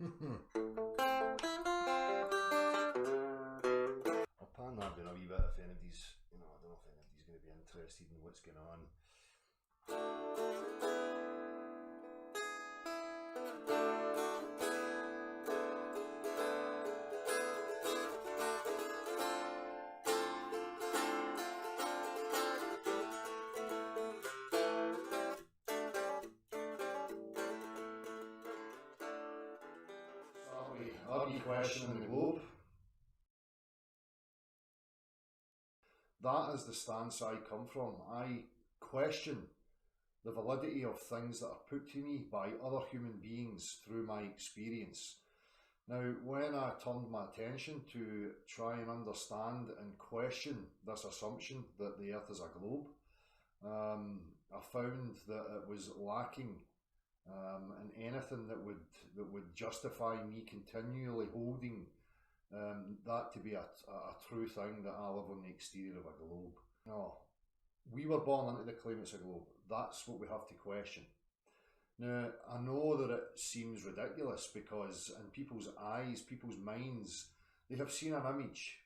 I'll pan that down a wee bit if anybody's, I don't know if anybody's going to be interested in what's going on. Are you questioning the globe? That is the stance I come from. I question the validity of things that are put to me by other human beings through my experience. Now, when I turned my attention to try and understand and question this assumption that the Earth is a globe, I found that it was lacking in anything that would justify me continually holding that to be a true thing, that I live on the exterior of a globe. No, we were born into the claim it's a globe. That's what we have to question. Now, I know that it seems ridiculous because in people's eyes, people's minds, they have seen an image.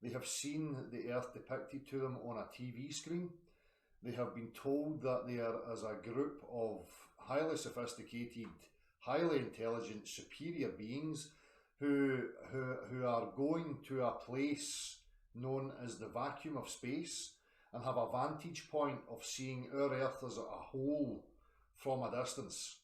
They have seen the Earth depicted to them on a TV screen. They have been told that there is a group of highly sophisticated, highly intelligent, superior beings who are going to a place known as the vacuum of space and have a vantage point of seeing our Earth as a whole from a distance.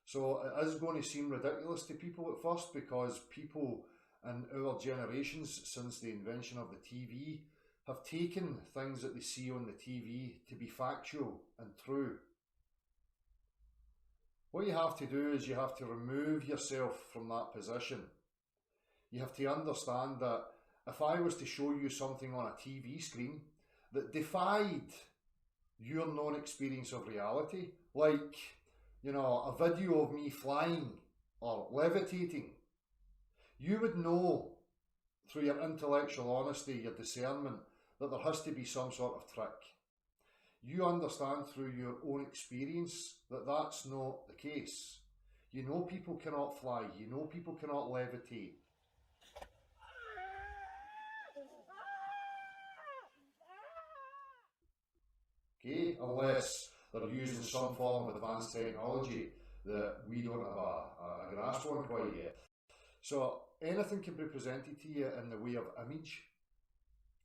So it is going to seem ridiculous to people at first, because people in our generations, since the invention of the TV, have taken things that they see on the TV to be factual and true. What you have to do is you have to remove yourself from that position. You have to understand that if I was to show you something on a TV screen that defied your known experience of reality, like, a video of me flying or levitating, you would know through your intellectual honesty, your discernment, that there has to be some sort of trick. You understand through your own experience that that's not the case. You know people cannot fly, you know people cannot levitate. Okay, unless they're using some form of advanced technology that we don't have a grasp on quite yet. So anything can be presented to you in the way of image,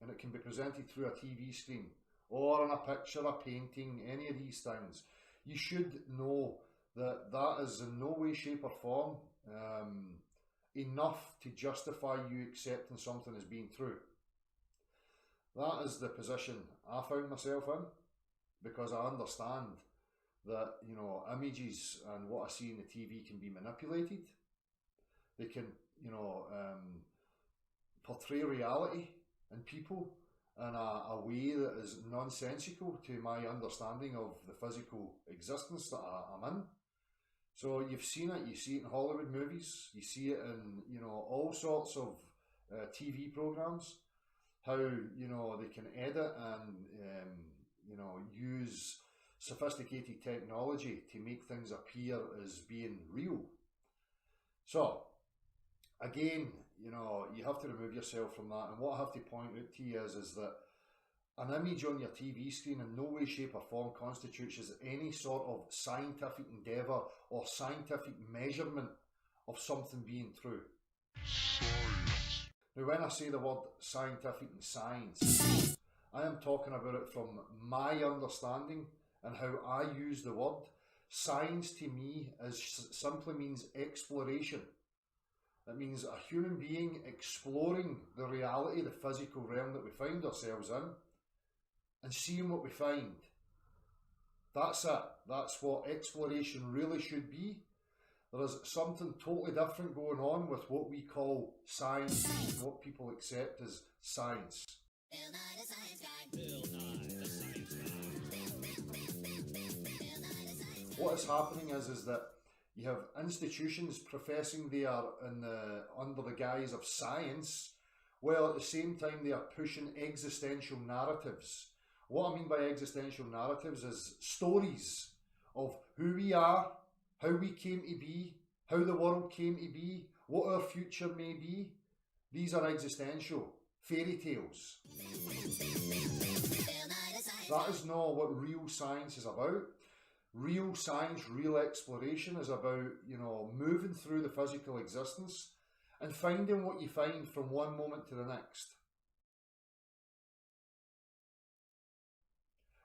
and it can be presented through a TV screen or in a picture, a painting, any of these things. You should know that that is in no way, shape or form enough to justify you accepting something as being true. That is the position I found myself in, because I understand that, images and what I see in the TV can be manipulated. They can, portray reality in people in a way that is nonsensical to my understanding of the physical existence that I'm in. So you've seen it, you see it in Hollywood movies, you see it in, all sorts of TV programs, how, they can edit and, use sophisticated technology to make things appear as being real. So, again, you have to remove yourself from that. And what I have to point out to you is that an image on your TV screen in no way, shape or form constitutes as any sort of scientific endeavour or scientific measurement of something being true. Science. Now, when I say the word scientific and science, I am talking about it from my understanding and how I use the word. Science to me simply means exploration. It means a human being exploring the reality, the physical realm that we find ourselves in, and seeing what we find. That's it. That's what exploration really should be. There is something totally different going on with what we call science, and what people accept as science. What is happening is that you have institutions professing they are under the guise of science, while at the same time they are pushing existential narratives. What I mean by existential narratives is stories of who we are, how we came to be, how the world came to be, what our future may be. These are existential fairy tales. That is not what real science is about. Real science, real exploration is about, moving through the physical existence and finding what you find from one moment to the next.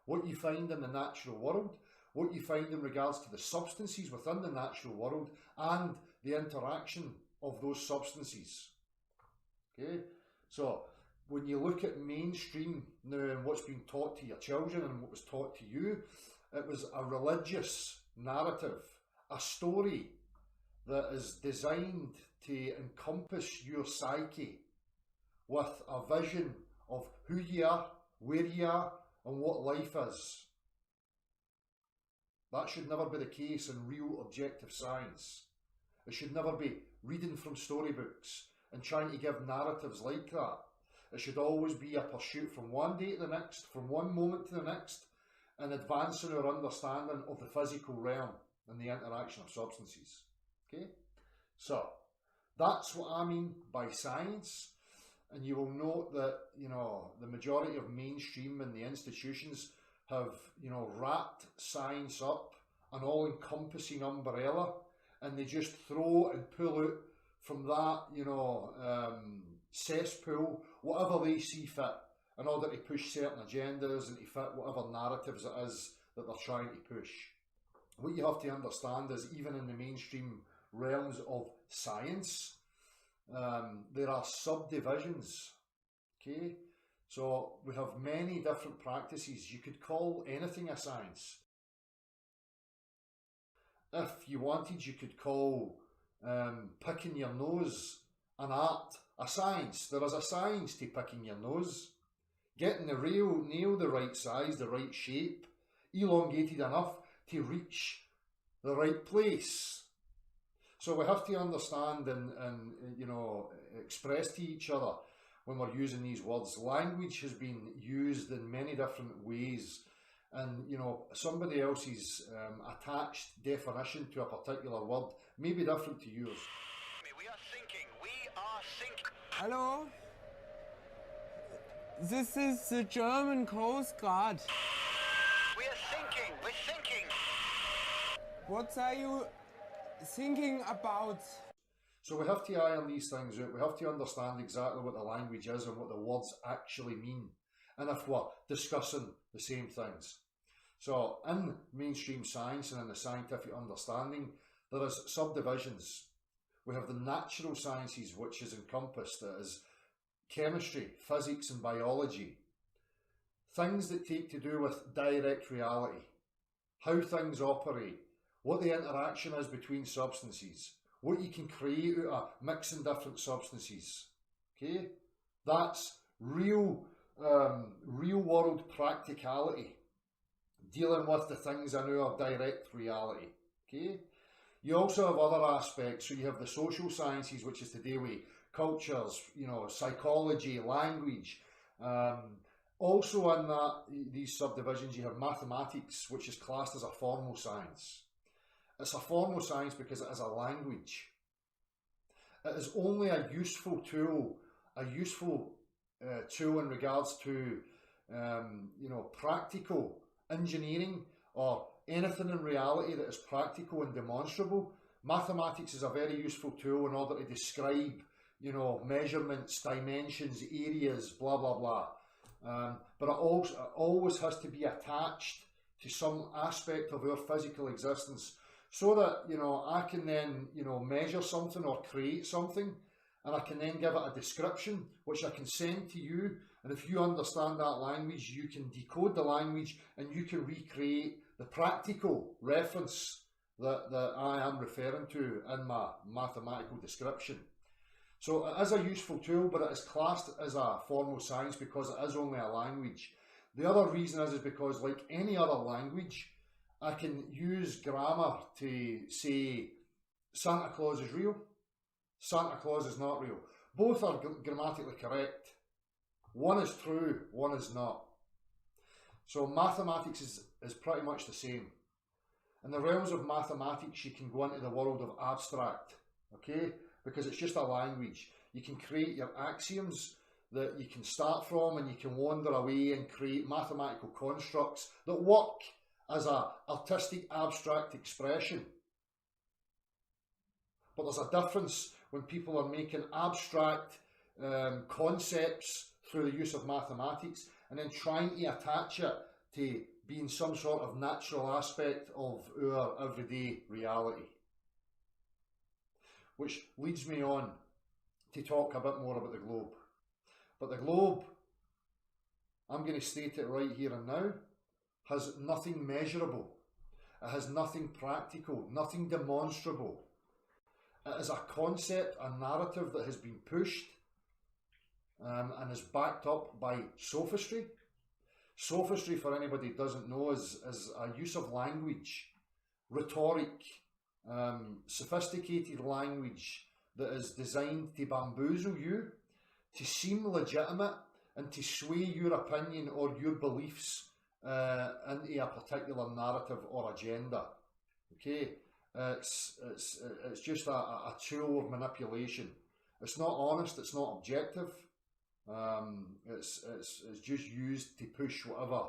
What you find in the natural world, what you find in regards to the substances within the natural world and the interaction of those substances. Okay, so when you look at mainstream now and what's been taught to your children and what was taught to you, it was a religious narrative, a story that is designed to encompass your psyche with a vision of who you are, where you are, and what life is. That should never be the case in real objective science. It should never be reading from storybooks and trying to give narratives like that. It should always be a pursuit from one day to the next, from one moment to the next, and advancing our understanding of the physical realm and the interaction of substances. Okay? So, that's what I mean by science. And you will note that, the majority of mainstream and the institutions have, wrapped science up an all-encompassing umbrella, and they just throw and pull out from that, cesspool, whatever they see fit, in order to push certain agendas and to fit whatever narratives it is that they're trying to push. What you have to understand is, even in the mainstream realms of science, there are subdivisions. Okay, so we have many different practices. You could call anything a science. If you wanted, you could call picking your nose an art, a science. There is a science to picking your nose. Getting the nail the right size, the right shape, elongated enough to reach the right place. So we have to understand and express to each other when we're using these words. Language has been used in many different ways, and somebody else's attached definition to a particular word may be different to yours. We are thinking. Hello? This is the German Coast Guard. We're thinking. What are you thinking about? So we have to iron these things out. We have to understand exactly what the language is and what the words actually mean, and if we're discussing the same things. So in mainstream science and in the scientific understanding, there is subdivisions. We have the natural sciences, which is encompassed as chemistry, physics and biology. Things that take to do with direct reality, how things operate, what the interaction is between substances, what you can create out of mixing different substances. Okay, that's real world practicality, dealing with the things in our direct reality. Okay, you also have other aspects. So you have the social sciences, which is to do with cultures, psychology, language. Also in these subdivisions, you have mathematics, which is classed as a formal science. It's a formal science because it is a language. It is only a useful tool in regards to, practical engineering or anything in reality that is practical and demonstrable. Mathematics is a very useful tool in order to describe, measurements, dimensions, areas, blah, blah, blah. But it always has to be attached to some aspect of our physical existence, so that, I can then, measure something or create something, and I can then give it a description, which I can send to you. And if you understand that language, you can decode the language and you can recreate the practical reference that I am referring to in my mathematical description. So it is a useful tool, but it is classed as a formal science because it is only a language. The other reason is because, like any other language, I can use grammar to say Santa Claus is real, Santa Claus is not real. Both are grammatically correct. One is true, one is not. So mathematics is pretty much the same. In the realms of mathematics, you can go into the world of abstract, okay? Because it's just a language. You can create your axioms that you can start from, and you can wander away and create mathematical constructs that work as an artistic abstract expression. But there's a difference when people are making abstract concepts through the use of mathematics and then trying to attach it to being some sort of natural aspect of our everyday reality. Which leads me on to talk a bit more about the globe. But the globe, I'm going to state it right here and now, has nothing measurable. It has nothing practical, nothing demonstrable. It is a concept, a narrative that has been pushed and is backed up by sophistry. Sophistry, for anybody who doesn't know, is a use of language, rhetoric, sophisticated language that is designed to bamboozle you, to seem legitimate, and to sway your opinion or your beliefs into a particular narrative or agenda. Okay, it's just a tool of manipulation. It's not honest. It's not objective. It's just used to push whatever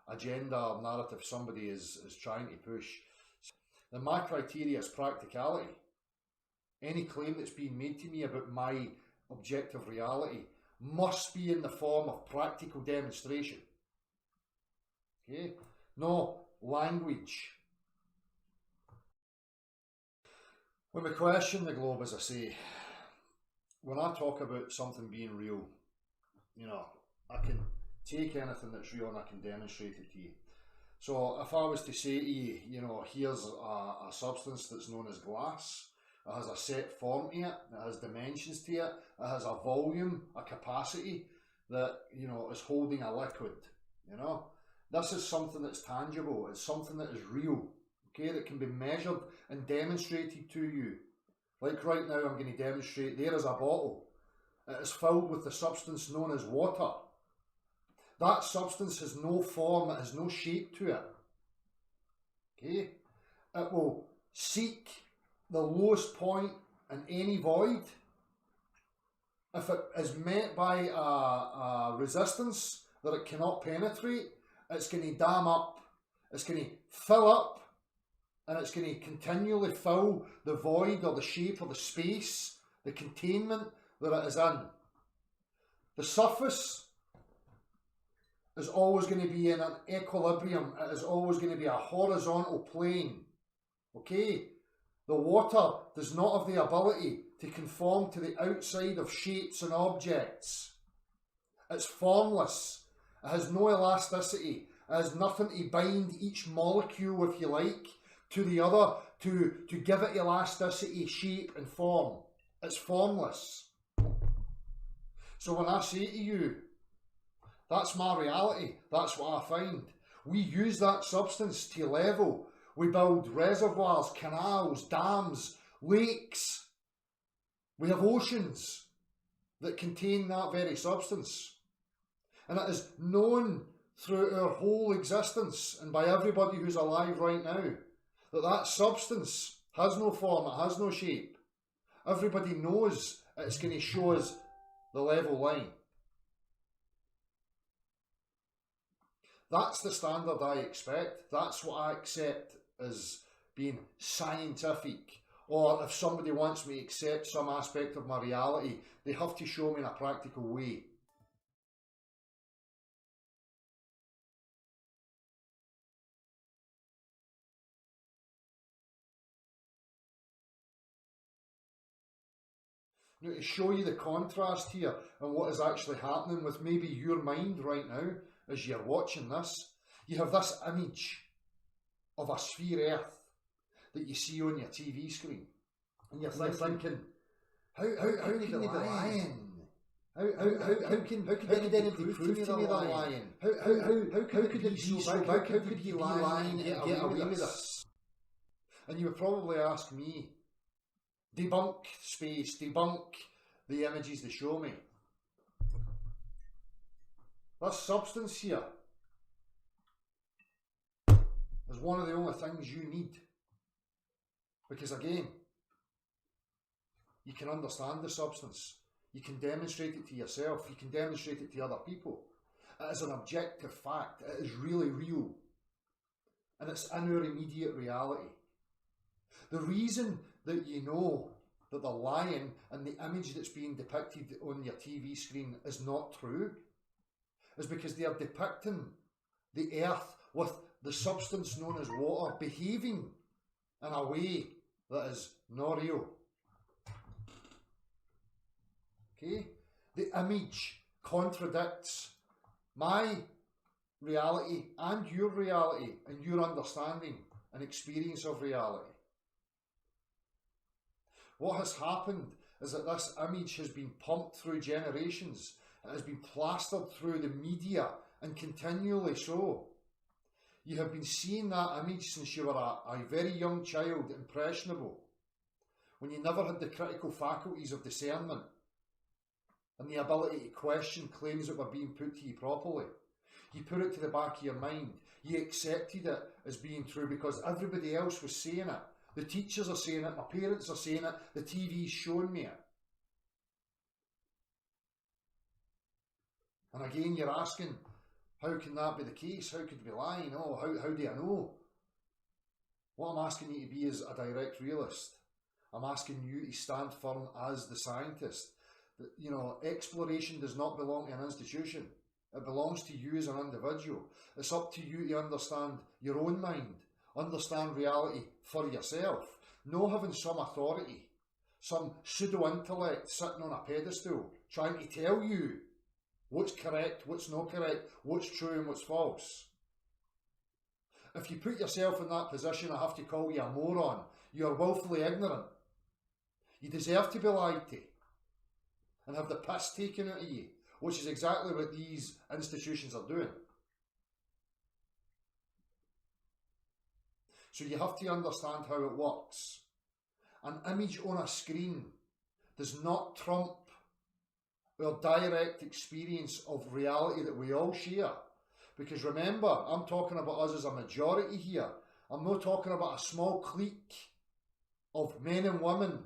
agenda or narrative somebody is trying to push. Then my criteria is practicality. Any claim that's being made to me about my objective reality must be in the form of practical demonstration. Okay? No language. When we question the globe, as I say, when I talk about something being real, you know, I can take anything that's real and I can demonstrate it to you. So if I was to say to you, you know, here's a substance that's known as glass, it has a set form to it, it has dimensions to it, it has a volume, a capacity that, you know, is holding a liquid, you know. This is something that's tangible, it's something that is real, okay, that can be measured and demonstrated to you. Like right now I'm going to demonstrate, there is a bottle. It is filled with the substance known as water. That substance has no form, it has no shape to it. Okay? It will seek the lowest point in any void. If it is met by a resistance that it cannot penetrate, it's going to dam up, it's going to fill up, and it's going to continually fill the void or the shape or the space, the containment that it is in. The surface is always going to be in an equilibrium. It is always going to be a horizontal plane. Okay? The water does not have the ability to conform to the outside of shapes and objects. It's formless. It has no elasticity. It has nothing to bind each molecule, if you like, to the other to give it elasticity, shape and form. It's formless. So when I say to you, that's my reality, that's what I find. We use that substance to level. We build reservoirs, canals, dams, lakes. We have oceans that contain that very substance. And it is known through our whole existence and by everybody who's alive right now that that substance has no form, it has no shape. Everybody knows it's going to show us the level line. That's the standard I expect. That's what I accept as being scientific. Or if somebody wants me to accept some aspect of my reality, they have to show me in a practical way. Now, to show you the contrast here and what is actually happening with maybe your mind right now as you're watching this, you have this image of a sphere Earth that you see on your TV screen, and you're thinking, how can they be lying? How could anybody prove to me they're lying? How could it be so big? How could he be lying and get away with this? And you would probably ask me, debunk space, debunk the images they show me. This substance here is one of the only things you need Because again, you can understand the substance. You can demonstrate it to yourself. You can demonstrate it to other people. It is an objective fact. It is really real. And it's in our immediate reality. The reason that you know that the lion and the image that's being depicted on your TV screen is not true is because they are depicting the earth with the substance known as water behaving in a way that is not real. Okay? The image contradicts my reality and your reality and your understanding and experience of reality. What has happened is that this image has been pumped through generations. It has been plastered through the media and continually so. You have been seeing that image since you were a very young child, impressionable, when you never had the critical faculties of discernment and the ability to question claims that were being put to you properly. You put it to the back of your mind. You accepted it as being true because everybody else was saying it. The teachers are saying it, my parents are saying it, the TV's showing me it. And again, you're asking, how can that be the case? How could it be lying? Oh, how do I know? What I'm asking you to be is a direct realist. I'm asking you to stand firm as the scientist. That, you know, exploration does not belong to an institution. It belongs to you as an individual. It's up to you to understand your own mind, understand reality for yourself. No having some authority, some pseudo-intellect sitting on a pedestal, trying to tell you what's correct, what's not correct, what's true and what's false. If you put yourself in that position, I have to call you a moron. You are willfully ignorant. You deserve to be lied to and have the piss taken out of you, which is exactly what these institutions are doing. So you have to understand how it works. An image on a screen does not trump our direct experience of reality that we all share. Because remember, I'm talking about us as a majority here. I'm not talking about a small clique of men and women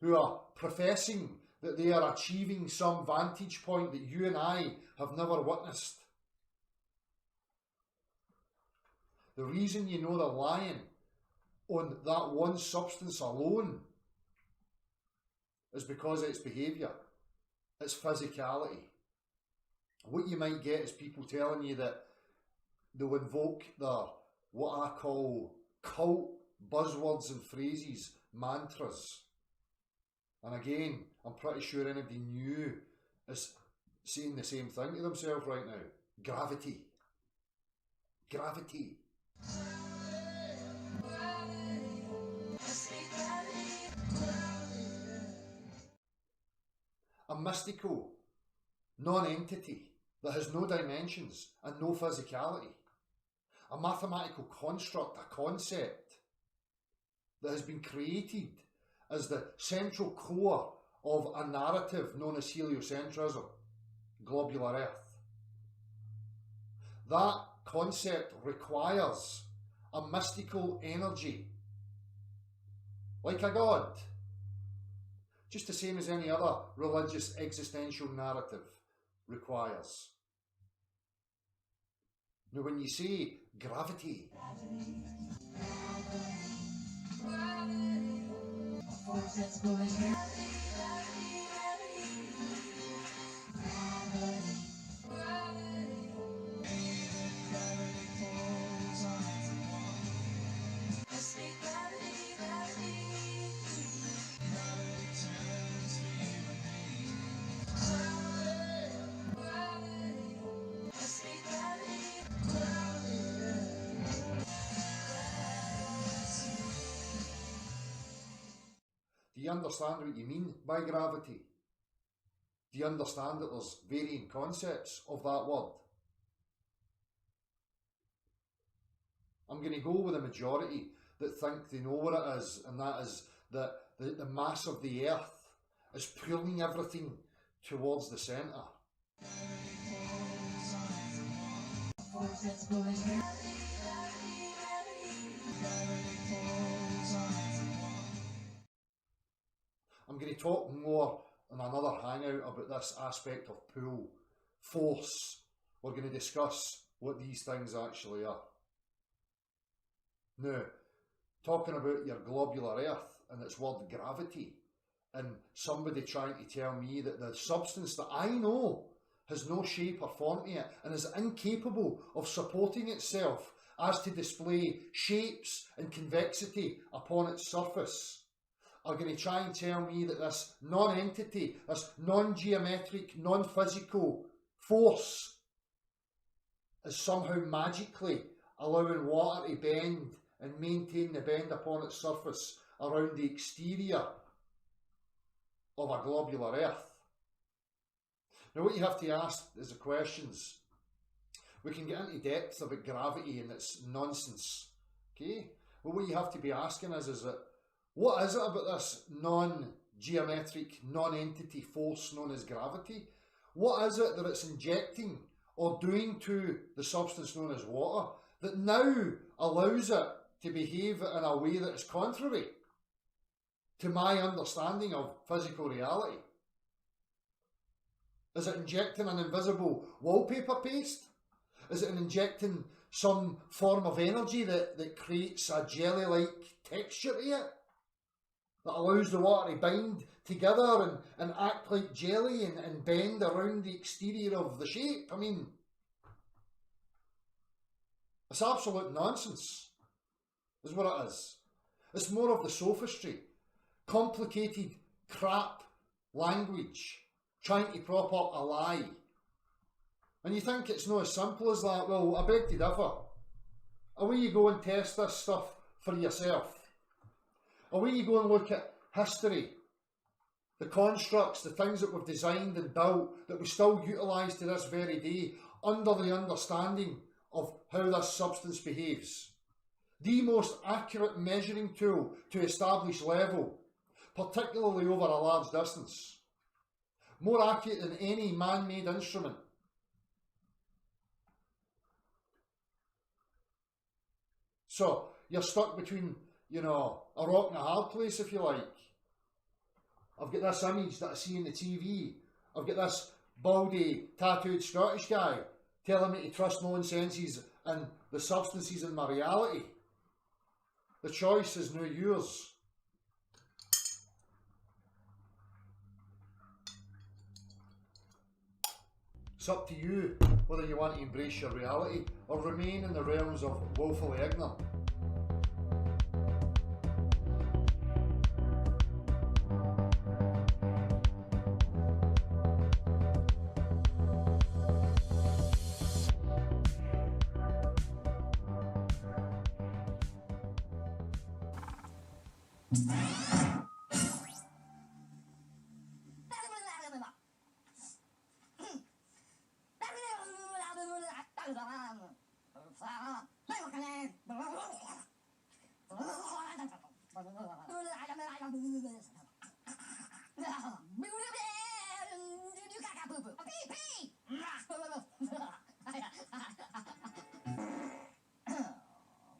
who are professing that they are achieving some vantage point that you and I have never witnessed. The reason you know they're lying on that one substance alone is because of its behaviour, its physicality. What you might get is people telling you that they'll invoke their, what I call cult buzzwords and phrases, mantras. And again, I'm pretty sure anybody new is saying the same thing to themselves right now. Gravity. Gravity. A mystical non-entity that has no dimensions and no physicality. A mathematical construct, a concept that has been created as the central core of a narrative known as heliocentrism, globular Earth. That concept requires a mystical energy, like a god, just the same as any other religious existential narrative requires. Now when you say gravity, do you understand what you mean by gravity? Do you understand that there's varying concepts of that word? I'm going to go with a majority that think they know what it is, and that is that the mass of the earth is pulling everything towards the centre. I'm going to talk more in another hangout about this aspect of pull, force. We're going to discuss what these things actually are. Now, talking about your globular earth and its word gravity, and somebody trying to tell me that the substance that I know has no shape or form to it and is incapable of supporting itself as to display shapes and convexity upon its surface, are going to try and tell me that this non-entity, this non-geometric, non-physical force is somehow magically allowing water to bend and maintain the bend upon its surface around the exterior of a globular earth. Now what you have to ask is the questions. We can get into depth about gravity and its nonsense, okay? But what you have to be asking is that what is it about this non-geometric, non-entity force known as gravity? What is it that it's injecting or doing to the substance known as water that now allows it to behave in a way that is contrary to my understanding of physical reality? Is it injecting an invisible wallpaper paste? Is it injecting some form of energy that creates a jelly-like texture to it? That allows the water to bind together and act like jelly and bend around the exterior of the shape? I mean, it's absolute nonsense, is what it is. It's more of the sophistry, complicated crap language, trying to prop up a lie. And you think it's not as simple as that? Well, I beg to differ. Away you go and test this stuff for yourself. Away you go and look at history, the constructs, the things that we've designed and built that we still utilise to this very day under the understanding of how this substance behaves. The most accurate measuring tool to establish level, particularly over a large distance. More accurate than any man-made instrument. So, you're stuck between, you know, a rock and a hard place, if you like. I've got this image that I see on the TV. I've got this baldy, tattooed Scottish guy telling me to trust my own senses and the substances in my reality. The choice is now yours. It's up to you whether you want to embrace your reality or remain in the realms of woefully ignorant.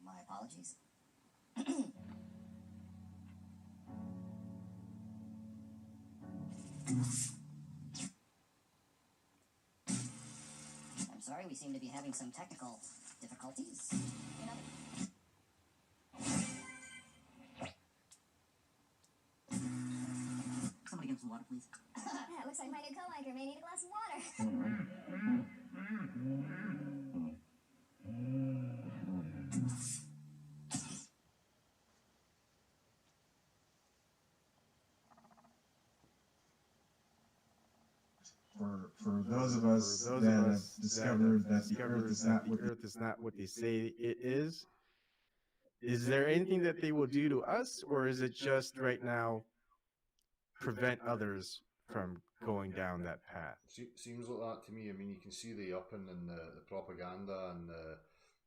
My apologies. I'm sorry, we seem to be having some technical difficulties. Somebody get some water, please. That looks like my new co-anchor may need a glass of water. For those of us that have discovered that the Earth is not what they say it is there anything that they will do to us, or is it just right now prevent others from going down that path? Seems like that to me. I mean, you can see the upping and the propaganda and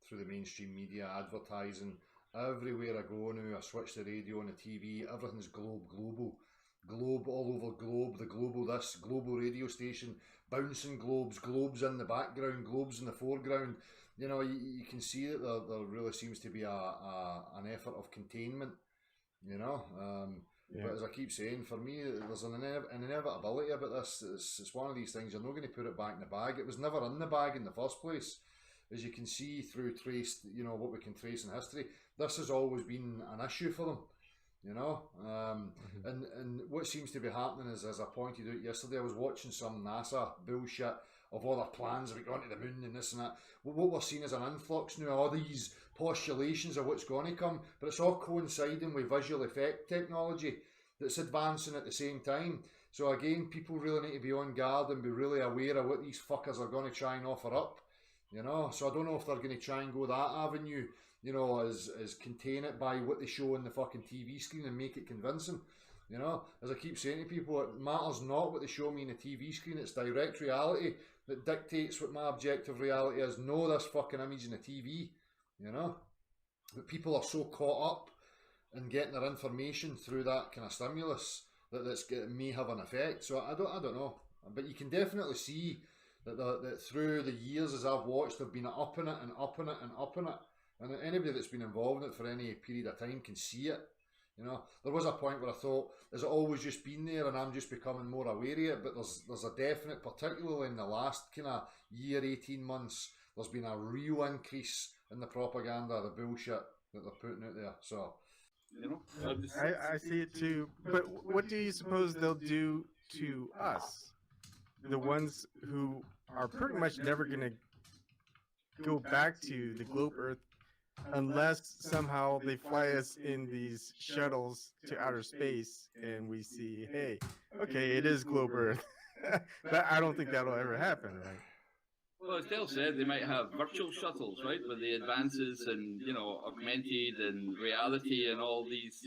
through the mainstream media, advertising. Everywhere I go now, I switch the radio and the TV, everything's global. Globe all over globe, the global this, global radio station, bouncing globes in the background, globes in the foreground. You know, you can see that there really seems to be an effort of containment, you know. But as I keep saying, for me, there's an inevitability about this. It's one of these things, you're not going to put it back in the bag. It was never in the bag in the first place. As you can see through what we can trace in history, this has always been an issue for them, and what seems to be happening is, as I pointed out yesterday, I was watching some NASA bullshit of all their plans about going to the moon and this and that. What we're seeing is an influx now, all these postulations of what's going to come, but it's all coinciding with visual effect technology that's advancing at the same time. So again, people really need to be on guard and be really aware of what these fuckers are going to try and offer up. So I don't know if they're going to try and go that avenue, as contain it by what they show on the fucking TV screen and make it convincing. As I keep saying to people, it matters not what they show me on the TV screen, it's direct reality that dictates what my objective reality is. No, this fucking image in the TV, But people are so caught up in getting their information through that kind of stimulus that it may have an effect. So I don't know. But you can definitely see that through the years as I've watched, they've been upping it and upping it and upping it. And anybody that's been involved in it for any period of time can see it. There was a point where I thought, has it always just been there and I'm just becoming more aware of it? But there's a definite, particularly in the last kind of year, 18 months, there's been a real increase in the propaganda, the bullshit that they're putting out there. So, I see it too. But what do you suppose they'll do to us? The ones who are pretty much never going to go back to the globe Earth unless somehow they fly us in these shuttles to outer space and we see, hey, okay, it is globe Earth. I don't think that'll ever happen, right? Well, as Dale said, they might have virtual shuttles, right, with the advances in, augmented and reality and all these,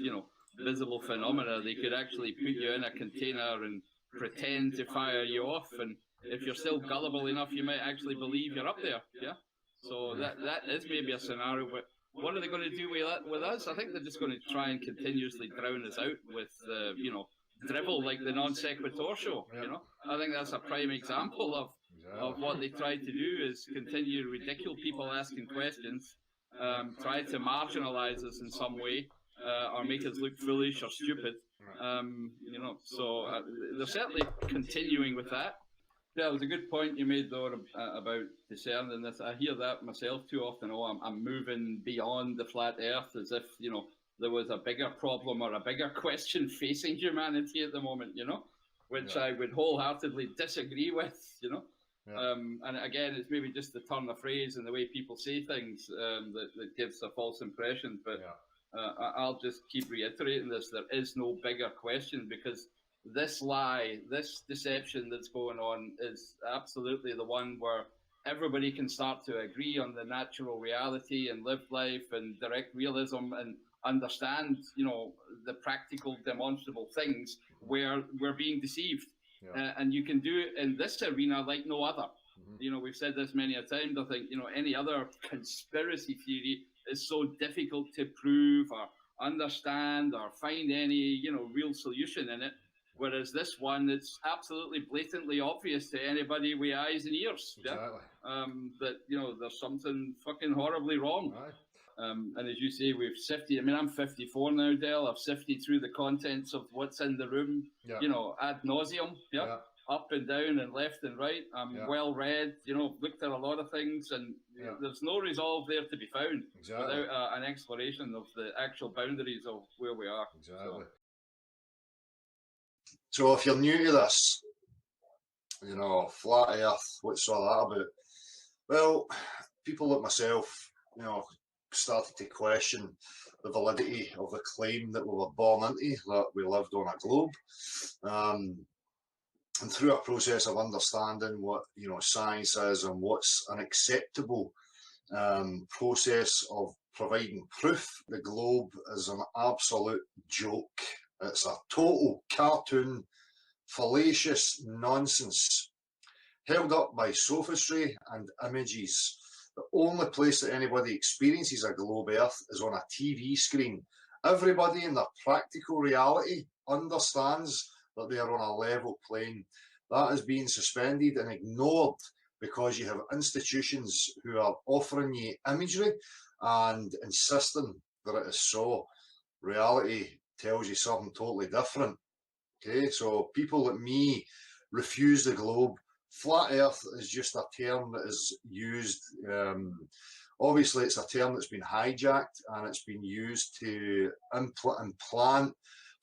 visible phenomena. They could actually put you in a container and pretend to fire you off, and if you're still gullible enough, you might actually believe you're up there, yeah? So that is maybe a scenario, but what are they going to do with us? I think they're just going to try and continuously drown us out with, drivel like the non sequitur show, I think that's a prime example of what they try to do is continue to ridicule people asking questions, try to marginalise us in some way, or make us look foolish or stupid. So they're certainly continuing with that. Yeah, it was a good point you made though about discerning this. I hear that myself too often. I'm moving beyond the flat Earth, as if there was a bigger problem or a bigger question facing humanity at the moment. Which I would wholeheartedly disagree with. And again, it's maybe just the turn of phrase and the way people say things that gives a false impression. But I'll just keep reiterating this: there is no bigger question, because this lie, this deception that's going on is absolutely the one where everybody can start to agree on the natural reality and live life and direct realism and understand, the practical, demonstrable things where we're being deceived. And you can do it in this arena like no other. We've said this many a time. I think, any other conspiracy theory is so difficult to prove or understand or find any, real solution in it. Whereas this one, it's absolutely blatantly obvious to anybody with eyes and ears. Exactly. That, there's something fucking horribly wrong. And as you say, we've sifted, I'm 54 now, Dale. I've sifted through the contents of what's in the room, ad nauseum, up and down and left and right. I'm well read, looked at a lot of things, and there's no resolve there to be found without an exploration of the actual boundaries of where we are. Exactly. So if you're new to this, flat Earth, what's all that about? Well, people like myself, started to question the validity of the claim that we were born into, that we lived on a globe. And through a process of understanding what science is and what's an acceptable process of providing proof, the globe is an absolute joke. It's a total cartoon, fallacious nonsense, held up by sophistry and images. The only place that anybody experiences a globe Earth is on a TV screen. Everybody in their practical reality understands that they are on a level plane. That is being suspended and ignored because you have institutions who are offering you imagery and insisting that it is so. Reality tells you something totally different. Okay, so people like me refuse the globe. Flat Earth is just a term that is used. Obviously, it's a term that's been hijacked and it's been used to implant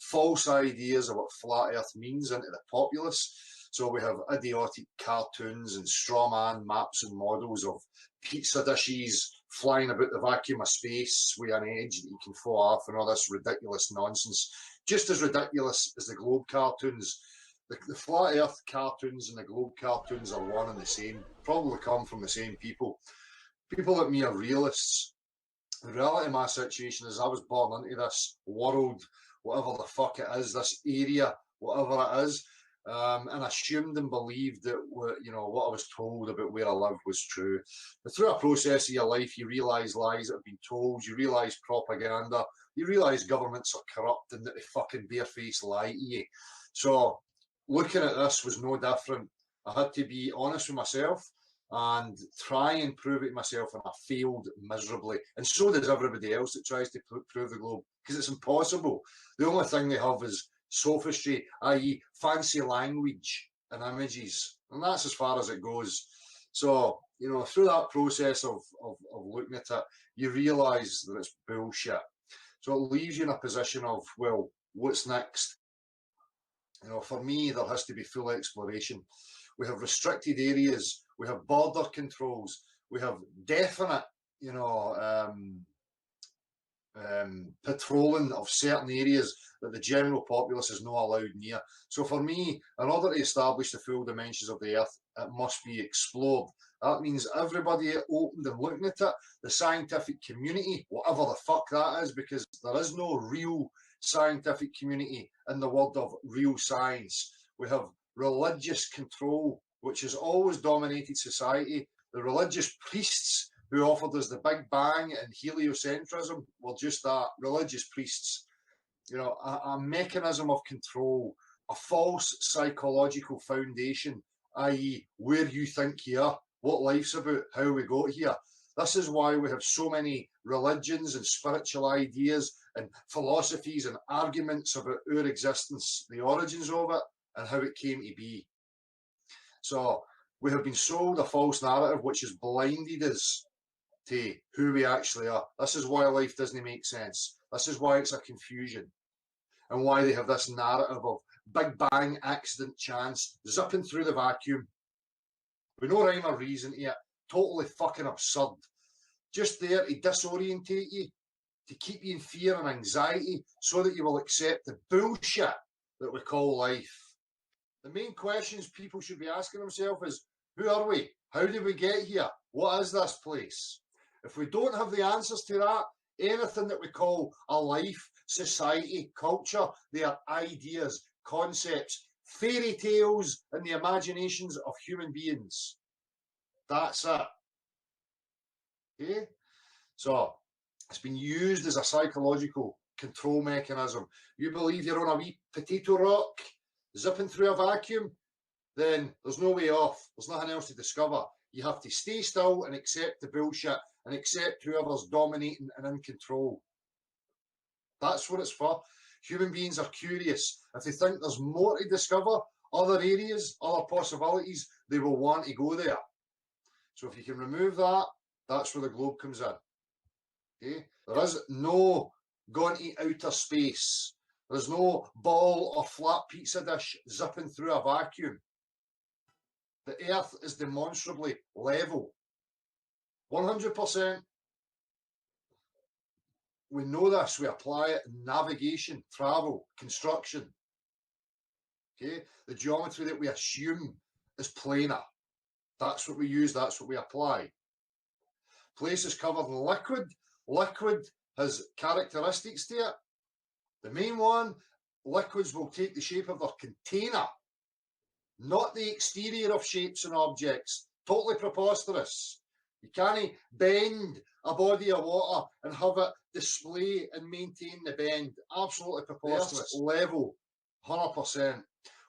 false ideas of what flat Earth means into the populace. So we have idiotic cartoons and straw man maps and models of pizza dishes flying about the vacuum of space with an edge that you can fall off and all this ridiculous nonsense. Just as ridiculous as the globe cartoons. The flat Earth cartoons and the globe cartoons are one and the same, probably come from the same people. People like me are realists. The reality of my situation is I was born into this world, whatever the fuck it is, this area, whatever it is, and assumed and believed that what I was told about where I lived was true. But through a process of your life, you realise lies that have been told, you realise propaganda, you realise governments are corrupt and that they fucking barefaced lie to you. So looking at this was no different. I had to be honest with myself and try and prove it to myself, and I failed miserably. And so does everybody else that tries to prove the globe, because it's impossible. The only thing they have is sophistry, i.e. fancy language and images, and that's as far as it goes. So, through that process of looking at it, you realise that it's bullshit. So it leaves you in a position of, well, what's next? For me, there has to be full exploration. We have restricted areas, we have border controls, we have definite, patrolling of certain areas that the general populace is not allowed near. So for me, in order to establish the full dimensions of the Earth, it must be explored. That means everybody opened and looking at it, the scientific community, whatever the fuck that is, because there is no real scientific community in the world of real science. We have religious control, which has always dominated society. The religious priests who offered us the Big Bang and heliocentrism were just that, religious priests. A mechanism of control, a false psychological foundation, i.e. where you think you are, what life's about, how we got here. This is why we have so many religions and spiritual ideas and philosophies and arguments about our existence, the origins of it, and how it came to be. So we have been sold a false narrative which has blinded us to who we actually are. This is why life doesn't make sense. This is why it's a confusion, and why they have this narrative of Big Bang accident chance zipping through the vacuum with no rhyme or reason to it. Totally fucking absurd. Just there to disorientate you, to keep you in fear and anxiety, so that you will accept the bullshit that we call life. The main questions people should be asking themselves is, who are we? How did we get here? What is this place? If we don't have the answers to that, anything that we call a life, society, culture, they are ideas, concepts, fairy tales in the imaginations of human beings. That's it. Okay? So, it's been used as a psychological control mechanism. You believe you're on a wee potato rock, zipping through a vacuum, then there's no way off. There's nothing else to discover. You have to stay still and accept the bullshit and accept whoever's dominating and in control. That's what it's for. Human beings are curious. If they think there's more to discover, other areas, other possibilities, they will want to go there. So if you can remove that, that's where the globe comes in. Okay? There is no going to outer space. There's no ball or flat pizza dish zipping through a vacuum. The Earth is demonstrably level. 100%. We know this. We apply it in navigation, travel, construction. Okay? The geometry that we assume is planar. That's what we use. That's what we apply. Places covered in liquid. Liquid has characteristics to it. The main one, liquids will take the shape of their container, not the exterior of shapes and objects. Totally preposterous. You can't bend a body of water and have it display and maintain the bend. Absolutely preposterous. Level, 100%.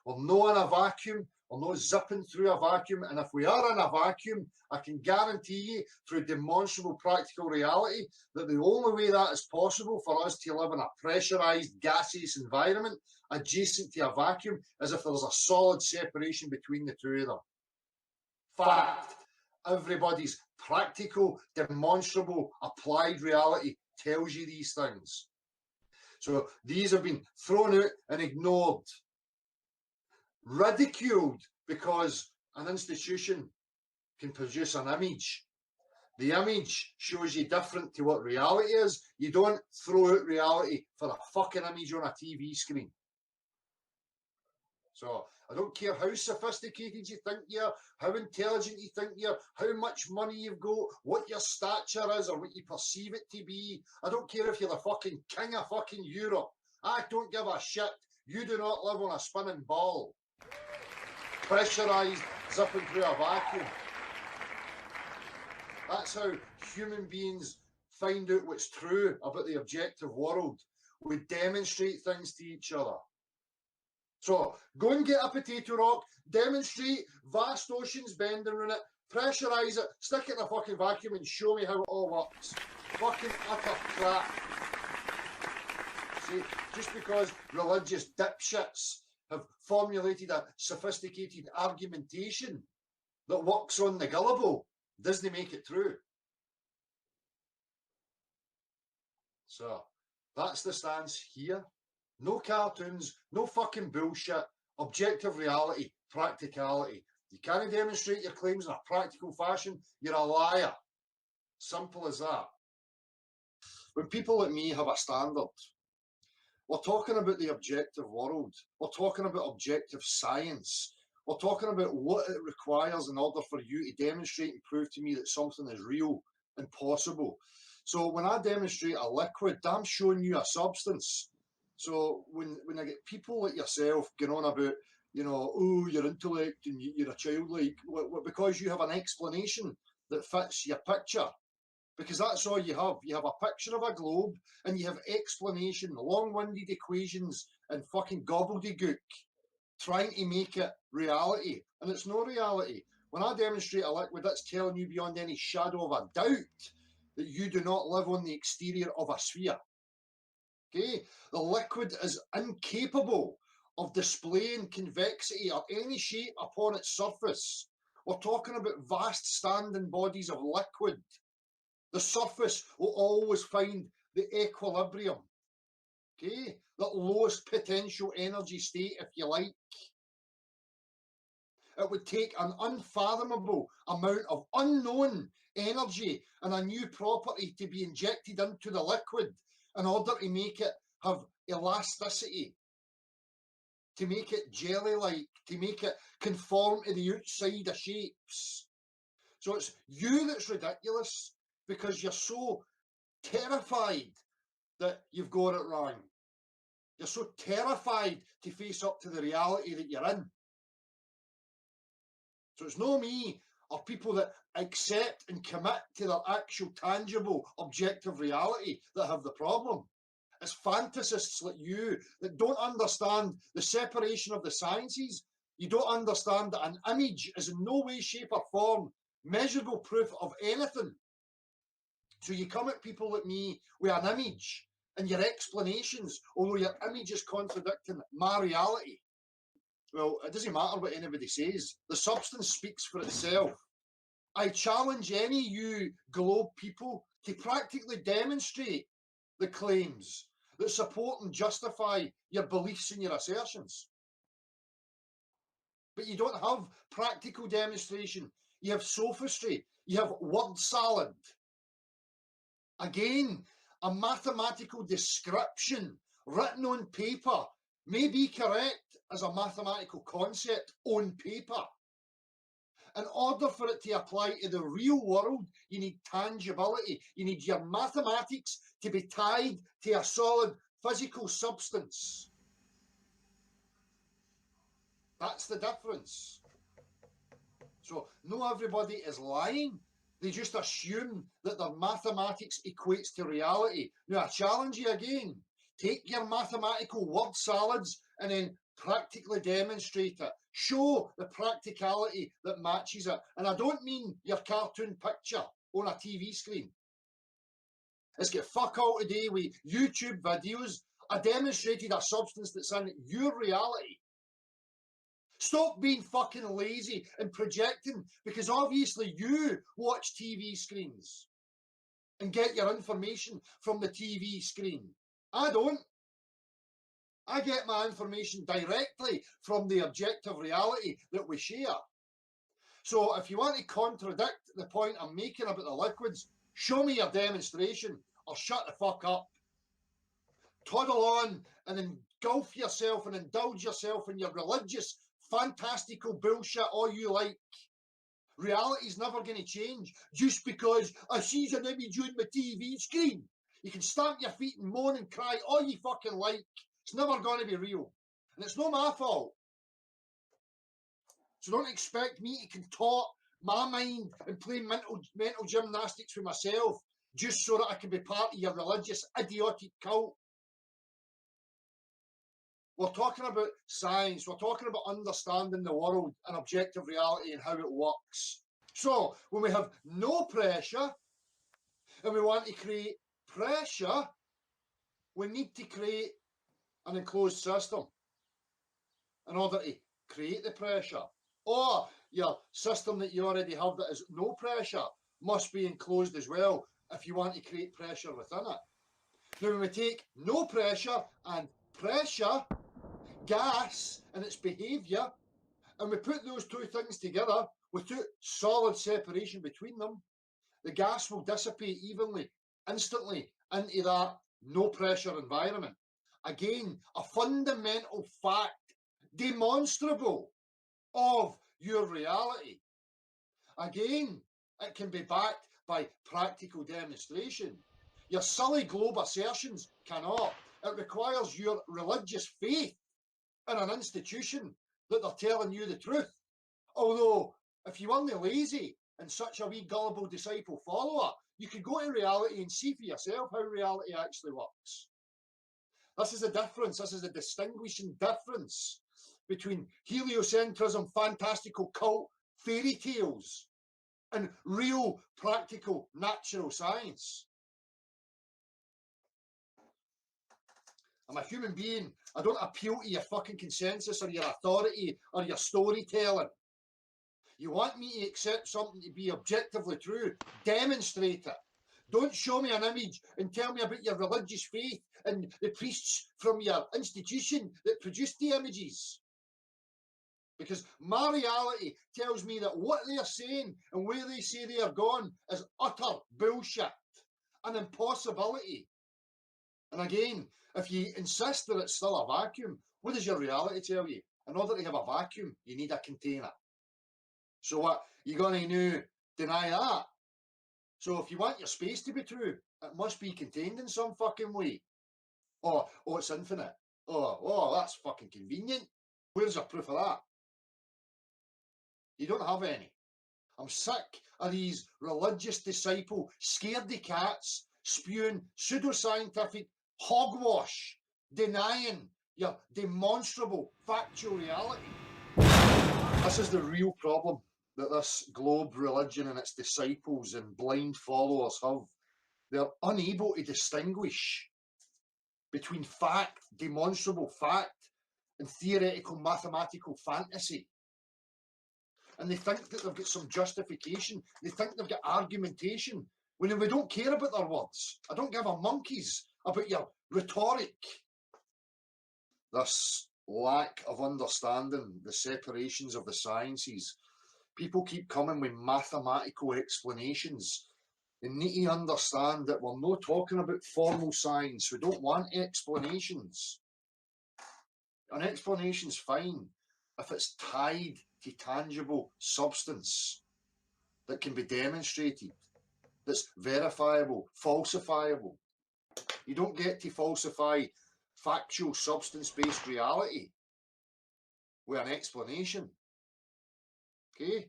We're not in a vacuum. We're not zipping through a vacuum. And if we are in a vacuum, I can guarantee you through demonstrable practical reality that the only way that is possible for us to live in a pressurized gaseous environment adjacent to a vacuum is if there's a solid separation between the two of them. Fact. Everybody's practical, demonstrable, applied reality tells you these things. So these have been thrown out and ignored, ridiculed, because an institution can produce an image. The image shows you different to what reality is. You don't throw out reality for a fucking image on a TV screen. So I don't care how sophisticated you think you are, how intelligent you think you are, how much money you've got, what your stature is or what you perceive it to be. I don't care if you're the fucking king of fucking Europe. I don't give a shit. You do not live on a spinning ball. Pressurised, zipping through a vacuum. That's how human beings find out what's true about the objective world. We demonstrate things to each other. So go and get a potato rock, demonstrate vast oceans bending around it, pressurise it, stick it in a fucking vacuum and show me how it all works. Fucking utter crap. See, just because religious dipshits have formulated a sophisticated argumentation that works on the gullible doesn't make it true. So that's the stance here. No cartoons, no fucking bullshit, objective reality, practicality. You can't demonstrate your claims in a practical fashion, you're a liar. Simple as that. When people like me have a standard, we're talking about the objective world. We're talking about objective science. We're talking about what it requires in order for you to demonstrate and prove to me that something is real and possible. So when I demonstrate a liquid, I'm showing you a substance. So when I get people like yourself going on about, you know, oh, your intellect and you're a childlike, because you have an explanation that fits your picture. Because that's all you have. You have a picture of a globe and you have explanation, long-winded equations and fucking gobbledygook trying to make it reality. And it's no reality. When I demonstrate a liquid, that's telling you beyond any shadow of a doubt that you do not live on the exterior of a sphere. Okay? The liquid is incapable of displaying convexity or any shape upon its surface. We're talking about vast standing bodies of liquid. The surface will always find the equilibrium. Okay? The lowest potential energy state, if you like. It would take an unfathomable amount of unknown energy and a new property to be injected into the liquid in order to make it have elasticity, to make it jelly-like, to make it conform to the outside of shapes. So it's you that's ridiculous because you're so terrified that you've got it wrong. You're so terrified to face up to the reality that you're in. So it's not me or people that accept and commit to their actual tangible objective reality that have the problem. It's fantasists like you that don't understand the separation of the sciences. You don't understand that an image is in no way, shape or form measurable proof of anything. So you come at people like me with an image and your explanations, although your image is contradicting my reality. Well, it doesn't matter what anybody says. The substance speaks for itself. I challenge any of you globe people to practically demonstrate the claims that support and justify your beliefs and your assertions. But you don't have practical demonstration. You have sophistry. You have word salad. Again, a mathematical description written on paper may be correct as a mathematical concept on paper. In order for it to apply to the real world, you need tangibility. You need your mathematics to be tied to a solid physical substance. That's the difference. So, not everybody is lying. They just assume that their mathematics equates to reality. Now, I challenge you again. Take your mathematical word salads and then practically demonstrate it. Show the practicality that matches it. And I don't mean your cartoon picture on a TV screen. It's got fuck all to do with YouTube videos. I demonstrated a substance that's in your reality. Stop being fucking lazy and projecting, because obviously you watch TV screens and get your information from the TV screen. I don't. I get my information directly from the objective reality that we share. So if you want to contradict the point I'm making about the liquids, show me your demonstration or shut the fuck up. Toddle on and engulf yourself and indulge yourself in your religious, fantastical bullshit all you like. Reality's never going to change just because I sees an image on my TV screen. You can stamp your feet and moan and cry all you fucking like. It's never going to be real. And it's not my fault. So don't expect me to contort my mind and play mental gymnastics with myself just so that I can be part of your religious, idiotic cult. We're talking about science. We're talking about understanding the world and objective reality and how it works. So when we have no pressure and we want to create pressure, we need to create an enclosed system in order to create the pressure. Or your system that you already have that is no pressure must be enclosed as well if you want to create pressure within it. Now when we take no pressure and pressure, gas and its behaviour, and we put those two things together without solid separation between them, the gas will dissipate evenly, instantly, into that no pressure environment. Again, a fundamental fact, demonstrable, of your reality. Again, it can be backed by practical demonstration. Your silly globe assertions cannot. It requires your religious faith in an institution that they're telling you the truth. Although, if you weren't lazy and such a wee gullible disciple follower, you could go to reality and see for yourself how reality actually works. This is a difference. This is a distinguishing difference between heliocentrism, fantastical cult fairy tales, and real, practical, natural science. I'm a human being. I don't appeal to your fucking consensus or your authority or your storytelling. You want me to accept something to be objectively true? Demonstrate it. Don't show me an image and tell me about your religious faith and the priests from your institution that produced the images. Because my reality tells me that what they're saying and where they say they are going is utter bullshit, an impossibility. And again, if you insist that it's still a vacuum, what does your reality tell you? In order to have a vacuum, you need a container. So what, you're going to deny that? So if you want your space to be true, it must be contained in some fucking way. Oh, it's infinite. Oh, that's fucking convenient. Where's your proof of that? You don't have any. I'm sick of these religious disciple scaredy cats spewing pseudoscientific hogwash, denying your demonstrable factual reality. This is the real problem that this globe religion and its disciples and blind followers have. They're unable to distinguish between fact, demonstrable fact, and theoretical mathematical fantasy. And they think that they've got some justification. They think they've got argumentation. When we don't care about their words. I don't give a monkey's about your rhetoric. This lack of understanding the separations of the sciences. People keep coming with mathematical explanations. You need to understand that we're not talking about formal science. We don't want explanations. An explanation's fine if it's tied to tangible substance that can be demonstrated, that's verifiable, falsifiable. You don't get to falsify factual substance-based reality with an explanation. Okay?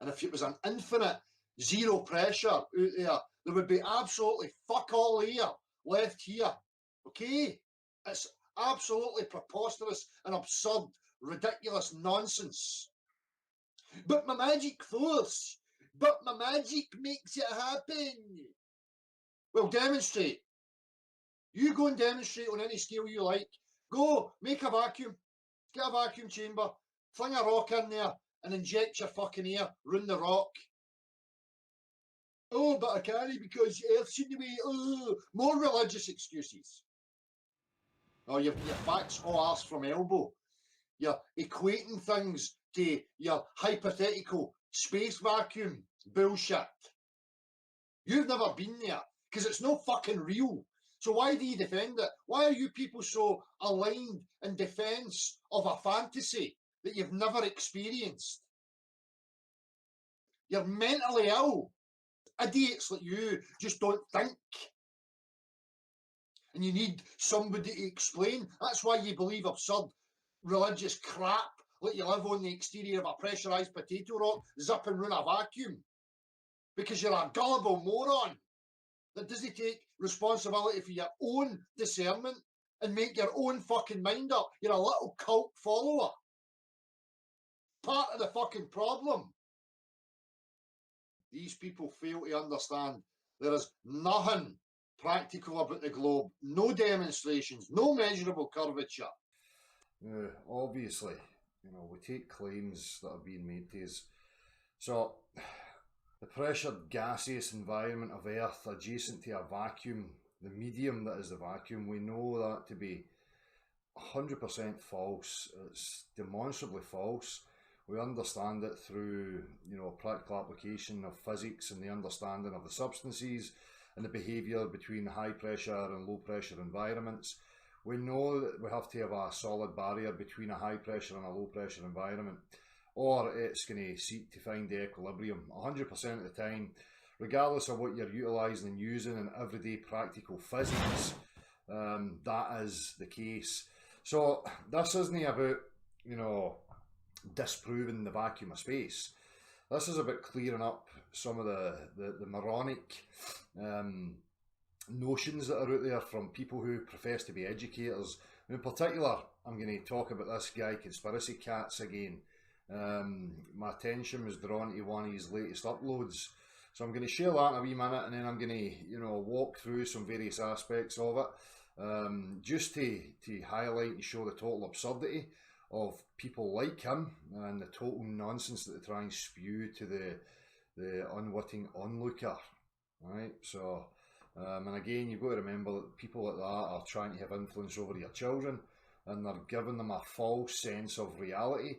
And if it was an infinite zero pressure out there would be absolutely fuck all air left here. Okay? It's absolutely preposterous and absurd, ridiculous nonsense. But my magic force, but my magic makes it happen. Well, demonstrate. You go and demonstrate on any scale you like. Go, make a vacuum, get a vacuum chamber, fling a rock in there and inject your fucking air round the rock. Oh, but I can't because Earth's in the way. Oh, more religious excuses. Oh, your facts all arse from elbow. You're equating things to your hypothetical space vacuum bullshit. You've never been there because it's no fucking real. So why do you defend it? Why are you people so aligned in defence of a fantasy that you've never experienced? You're mentally ill. Idiots like you just don't think. And you need somebody to explain. That's why you believe absurd religious crap like you live on the exterior of a pressurised potato rock zipping round a vacuum. Because you're a gullible moron that doesn't take responsibility for your own discernment and make your own fucking mind up. You're a little cult follower. Part of the fucking problem. These people fail to understand there is nothing practical about the globe. No demonstrations, no measurable curvature. Obviously, we take claims that are being made to us. So, the pressured gaseous environment of Earth adjacent to a vacuum, the medium that is the vacuum, we know that to be 100% false. It's demonstrably false. We understand it through, practical application of physics and the understanding of the substances and the behaviour between high pressure and low pressure environments. We know that we have to have a solid barrier between a high pressure and a low pressure environment, or it's going to seek to find the equilibrium 100% of the time, regardless of what you're utilising and using in everyday practical physics. That is the case. So this isn't about, disproving the vacuum of space. This is about clearing up some of the moronic notions that are out there from people who profess to be educators. In particular, I'm going to talk about this guy, Conspiracy Cats, again. My attention was drawn to one of his latest uploads. So I'm going to share that in a wee minute, and then I'm going to, walk through some various aspects of it, just to highlight and show the total absurdity of people like him and the total nonsense that they try and spew to the unwitting onlooker. Right? So, and again, you've got to remember that people like that are trying to have influence over your children, and they're giving them a false sense of reality,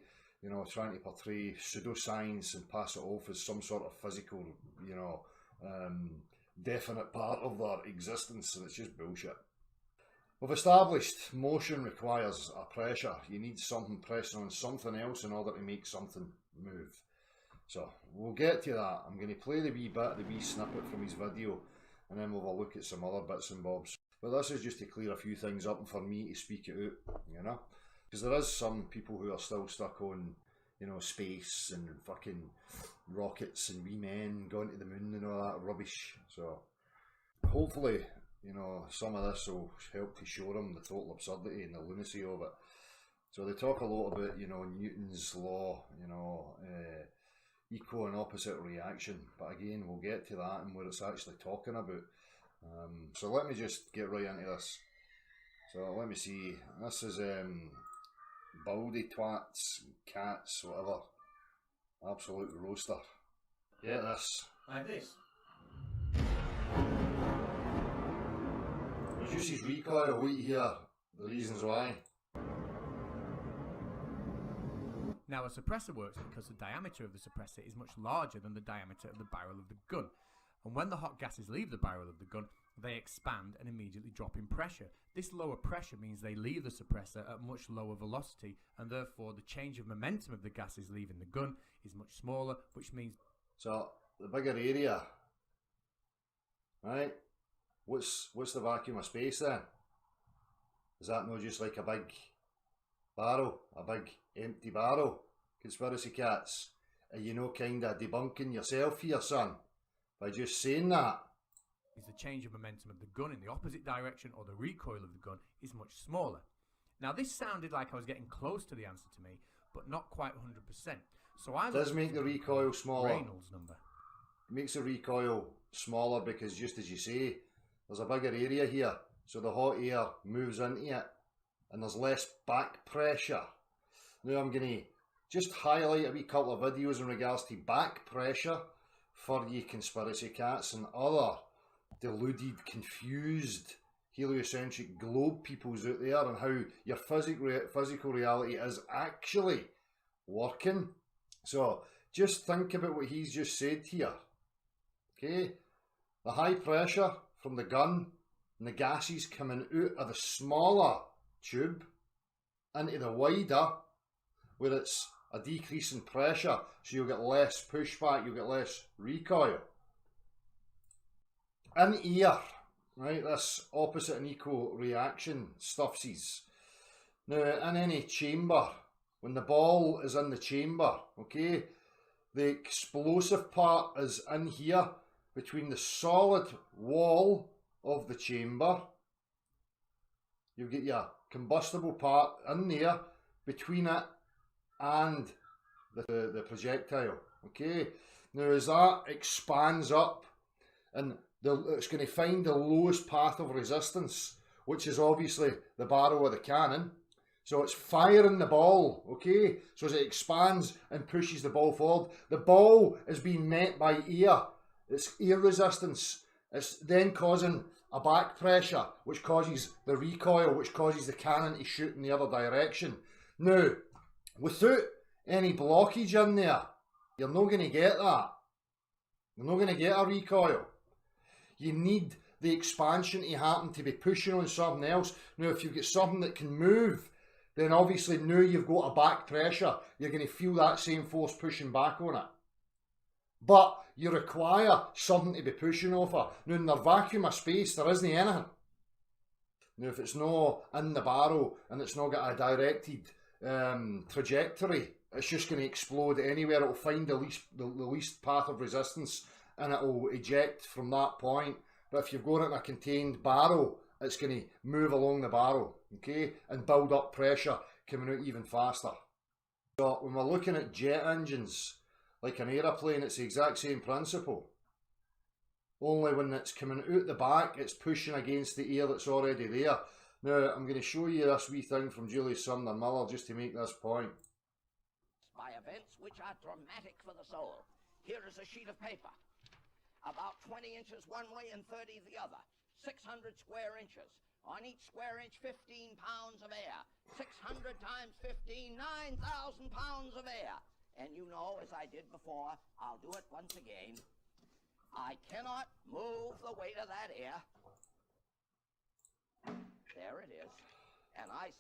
trying to portray pseudoscience and pass it off as some sort of physical, definite part of their existence, and it's just bullshit. We've established motion requires a pressure. You need something pressing on something else in order to make something move. So we'll get to that. I'm going to play the wee snippet from his video, and then we'll have a look at some other bits and bobs. But this is just to clear a few things up and for me to speak it out, because there is some people who are still stuck on, space and fucking rockets and wee men going to the moon and all that rubbish. So hopefully, some of this will help to show them the total absurdity and the lunacy of it. So they talk a lot about, Newton's law, equal and opposite reaction. But again, we'll get to that and what it's actually talking about. So let me just get right into this. So let me see. This is baldy twats, cats, whatever. Absolute roaster. Get this. Like this. Reduces recoil, wait here. The reasons why. Now a suppressor works because the diameter of the suppressor is much larger than the diameter of the barrel of the gun. And when the hot gases leave the barrel of the gun, they expand and immediately drop in pressure. This lower pressure means they leave the suppressor at much lower velocity, and therefore the change of momentum of the gases leaving the gun is much smaller, which means... So, the bigger area, right? What's the vacuum of space then? Is that not just like a big barrel, a big empty barrel? Conspiracy Cats, are you no kind of debunking yourself here, son, by just saying that? Is the change of momentum of the gun in the opposite direction, or the recoil of the gun, is much smaller. Now, this sounded like I was getting close to the answer to me, but not quite 100%. So I Does make the recoil smaller. Reynolds number. It makes the recoil smaller because, just as you say, there's a bigger area here, so the hot air moves into it and there's less back pressure. Now I'm going to just highlight a wee couple of videos in regards to back pressure for ye conspiracy cats and other deluded, confused, heliocentric globe peoples out there, and how your physical reality is actually working. So just think about what he's just said here. Okay, the high pressure from the gun and the gases coming out of the smaller tube into the wider, where it's a decrease in pressure, so you'll get less pushback, you'll get less recoil. In air, right, this opposite and equal reaction stuffsies. Now, in any chamber, when the ball is in the chamber, okay, the explosive part is in here between the solid wall of the chamber. You've got your combustible part in there between it and the projectile. Okay, now as that expands up, and it's going to find the lowest path of resistance, which is obviously the barrel of the cannon. So it's firing the ball, okay? So as it expands and pushes the ball forward, the ball is being met by air. It's air resistance. It's then causing a back pressure, which causes the recoil, which causes the cannon to shoot in the other direction. Now, without any blockage in there, you're not going to get that. You're not going to get a recoil. You need the expansion to happen to be pushing on something else. Now, if you've got something that can move, then obviously now you've got a back pressure. You're going to feel that same force pushing back on it. But you require something to be pushing off of. Now, in the vacuum of space, there isn't anything. Now, if it's not in the barrel and it's not got a directed trajectory, it's just going to explode anywhere. It'll find the least path of resistance and it'll eject from that point. But if you've got it in a contained barrel, it's going to move along the barrel, okay, and build up pressure coming out even faster. So when we're looking at jet engines, like an aeroplane, it's the exact same principle. Only when it's coming out the back, it's pushing against the air that's already there. Now, I'm going to show you this wee thing from Julius Sumner Miller just to make this point. By events which are dramatic for the soul. Here is a sheet of paper, about 20 inches one way and 30 the other. 600 square inches. On each square inch, 15 pounds of air. 600 times 15, 9,000 pounds of air. And you know, as I did before, I'll do it once again. I cannot move the weight of that air. There it is. And I...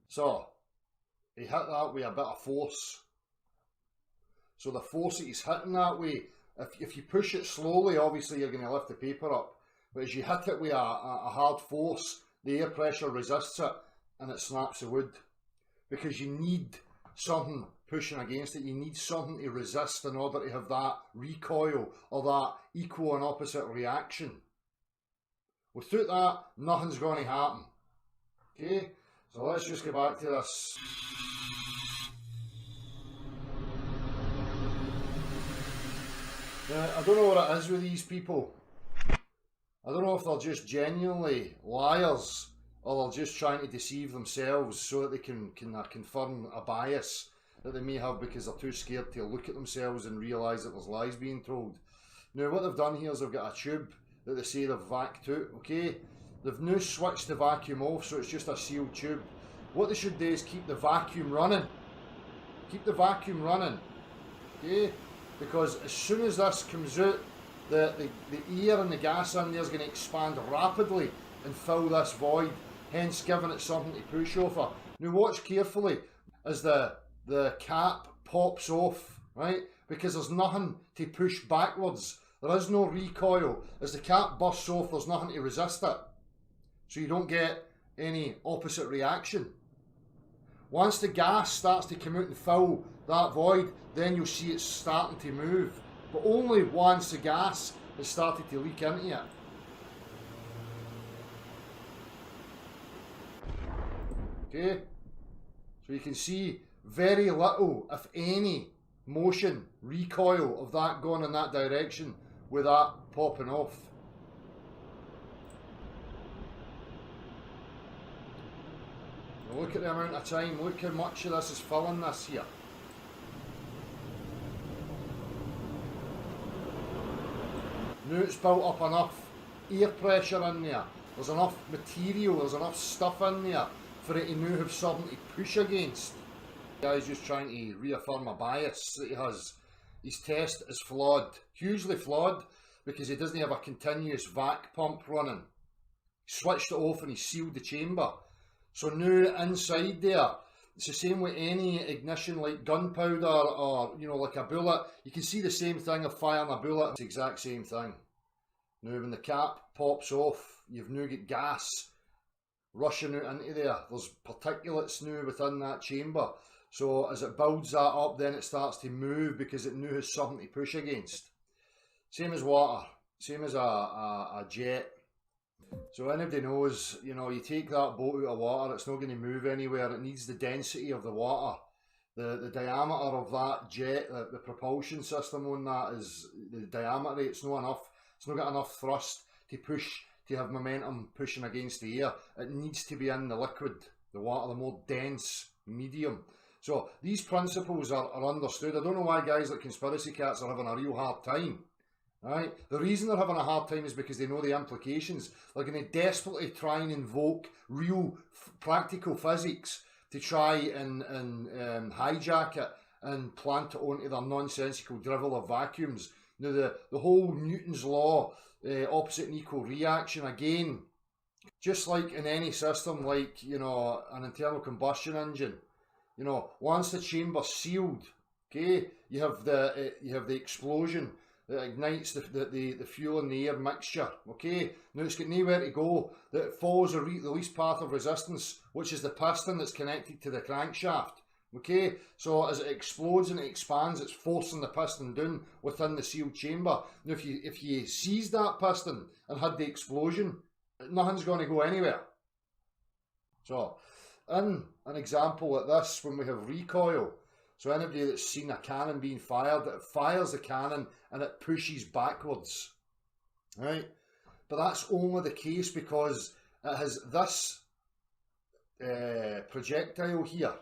So, he hit that with a bit of force. So the force that he's hitting that way, if you push it slowly, obviously you're going to lift the paper up. But as you hit it with a hard force, the air pressure resists it and it snaps the wood. Because you need something pushing against it. You need something to resist in order to have that recoil or that equal and opposite reaction. Without that, nothing's going to happen. Okay, so let's just go back to this. Now, I don't know what it is with these people. I don't know if they're just genuinely liars or they're just trying to deceive themselves so that they can confirm a bias that they may have because they're too scared to look at themselves and realise that there's lies being told. Now, what they've done here is they've got a tube that they say they've vacuumed out, okay? They've now switched the vacuum off, so it's just a sealed tube. What they should do is keep the vacuum running. Keep the vacuum running, okay? Because as soon as this comes out, the air and the gas in there is going to expand rapidly and fill this void, hence giving it something to push over. Now watch carefully as the cap pops off, right? Because there's nothing to push backwards. There is no recoil. As the cap bursts off, there's nothing to resist it. So you don't get any opposite reaction. Once the gas starts to come out and fill that void, then you'll see it starting to move. But only once the gas has started to leak into it. Okay, So you can see very little, if any, motion, recoil of that going in that direction with that popping off. Now look at the amount of time, look how much of this is filling this here. Now it's built up enough air pressure in there, there's enough material, there's enough stuff in there for it to now have something to push against. The guy's just trying to reaffirm a bias that he has. His test is flawed, hugely flawed, because he doesn't have a continuous vac pump running. He switched it off and he sealed the chamber. So now inside there, it's the same with any ignition like gunpowder or, you know, like a bullet. You can see the same thing of firing a bullet. It's the exact same thing. Now when the cap pops off, you've now got gas rushing out into there. There's particulates now within that chamber. So as it builds that up, then it starts to move because it now has something to push against. Same as water, same as a jet. So anybody knows, you know, you take that boat out of water, it's not going to move anywhere. It needs the density of the water. The diameter of that jet, the propulsion system on that is the diameter. It's not enough. It's not got enough thrust to push, to have momentum pushing against the air. It needs to be in the liquid, the water, the more dense medium. So these principles are understood. I don't know why guys like conspiracy cats are having a real hard time. Right? The reason they're having a hard time is because they know the implications. They're going to desperately try and invoke real practical physics to try and hijack it and plant it onto their nonsensical drivel of vacuums. Now the whole Newton's law, opposite and equal reaction, again, just like in any system, like, you know, an internal combustion engine, you know, once the chamber's sealed, okay, you have the explosion that ignites the fuel and the air mixture, okay? Now it's got nowhere to go. That follows the least path of resistance, which is the piston that's connected to the crankshaft, okay? So as it explodes and it expands, it's forcing the piston down within the sealed chamber. Now if you seize that piston and had the explosion, nothing's going to go anywhere. So in an example like this, when we have recoil, so anybody that's seen a cannon being fired, it fires the cannon and it pushes backwards, right? But that's only the case because it has this projectile here,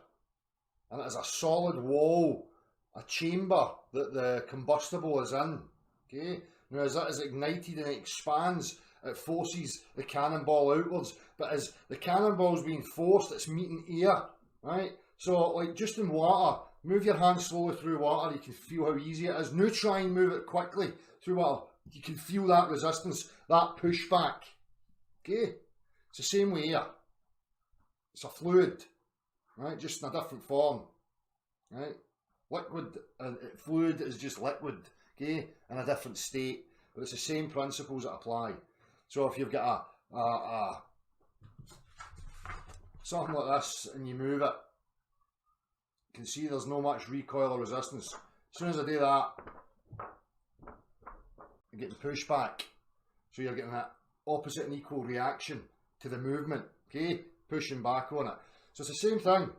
and it has a solid wall, a chamber that the combustible is in, okay? Now as that is ignited and it expands, it forces the cannonball outwards, but as the cannonball is being forced, it's meeting air, right? So like just in water, move your hand slowly through water, you can feel how easy it is. Now try and move it quickly through water. You can feel that resistance, that pushback. Okay? It's the same way here. It's a fluid, right? Just in a different form, right? Liquid and fluid is just liquid, okay? In a different state, but it's the same principles that apply. So if you've got something like this and you move it, you can see there's no much recoil or resistance. As soon as I do that, you're getting pushback. So you're getting that opposite and equal reaction to the movement, okay? Pushing back on it. So it's the same thing.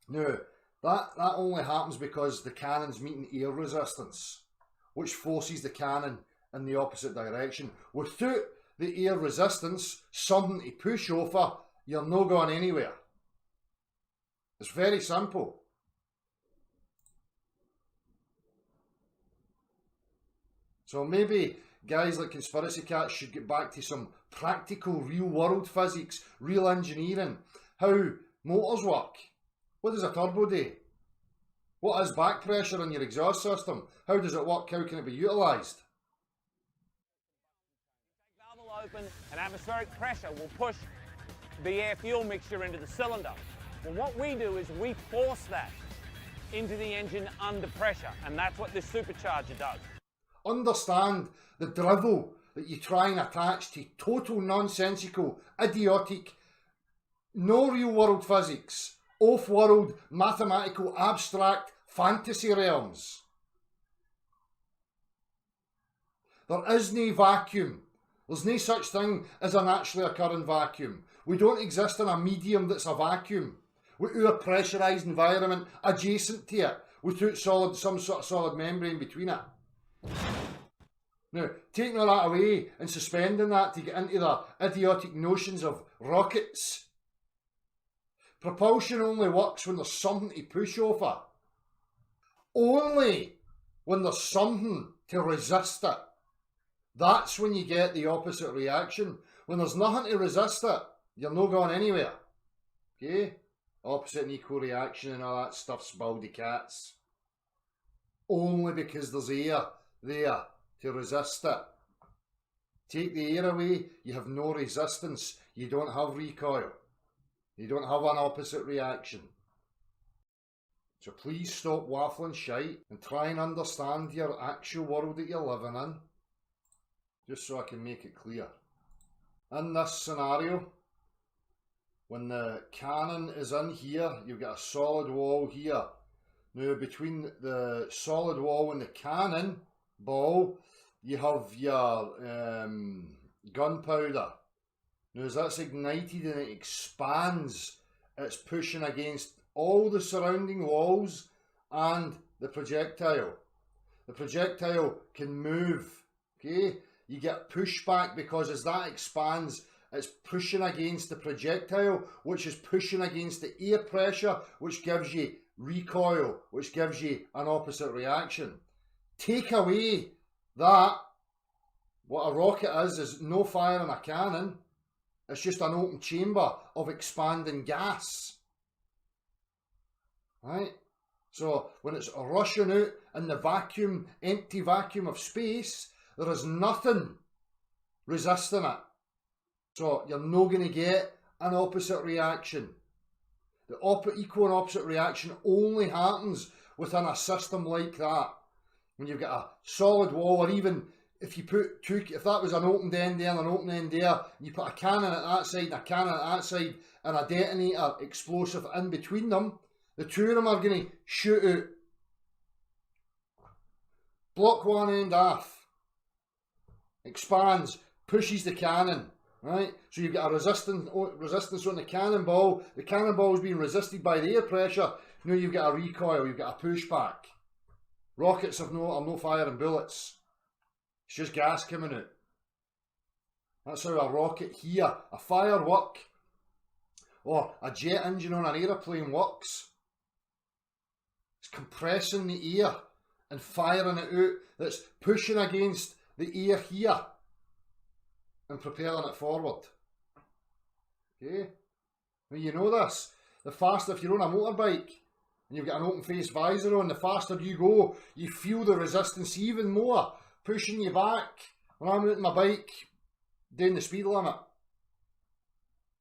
Now, that only happens because the cannon's meeting air resistance, which forces the cannon in the opposite direction. Without the air resistance, something to push over, you're not going anywhere. It's very simple. So maybe guys like conspiracy cats should get back to some practical real world physics, real engineering, how motors work. What does a turbo do? What is back pressure in your exhaust system? How does it work? How can it be utilised? Valve will open and atmospheric pressure will push the air-fuel mixture into the cylinder. Well, what we do is we force that into the engine under pressure, and that's what this supercharger does. Understand the drivel that you try and attach to total nonsensical, idiotic, no real world physics, off-world, mathematical, abstract fantasy realms. There is no vacuum. There's no such thing as a naturally occurring vacuum. We don't exist in a medium that's a vacuum. with our pressurised environment adjacent to it, without some sort of solid membrane between it. Now, taking all that away and suspending that to get into the idiotic notions of rockets. Propulsion only works when there's something to push over. Only when there's something to resist it. That's when you get the opposite reaction. When there's nothing to resist it, you're not going anywhere. Okay? Opposite and equal reaction and all that stuff's baldy cats. Only because there's air there to resist it. Take the air away, you have no resistance. You don't have recoil. You don't have an opposite reaction. So please stop waffling shite and try and understand your actual world that you're living in. Just so I can make it clear. In this scenario, when the cannon is in here, you've got a solid wall here. Now between the solid wall and the cannon ball, you have your gunpowder. Now as that's ignited and it expands, it's pushing against all the surrounding walls and the projectile. The projectile can move, okay? You get pushback because as that expands, it's pushing against the projectile, which is pushing against the air pressure, which gives you recoil, which gives you an opposite reaction. Take away that, what a rocket is no fire in a cannon. It's just an open chamber of expanding gas. Right? So when it's rushing out in the vacuum, empty vacuum of space, there is nothing resisting it. So you're not going to get an opposite reaction. The equal and opposite reaction only happens within a system like that. When you've got a solid wall, or even if you put two, if that was an open end there and an open end there, and you put a cannon at that side and a cannon at that side and a detonator explosive in between them, the two of them are going to shoot out. Block one end off. Expands, pushes the cannon. Right? So you've got a resistance on the cannonball. The cannonball is being resisted by the air pressure. Now you've got a recoil, you've got a pushback. Rockets are no firing bullets. It's just gas coming out. That's how a rocket here, a firework, or a jet engine on an aeroplane works. It's compressing the air and firing it out. That's pushing against the air here and propelling it forward. Okay? Now you know this. The faster, if you're on a motorbike and you've got an open face visor on, the faster you go, you feel the resistance even more, pushing you back. When I'm out on my bike, doing the speed limit,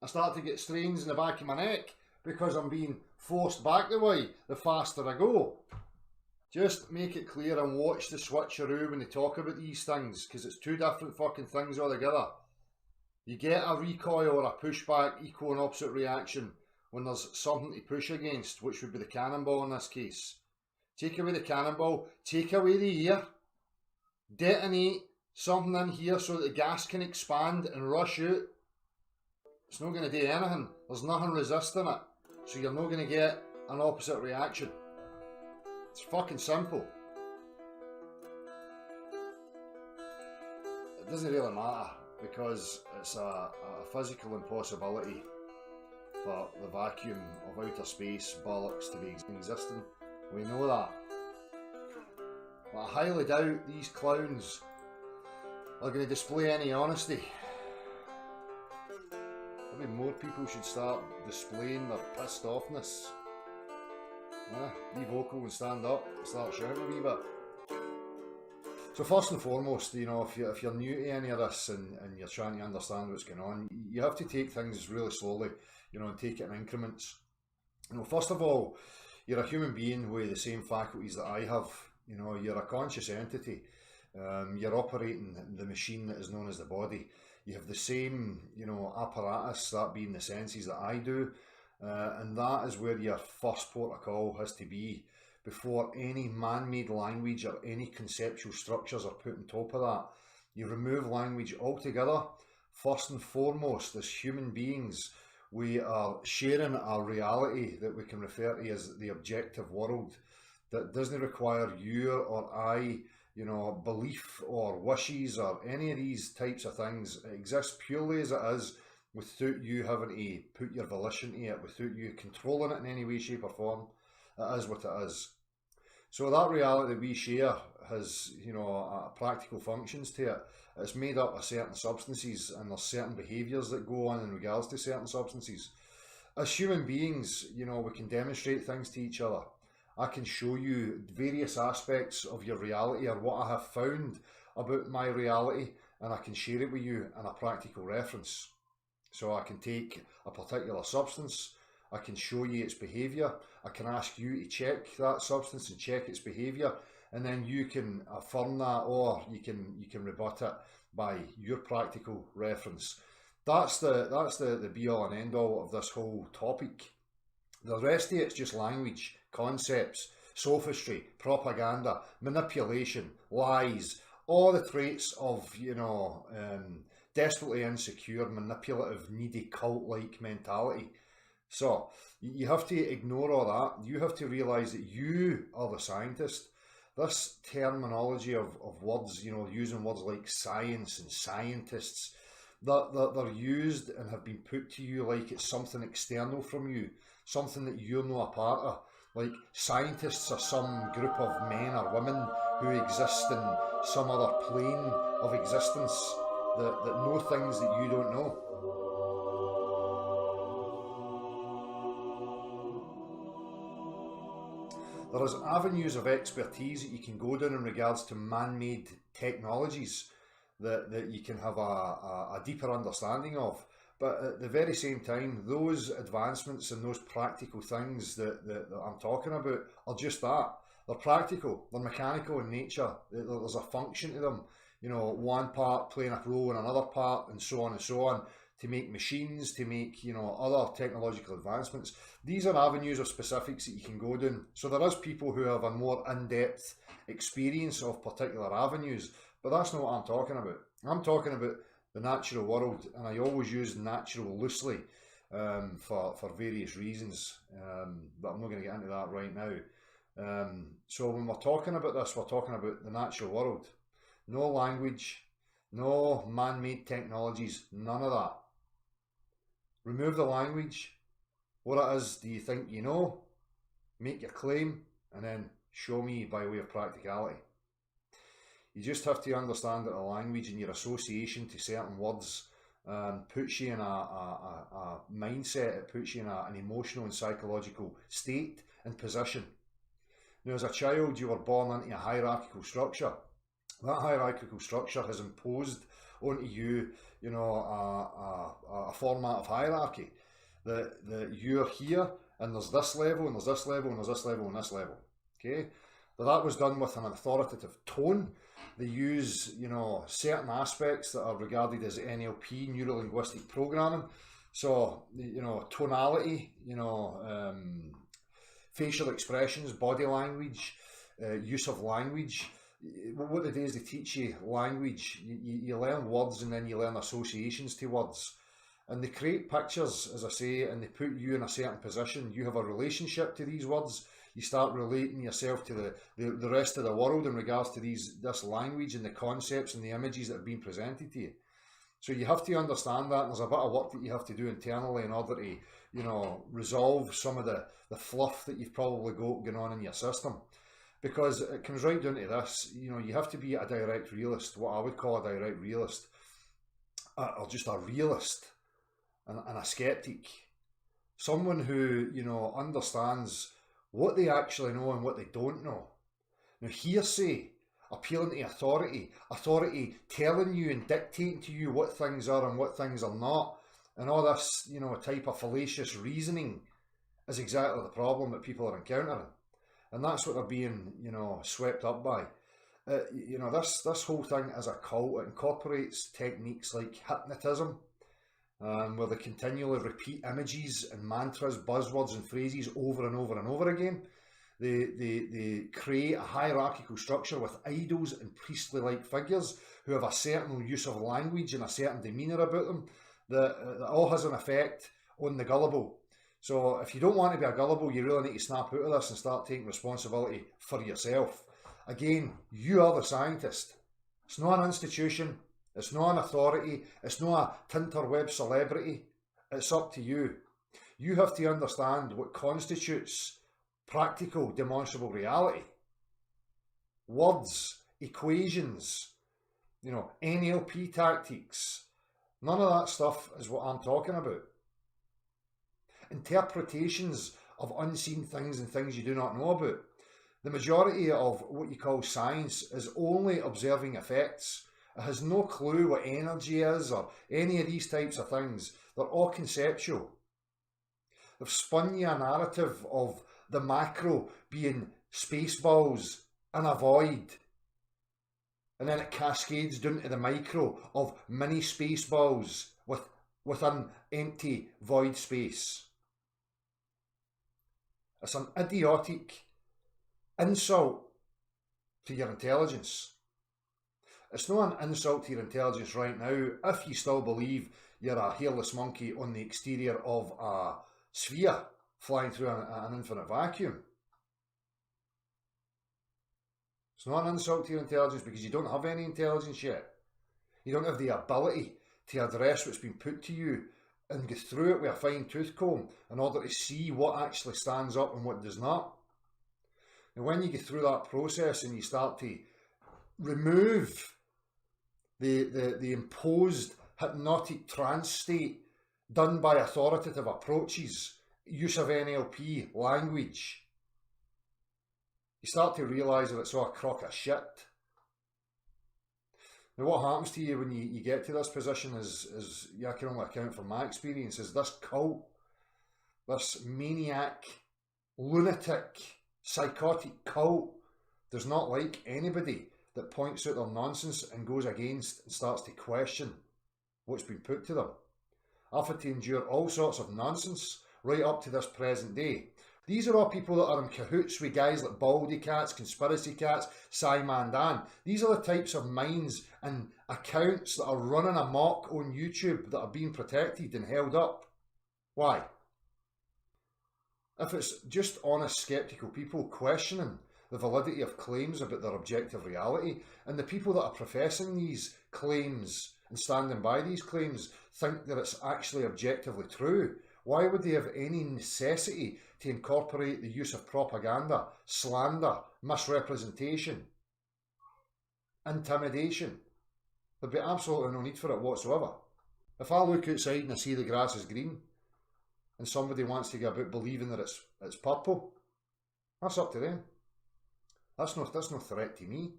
I start to get strains in the back of my neck because I'm being forced back the way the faster I go. Just make it clear and watch the switcheroo when they talk about these things, because it's two different fucking things altogether. You get a recoil or a pushback, equal and opposite reaction when there's something to push against, which would be the cannonball in this case. Take away the cannonball, take away the air, detonate something in here so that the gas can expand and rush out. It's not going to do anything. There's nothing resisting it. So you're not going to get an opposite reaction. It's fucking simple. It doesn't really matter because it's a physical impossibility for the vacuum of outer space bollocks to be existing. We know that. But I highly doubt these clowns are going to display any honesty. Maybe more people should start displaying their pissed offness. Be vocal and stand up, start shouting a wee bit. So first and foremost, you know, if you're new to any of this and you're trying to understand what's going on, you have to take things really slowly, you know, and take it in increments. You know, first of all, you're a human being with the same faculties that I have. You know, you're a conscious entity. You're operating the machine that is known as the body. You have the same, you know, apparatus, that being the senses, that I do. And that is where your first port of call has to be before any man-made language or any conceptual structures are put on top of that. You remove language altogether. First and foremost, as human beings, we are sharing a reality that we can refer to as the objective world, that doesn't require you or I, belief or wishes or any of these types of things. It exists purely as it is, without you having to put your volition to it, without you controlling it in any way, shape or form. It is what it is. So that reality we share has, practical functions to it. It's made up of certain substances, and there's certain behaviours that go on in regards to certain substances. As human beings, we can demonstrate things to each other. I can show you various aspects of your reality, or what I have found about my reality, and I can share it with you in a practical reference. So I can take a particular substance, I can show you its behaviour, I can ask you to check that substance and check its behaviour, and then you can affirm that, or you can rebut it by your practical reference. That's the be all and end all of this whole topic. The rest of it's just language, concepts, sophistry, propaganda, manipulation, lies, all the traits of, desperately insecure, manipulative, needy, cult-like mentality. So you have to ignore all that. You have to realise that you are the scientist. This terminology of words, using words like science and scientists, they're used and have been put to you like it's something external from you, something that you're not a part of. Like scientists are some group of men or women who exist in some other plane of existence that know things that you don't know. There is avenues of expertise that you can go down in regards to man-made technologies that you can have a deeper understanding of. But at the very same time, those advancements and those practical things that I'm talking about are just that. They're practical, they're mechanical in nature, there's a function to them. One part playing a role in another part, and so on, to make machines, to make, other technological advancements. These are avenues of specifics that you can go down. So there is people who have a more in-depth experience of particular avenues, but that's not what I'm talking about. I'm talking about the natural world, and I always use natural loosely for various reasons, but I'm not going to get into that right now. So when we're talking about this, we're talking about the natural world. No language, no man-made technologies, none of that. Remove the language. What it is do you think you know? Make your claim, and then show me by way of practicality. You just have to understand that the language and your association to certain words puts you in a mindset, it puts you in an emotional and psychological state and position. Now, as a child, you were born into a hierarchical structure. That hierarchical structure has imposed onto you, a format of hierarchy that you're here, and there's this level, and there's this level, and there's this level, and this level. Okay, but that was done with an authoritative tone. They use, certain aspects that are regarded as NLP, neuro-linguistic programming. So, tonality, facial expressions, body language, use of language. What they do is they teach you language. You learn words, and then you learn associations to words. And they create pictures, as I say, and they put you in a certain position. You have a relationship to these words. You start relating yourself to the rest of the world in regards to this language and the concepts and the images that have been presented to you. So you have to understand that, and there's a bit of work that you have to do internally in order to, resolve some of the fluff that you've probably got going on in your system. Because it comes right down to this, you have to be a direct realist, what I would call a direct realist, or just a realist and a skeptic. Someone who, understands what they actually know and what they don't know. Now, hearsay, appealing to authority telling you and dictating to you what things are and what things are not, and all this, type of fallacious reasoning is exactly the problem that people are encountering. And that's what they're being, swept up by. This whole thing is a cult. It incorporates techniques like hypnotism, where they continually repeat images and mantras, buzzwords and phrases over and over and over again. They create a hierarchical structure with idols and priestly-like figures who have a certain use of language and a certain demeanour about them that all has an effect on the gullible. So if you don't want to be a gullible, you really need to snap out of this and start taking responsibility for yourself. Again, you are the scientist. It's not an institution, it's not an authority, it's not a tinterweb celebrity. It's up to you. You have to understand what constitutes practical, demonstrable reality. Words, equations, NLP tactics. None of that stuff is what I'm talking about. Interpretations of unseen things and things you do not know about. The majority of what you call science is only observing effects. It has no clue what energy is or any of these types of things. They're all conceptual. They've spun you a narrative of the macro being spaceballs in a void. And then it cascades down to the micro of mini spaceballs within empty void space. It's an idiotic insult to your intelligence. It's not an insult to your intelligence right now if you still believe you're a hairless monkey on the exterior of a sphere flying through an infinite vacuum. It's not an insult to your intelligence because you don't have any intelligence yet. You don't have the ability to address what's been put to you and go through it with a fine tooth comb in order to see what actually stands up and what does not. And when you get through that process and you start to remove the imposed hypnotic trance state done by authoritative approaches, use of NLP, language, you start to realise that it's all a crock of shit. Now what happens to you when you get to this position is I can only account for my experience, is this cult, this maniac, lunatic, psychotic cult does not like anybody that points out their nonsense and goes against and starts to question what's been put to them. I've had to endure all sorts of nonsense right up to this present day. These are all people that are in cahoots with guys like Baldy Cats, Conspiracy Cats, Simon Dan. These are the types of minds and accounts that are running amok on YouTube that are being protected and held up. Why? If it's just honest, sceptical people questioning the validity of claims about their objective reality, and the people that are professing these claims and standing by these claims think that it's actually objectively true, why would they have any necessity to incorporate the use of propaganda, slander, misrepresentation, intimidation? There'd be absolutely no need for it whatsoever. If I look outside and I see the grass is green, and somebody wants to go about believing that it's purple, that's up to them. That's no threat to me.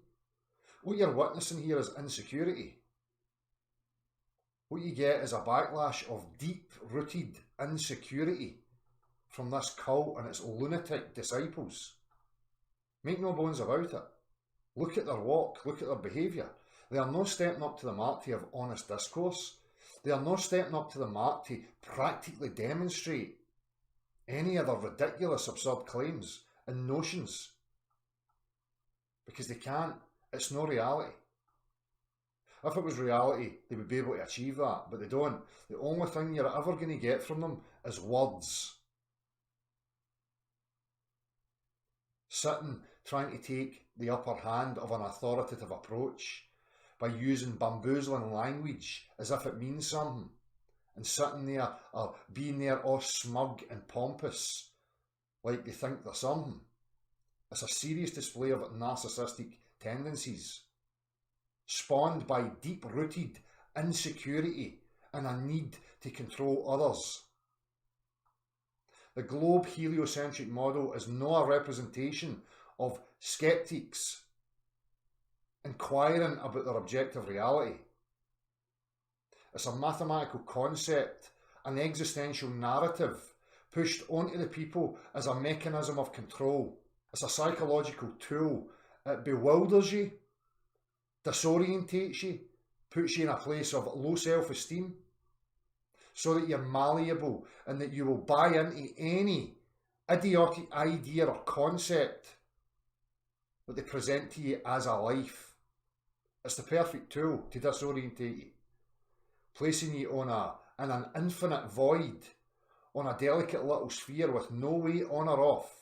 What you're witnessing here is insecurity. What you get is a backlash of deep-rooted insecurity from this cult and its lunatic disciples. Make no bones about it. Look at their walk, look at their behaviour. They are not stepping up to the mark to have honest discourse. They are not stepping up to the mark to practically demonstrate any of their ridiculous, absurd claims and notions. Because they can't. It's no reality. If it was reality, they would be able to achieve that, but they don't. The only thing you're ever going to get from them is words. Sitting, trying to take the upper hand of an authoritative approach by using bamboozling language as if it means something, and sitting there or being there all smug and pompous like they think they're something. It's a serious display of narcissistic tendencies, spawned by deep-rooted insecurity and a need to control others. The globe heliocentric model is not a representation of skeptics inquiring about their objective reality. It's a mathematical concept, an existential narrative pushed onto the people as a mechanism of control. It's a psychological tool. It bewilders you, disorientates you, puts you in a place of low self-esteem, so that you're malleable and that you will buy into any idiotic idea or concept that they present to you as a life. It's the perfect tool to disorientate you, placing you on in an infinite void on a delicate little sphere with no weight on or off,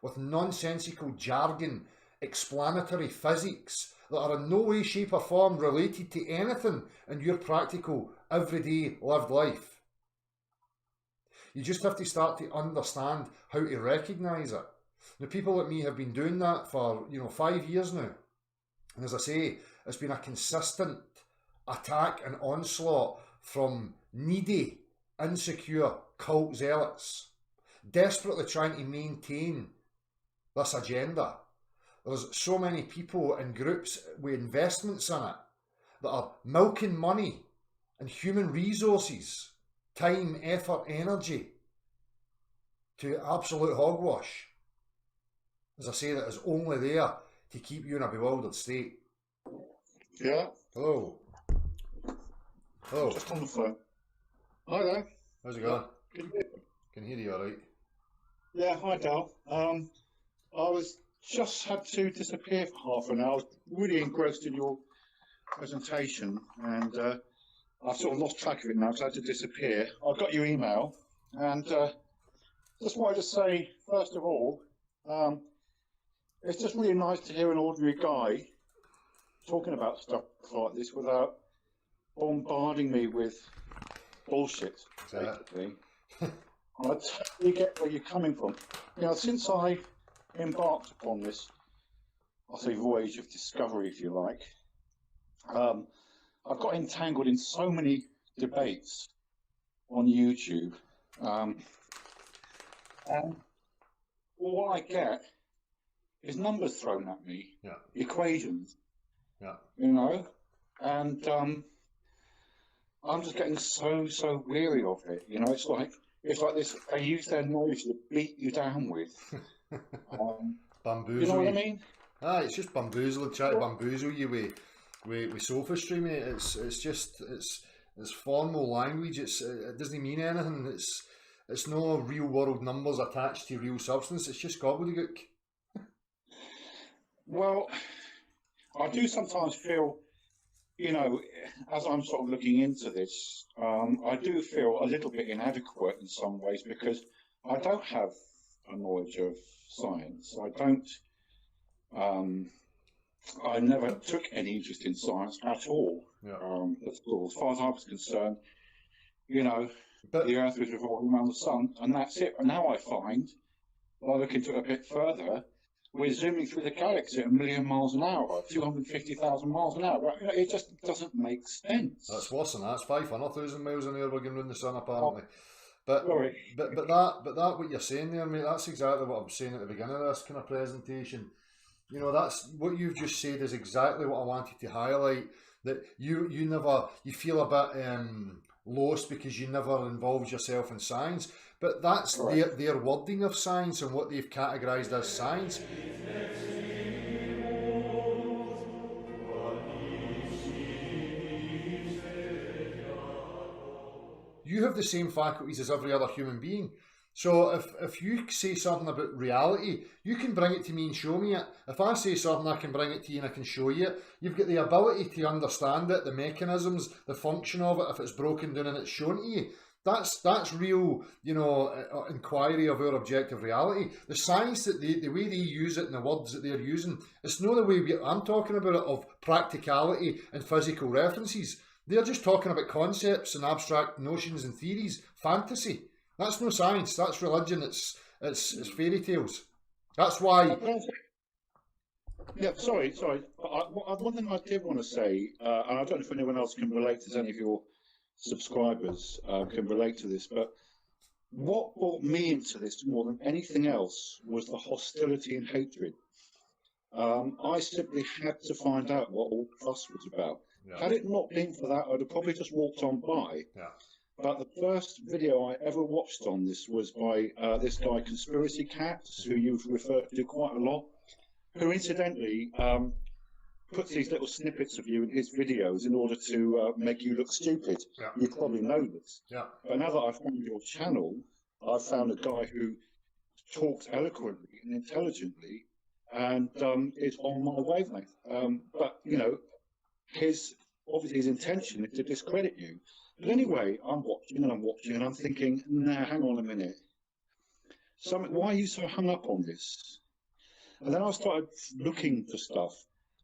with nonsensical jargon, explanatory physics that are in no way, shape or form related to anything in your practical, everyday lived life. You just have to start to understand how to recognise it. The people like me have been doing that for, 5 years now. And as I say, it's been a consistent attack and onslaught from needy, insecure cult zealots, desperately trying to maintain this agenda. There's so many people and groups with investments in it that are milking money and human resources, time, effort, energy to absolute hogwash. As I say, that is only there to keep you in a bewildered state. Yeah. Hello. Hello. Just on the phone. Hi there. How's it going? Yeah. Can hear you all right. Yeah, hi Dal. I was just had to disappear for half an hour. I was really engrossed in your presentation, and I've sort of lost track of it now because I had to disappear. I got your email, and just wanted to say, first of all, it's just really nice to hear an ordinary guy talking about stuff like this without bombarding me with bullshit, basically. I totally get where you're coming from. Since I embarked upon this, I'll say voyage of discovery, if you like, I've got entangled in so many debates on YouTube, and what I get is numbers thrown at me, equations, and I'm just getting so weary of it. It's like this. They use their knowledge to beat you down with. Bamboozle. You know what I mean? It's just bamboozling, try to bamboozle you with sophistry, mate. It's formal language. It doesn't mean anything. It's no real world numbers attached to real substance. It's just gobbledygook. Well, I do sometimes feel, as I'm sort of looking into this, I do feel a little bit inadequate in some ways because I don't have a knowledge of science. I never took any interest in science at all. As far as I was concerned, the Earth was revolving around the sun, and that's it. But now I find, by looking into it a bit further, we're zooming through the galaxy at 1 million miles an hour, 250,000 miles an hour. It just doesn't make sense. That's worse than that. It's 500,000 miles an hour we're going around the sun, apparently. But that what you're saying there, mate, that's exactly what I'm saying at the beginning of this kind of presentation. That's what you've just said is exactly what I wanted to highlight. That you feel a bit lost because you never involved yourself in science. But that's their wording of science and what they've categorised as science. You have the same faculties as every other human being. So if you say something about reality, you can bring it to me and show me it. If I say something, I can bring it to you and I can show you it. You've got the ability to understand it, the mechanisms, the function of it, if it's broken down and it's shown to you. That's real, inquiry of our objective reality. The science, the way they use it and the words that they're using, it's not the way I'm talking about it of practicality and physical references. They're just talking about concepts and abstract notions and theories, fantasy. That's no science. That's religion. It's fairy tales. That's why. Yeah, sorry. One thing I did want to say, and I don't know if anyone else can relate, as any of your subscribers can relate to this, but what brought me into this more than anything else was the hostility and hatred. I simply had to find out what all the fuss was about. Yeah. Had it not been for that, I'd have probably just walked on by. Yeah. But the first video I ever watched on this was by this guy, Conspiracy Cats, who you've referred to quite a lot, who incidentally puts these little snippets of you in his videos in order to make you look stupid. Yeah. You probably know this. Yeah. But now that I've found your channel, I've found a guy who talks eloquently and intelligently, and is on my wavelength. But, his intention is to discredit you. But anyway, I'm watching, and I'm thinking, nah, hang on a minute. Why are you so hung up on this? And then I started looking for stuff.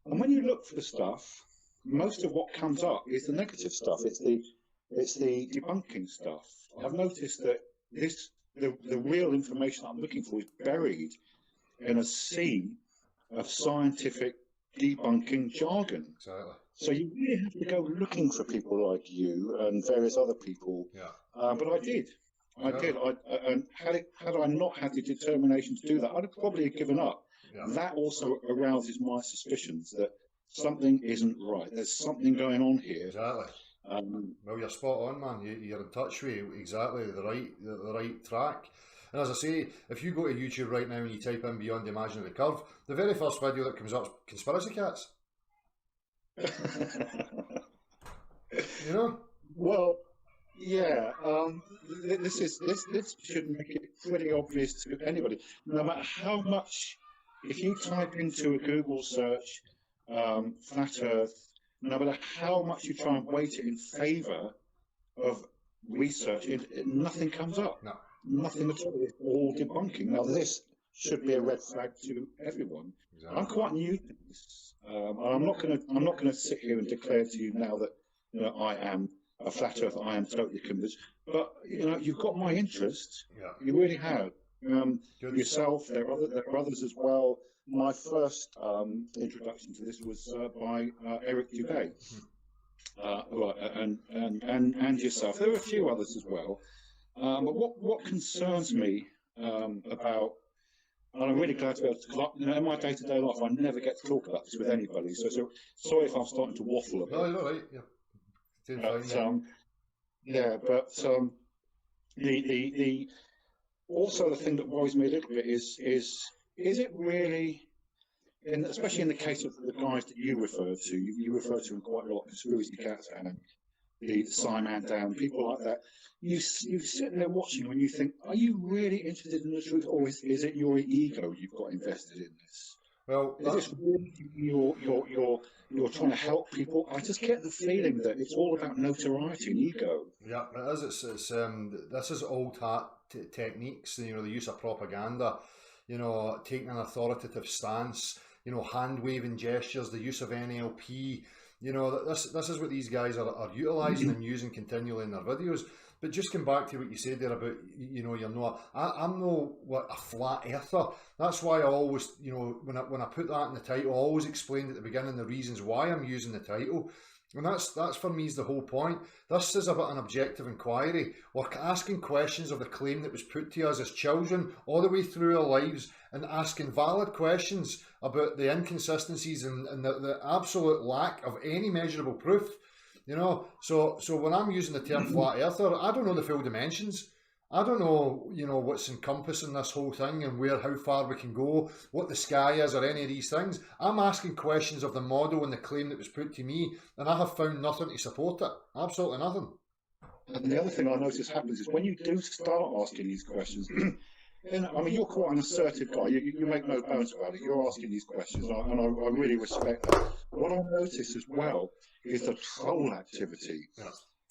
And when you look for the stuff, most of what comes up is the negative stuff. It's the debunking stuff. I've noticed that the real information I'm looking for is buried in a sea of scientific debunking jargon. Exactly. So you really have to go looking for people like you and various other people. Yeah. But I did. And had I not had the determination to do that, I'd have probably given up. Yeah. That also arouses my suspicions that something isn't right. There's something going on here. Exactly. Well, you're spot on, man. You're in touch with exactly the right track. And as I say, if you go to YouTube right now and you type in Beyond the Imaginary Curve, the very first video that comes up is conspiracy cats. You know? Well, yeah. This should make it pretty obvious to anybody. No matter how much, if you type into a Google search, flat Earth, no matter how much you try and weight it in favour of research, nothing comes up. No. Nothing at all. It's all debunking. Now, this should be a red flag to everyone. Exactly. I'm quite new to this. I'm not going to sit here and declare to you now that I am a flat Earth. I am totally convinced. But you've got my interest. Yeah. You really have. Yourself. There are others as well. My first introduction to this was by Eric Dubay, and yourself. There are a few others as well. But what concerns me about, and I'm really glad to be able to, because in my day-to-day life, I never get to talk about this with anybody. So sorry if I'm starting to waffle a bit. No, you're all right. Yeah. The also the thing that worries me a little bit is it really, especially in the case of the guys that you refer to, you refer to them quite a lot, Conspiracy Cats and the Simon Down, people like that. You sit there watching and you think, are you really interested in the truth, or is it your ego you've got invested in this? Well, is this really you're trying to help people? I just get the feeling that it's all about notoriety and ego. Yeah, it is. It's this is old hat techniques. The use of propaganda. Taking an authoritative stance. Hand waving gestures. The use of NLP. This is what these guys are utilising and using continually in their videos. But just come back to what you said there about, I'm no a flat earther. That's why I always, when I put that in the title, I always explained at the beginning the reasons why I'm using the title. And that's for me is the whole point. This is about an objective inquiry. We're asking questions of the claim that was put to us as children all the way through our lives, and asking valid questions about the inconsistencies and the absolute lack of any measurable proof. So when I'm using the term flat earther, I don't know the full dimensions. I don't know, what's encompassing this whole thing and how far we can go, what the sky is, or any of these things. I'm asking questions of the model and the claim that was put to me, and I have found nothing to support it. Absolutely nothing. And the other thing I notice happens is when you do start asking these questions, you're quite an assertive guy. You make no bones about it. You're asking these questions, and I really respect that. What I notice as well is the troll activity. Yeah.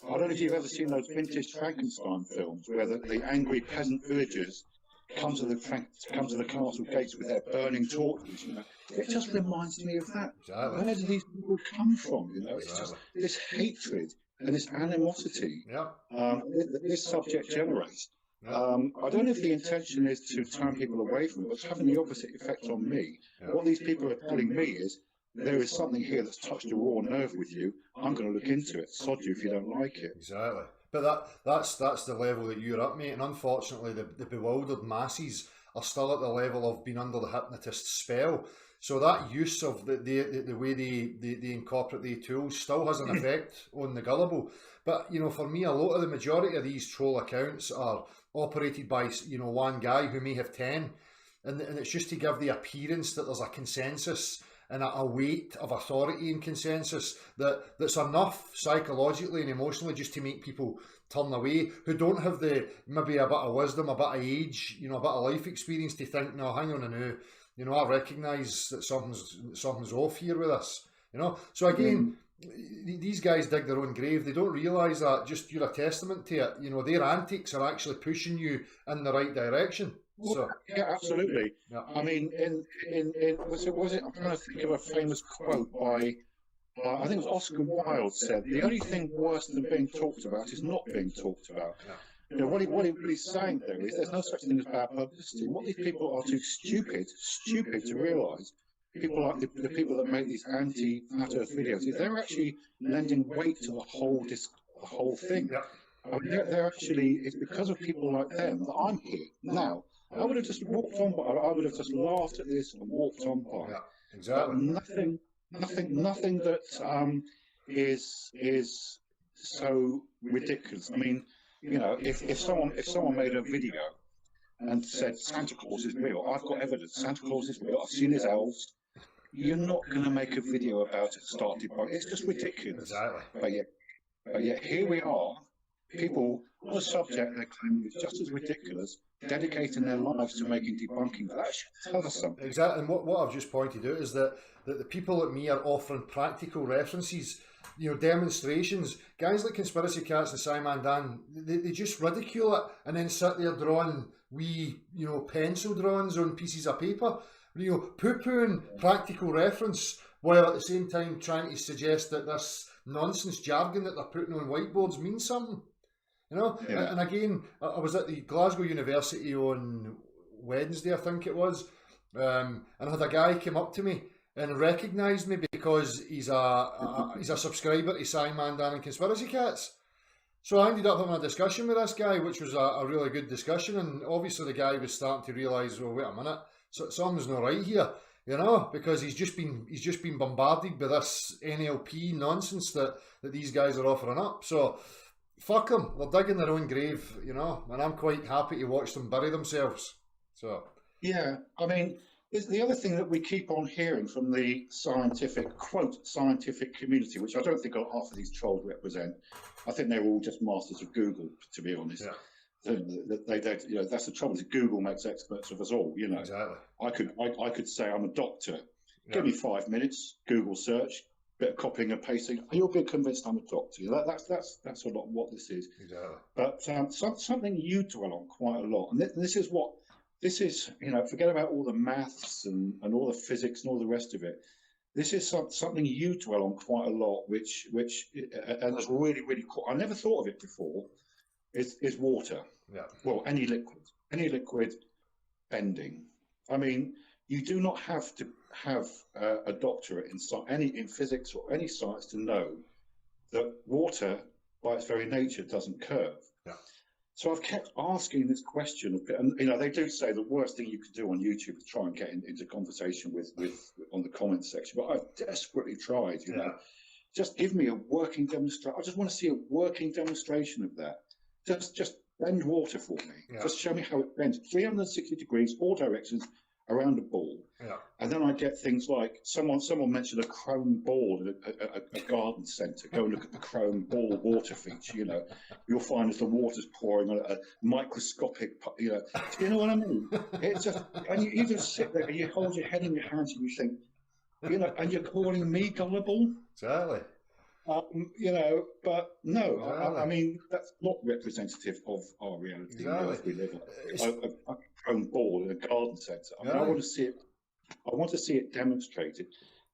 I don't know if you've ever seen those vintage Frankenstein films where the angry peasant villagers come to the castle gates with their burning torches. It just reminds me of that. Exactly. Where do these people come from? It's just this hatred and this animosity. This subject generates. I don't know if the intention is to turn people away from it, but it's having the opposite effect on me. What these people are telling me is, there is something here that's touched a raw nerve with you. I'm going to look into it. Sod you if you don't like it. Exactly. But that's the level that you're at, mate. And unfortunately, the bewildered masses are still at the level of being under the hypnotist's spell. So that use of the way they incorporate the tools still has an effect on the gullible. But for me, a lot of the majority of these troll accounts are operated by one guy who may have 10, and it's just to give the appearance that there's a consensus and a weight of authority and consensus that's enough psychologically and emotionally just to make people turn away, who don't have maybe a bit of wisdom, a bit of age, a bit of life experience to think, no, hang on a minute, I recognise that something's off here with this, So again, these guys dig their own grave. They don't realise that just you're a testament to it. You know, their antics are actually pushing you in the right direction. So yeah, absolutely. Yeah. I mean, was it? I'm trying to think of a famous quote by. I think it was Oscar Wilde said, "The only thing worse than being talked about is not being talked about." Yeah. You know, what he's saying there is there's no such thing as bad publicity. What these people are too stupid to realise, people like the people that make these anti-flat Earth videos, is they're actually lending weight to the whole thing. Yeah. I mean, they're actually, it's because of people like them that I'm here now. I would have just walked on by. I would have just laughed at this and walked on by. Yeah, exactly. Nothing that is so ridiculous. I mean, you know, if someone made a video and said Santa Claus is real, I've got evidence. Santa Claus is real. I've seen his elves. You're not going to make a video about it. Start debunking. It's just ridiculous. Exactly. But yet here we are. People on a subject they're claiming is just as ridiculous, dedicating their lives to making debunking. That should tell us something. Exactly. And what I've just pointed out is that the people like me are offering practical references, you know, demonstrations. Guys like Conspiracy Cats and Simon Dan, they just ridicule it and then sit there drawing wee, you know, pencil drawings on pieces of paper, you know, poo-pooing practical reference while at the same time trying to suggest that this nonsense jargon that they're putting on whiteboards means something. You know, Yeah. And again, I was at the Glasgow University on Wednesday, I think it was, and I had a guy come up to me and recognised me because he's a subscriber to Simon Dan and Conspiracy Cats. So I ended up having a discussion with this guy, which was a really good discussion, and obviously the guy was starting to realise, well, wait a minute, something's not right here, you know, because he's just been bombarded by this NLP nonsense that these guys are offering up. So fuck them, they're digging their own grave, you know, and I'm quite happy to watch them bury themselves. So Yeah, I mean, is the other thing that we keep on hearing from the scientific community, which I don't think half of these trolls represent. I think they're all just masters of Google, to be honest. Yeah. They you know, that's the trouble. Is Google makes experts of us all. You know, exactly. I could say I'm a doctor. Yeah. Give me 5 minutes. Google search, bit of copying and pasting. You'll be convinced I'm a doctor. That's a lot what this is. Exactly. But something you dwell on quite a lot, and this is, you know, forget about all the maths and all the physics and all the rest of it. This is something you dwell on quite a lot, which and is really, really cool. I never thought of it before. Is water. Yeah. Well, any liquid bending. I mean, you do not have to have a doctorate in physics or any science to know that water, by its very nature, doesn't curve. Yeah. So I've kept asking this question, and you know, they do say the worst thing you could do on YouTube is try and get into conversation with on the comments section. But I've desperately tried. You know, just give me a working demonstration. I just want to see a working demonstration of that. Just bend water for me. Yeah. Just show me how it bends 360 degrees, all directions around a ball. Yeah. And then I get things like someone mentioned a chrome ball at a garden centre. Go and look at the chrome ball water feature. You know, you'll find as the water's pouring on a microscopic. You know what I mean? It's just, and you just sit there and you hold your head in your hands and you think, you know, and you're calling me gullible. Exactly. You know, but no, Exactly. I mean, that's not representative of our reality. Exactly. We live in a chrome ball in a garden centre. I mean, I want to see it. I want to see it demonstrated.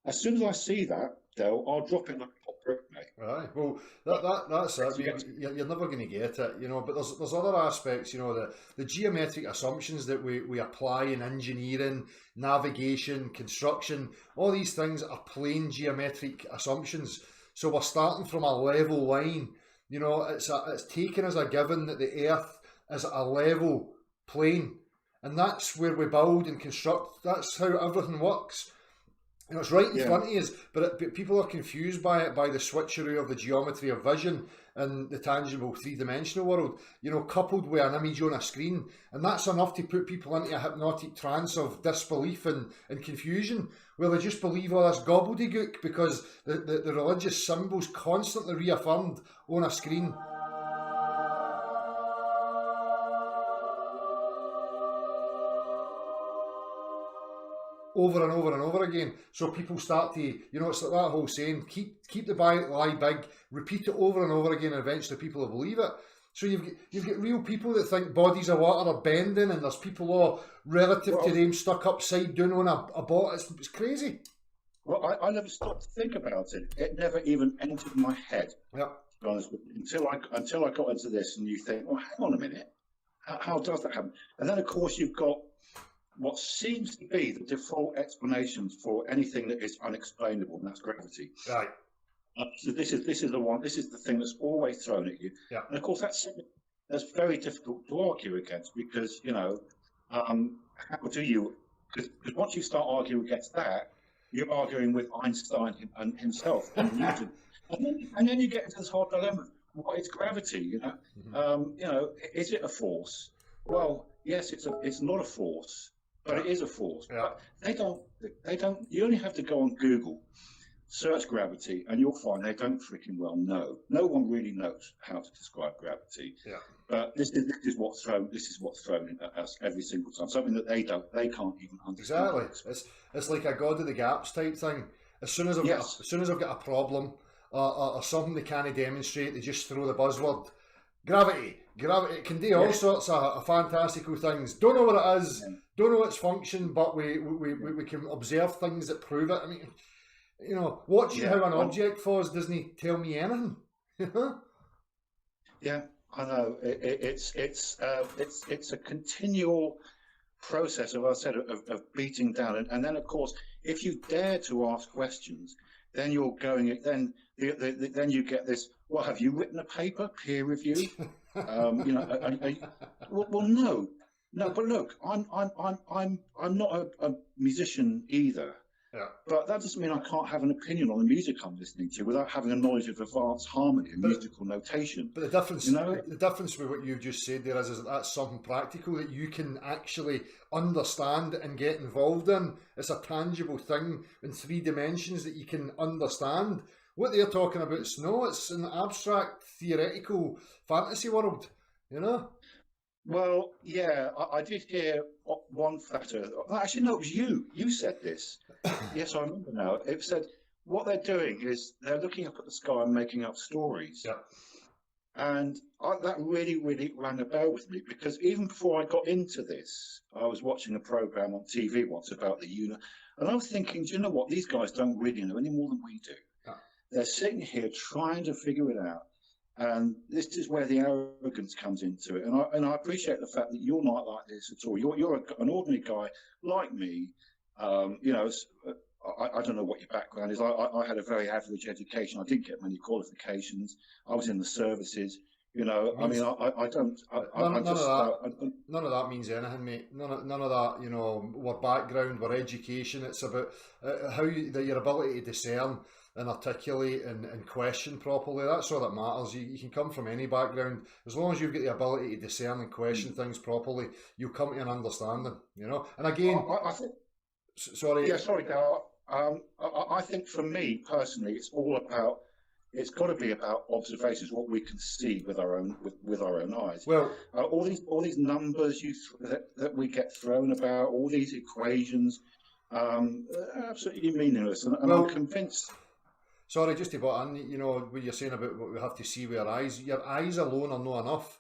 As soon as I see that, though, I'll drop it like a hot brick, mate. Right. Well, that's it. You're never going to get it, you know. But there's other aspects, you know, the geometric assumptions that we apply in engineering, navigation, construction. All these things are plain geometric assumptions. So we're starting from a level line. You know, it's taken as a given that the Earth is a level plane, and that's where we build and construct. That's how everything works. You know, it's right in front of us, but people are confused by it, by the switcheroo of the geometry of vision and the tangible three-dimensional world, you know, coupled with an image on a screen. And that's enough to put people into a hypnotic trance of disbelief and confusion, where they just believe all this gobbledygook because the religious symbols constantly reaffirmed on a screen. over and over and over again. So people start to, you know, it's like that whole saying, keep the lie big, repeat it over and over again, and eventually people will believe it. So you've got real people that think bodies of water are bending, and there's people all relative to them stuck upside down on a boat. It's crazy. Well, I never stopped to think about it. It never even entered my head. Yeah. To be honest with you, until I got into this, and you think, well, hang on a minute, how does that happen? And then of course you've got what seems to be the default explanation for anything that is unexplainable, and that's gravity. Right. So this is the thing that's always thrown at you. Yeah. And of course that's very difficult to argue against, because you know, how do you? Because once you start arguing against that, you're arguing with Einstein himself and Newton, and then you get into this whole dilemma. What is gravity? You know, is it a force? Well, yes, it's not a force, but it is a force. Yeah. But they don't. You only have to go on Google, search gravity, and you'll find they don't freaking well know. No one really knows how to describe gravity. Yeah. But this is what's thrown at us every single time. Something that they can't even understand. Exactly. It's like a God of the gaps type thing. As soon as I've got a problem or something they can't demonstrate, they just throw the buzzword gravity. It can do all sorts of fantastical things. Don't know what it is. Don't know its function, but we can observe things that prove it. I mean, you know, watching how an object falls doesn't tell me anything. Yeah, I know. It's a continual process of beating down, and then of course, if you dare to ask questions, then you're going. Then you get this. Well, have you written a paper, peer review? You know, well, no. But look, I'm not a musician either. Yeah. But that doesn't mean I can't have an opinion on the music I'm listening to without having a knowledge of advanced harmony and musical notation. But the difference, the difference with what you've just said there is that that's something practical that you can actually understand and get involved in. It's a tangible thing in 3 dimensions that you can understand. What they're talking about is it's an abstract, theoretical fantasy world, you know? Well, yeah, I did hear one factor. Actually, no, it was you. You said this. Yes, I remember now. It said what they're doing is they're looking up at the sky and making up stories. Yeah. And that really, really rang a bell with me, because even before I got into this, I was watching a program on TV once about the universe, and I was thinking, do you know what? These guys don't really know any more than we do. Yeah. They're sitting here trying to figure it out. And this is where the arrogance comes into it. And I appreciate the fact that you're not like this at all. You're an ordinary guy like me. You know, I don't know what your background is. I had a very average education. I didn't get many qualifications. I was in the services. You know, I mean, I don't. None of that means anything, mate. None of that. You know, our background, our education. It's about your ability to discern and articulate and question properly. That's all that matters. You can come from any background. As long as you've got the ability to discern and question things properly, you'll come to an understanding, you know? And again... I think... Sorry. Yeah, sorry, Dale. I think for me, personally, it's got to be about observations, what we can see with our own eyes. Well... all these numbers that we get thrown about, all these equations, absolutely meaningless. And I'm convinced... Sorry, just to butt in, you know, what you're saying about what we have to see with our eyes alone are not enough.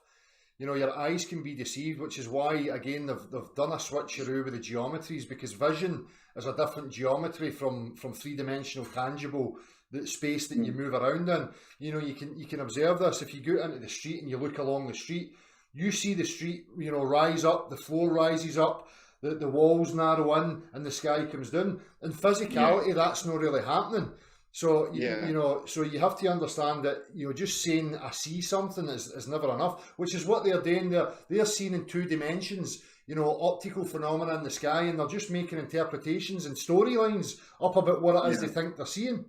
You know, your eyes can be deceived, which is why, again, they've done a switcheroo with the geometries, because vision is a different geometry from 3-dimensional tangible, the space that you move around in. You know, you can observe this. If you go into the street and you look along the street, you see the street, you know, rise up, the floor rises up, the walls narrow in, and the sky comes down. In physicality, that's not really happening. So, you know, so you have to understand that, you know, just saying I see something is never enough, which is what they're doing. They're seeing in 2 dimensions, you know, optical phenomena in the sky, and they're just making interpretations and storylines up about what it is they think they're seeing,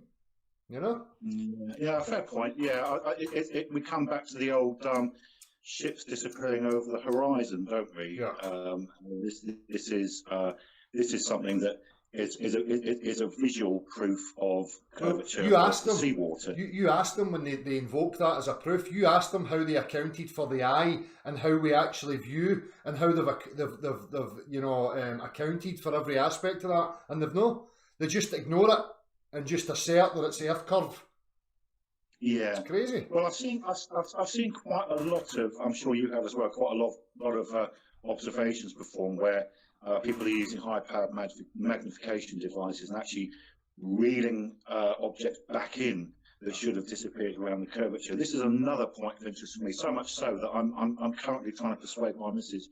you know? Yeah, fair point. Yeah, we come back to the old ships disappearing over the horizon, don't we? Yeah. This is something that is a visual proof of curvature you asked of them, seawater. You asked them when they invoke that as a proof. You asked them how they accounted for the eye and how we actually view and how they've accounted for every aspect of that, and they've no. They just ignore it and just assert that it's the Earth curve. Yeah, it's crazy. Well, I've seen quite a lot of. I'm sure you have as well. Quite a lot of observations performed where people are using high-powered magnification devices and actually reeling objects back in that should have disappeared around the curvature. This is another point of interest for me. So much so that I'm currently trying to persuade my missus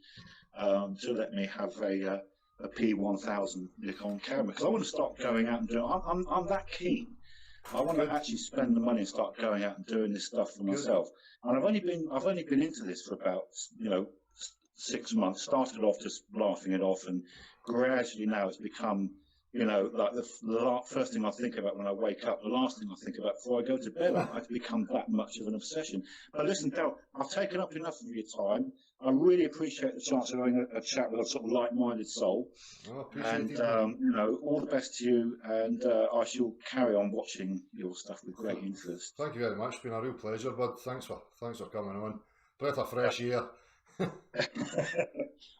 to let me have a P1000 Nikon camera because I want to start going out and doing. I'm that keen. I want to actually spend the money and start going out and doing this stuff for myself. And I've only been into this for about 6 months. Started off just laughing it off, and gradually now it's become like the first thing I think about when I wake up, the last thing I think about before I go to bed. I've become that much of an obsession. But listen, Del, I've taken up enough of your time. I really appreciate the chance of having a chat with a sort of like-minded soul. And all the best to you. And I shall carry on watching your stuff with great interest. Thank you very much. It's been a real pleasure, bud. Thanks for coming on. Breath of fresh air.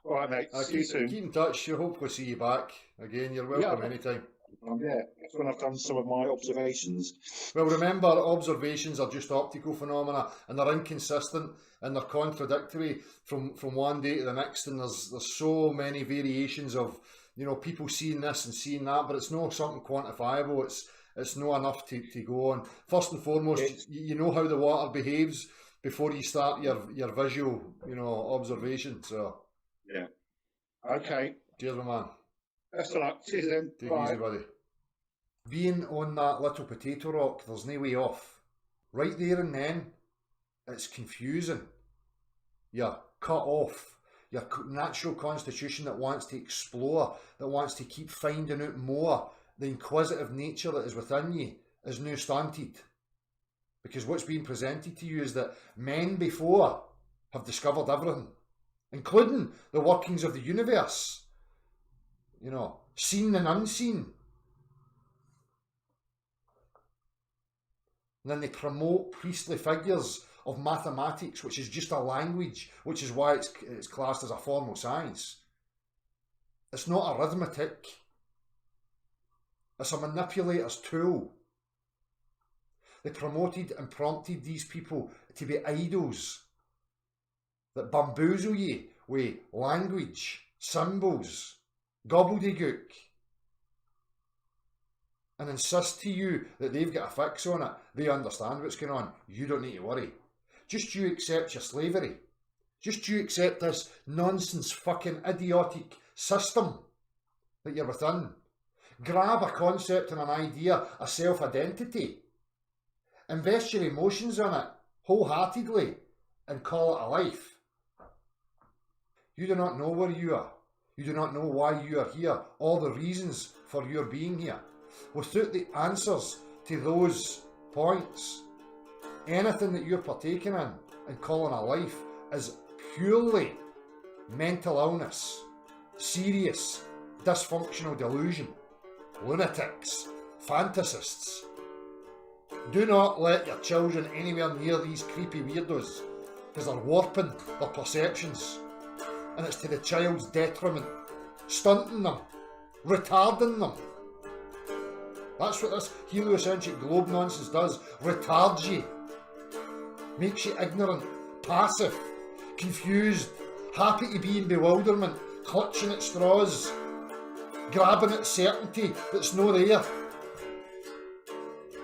All right, mate. See you soon. Keep in touch. You'll hopefully see you back again. You're welcome anytime. Yeah, that's when I've done some of my observations. Well, remember, observations are just optical phenomena, and they're inconsistent and they're contradictory from one day to the next. And there's so many variations of people seeing this and seeing that, but it's not something quantifiable. It's not enough to go on. First and foremost, you know how the water behaves before you start your visual observation. So yeah, okay. Cheers, my man. Best of luck. Cheers then. Take it easy, buddy. Being on that little potato rock, there's no way off. Right there and then, it's confusing. You're cut off. Your natural constitution that wants to explore, that wants to keep finding out more, the inquisitive nature that is within you is now stunted. Because what's being presented to you is that men before have discovered everything, including the workings of the universe. Seen and unseen. And then they promote priestly figures of mathematics, which is just a language, which is why it's classed as a formal science. It's not arithmetic. It's a manipulator's tool. They promoted and prompted these people to be idols that bamboozle you with language, symbols, gobbledygook, and insist to you that they've got a fix on it. They understand what's going on. You don't need to worry. Just you accept your slavery. Just you accept this nonsense fucking idiotic system that you're within. Grab a concept and an idea, a self-identity. Invest your emotions on it wholeheartedly and call it a life. You do not know where you are. You do not know why you are here, all the reasons for your being here. Without the answers to those points, anything that you're partaking in and calling a life is purely mental illness, serious, dysfunctional delusion, lunatics, fantasists. Do not let your children anywhere near these creepy weirdos, because they're warping their perceptions. And it's to the child's detriment, stunting them, retarding them. That's what this heliocentric globe nonsense does, retards you, makes you ignorant, passive, confused, happy to be in bewilderment, clutching at straws, grabbing at certainty that's not there.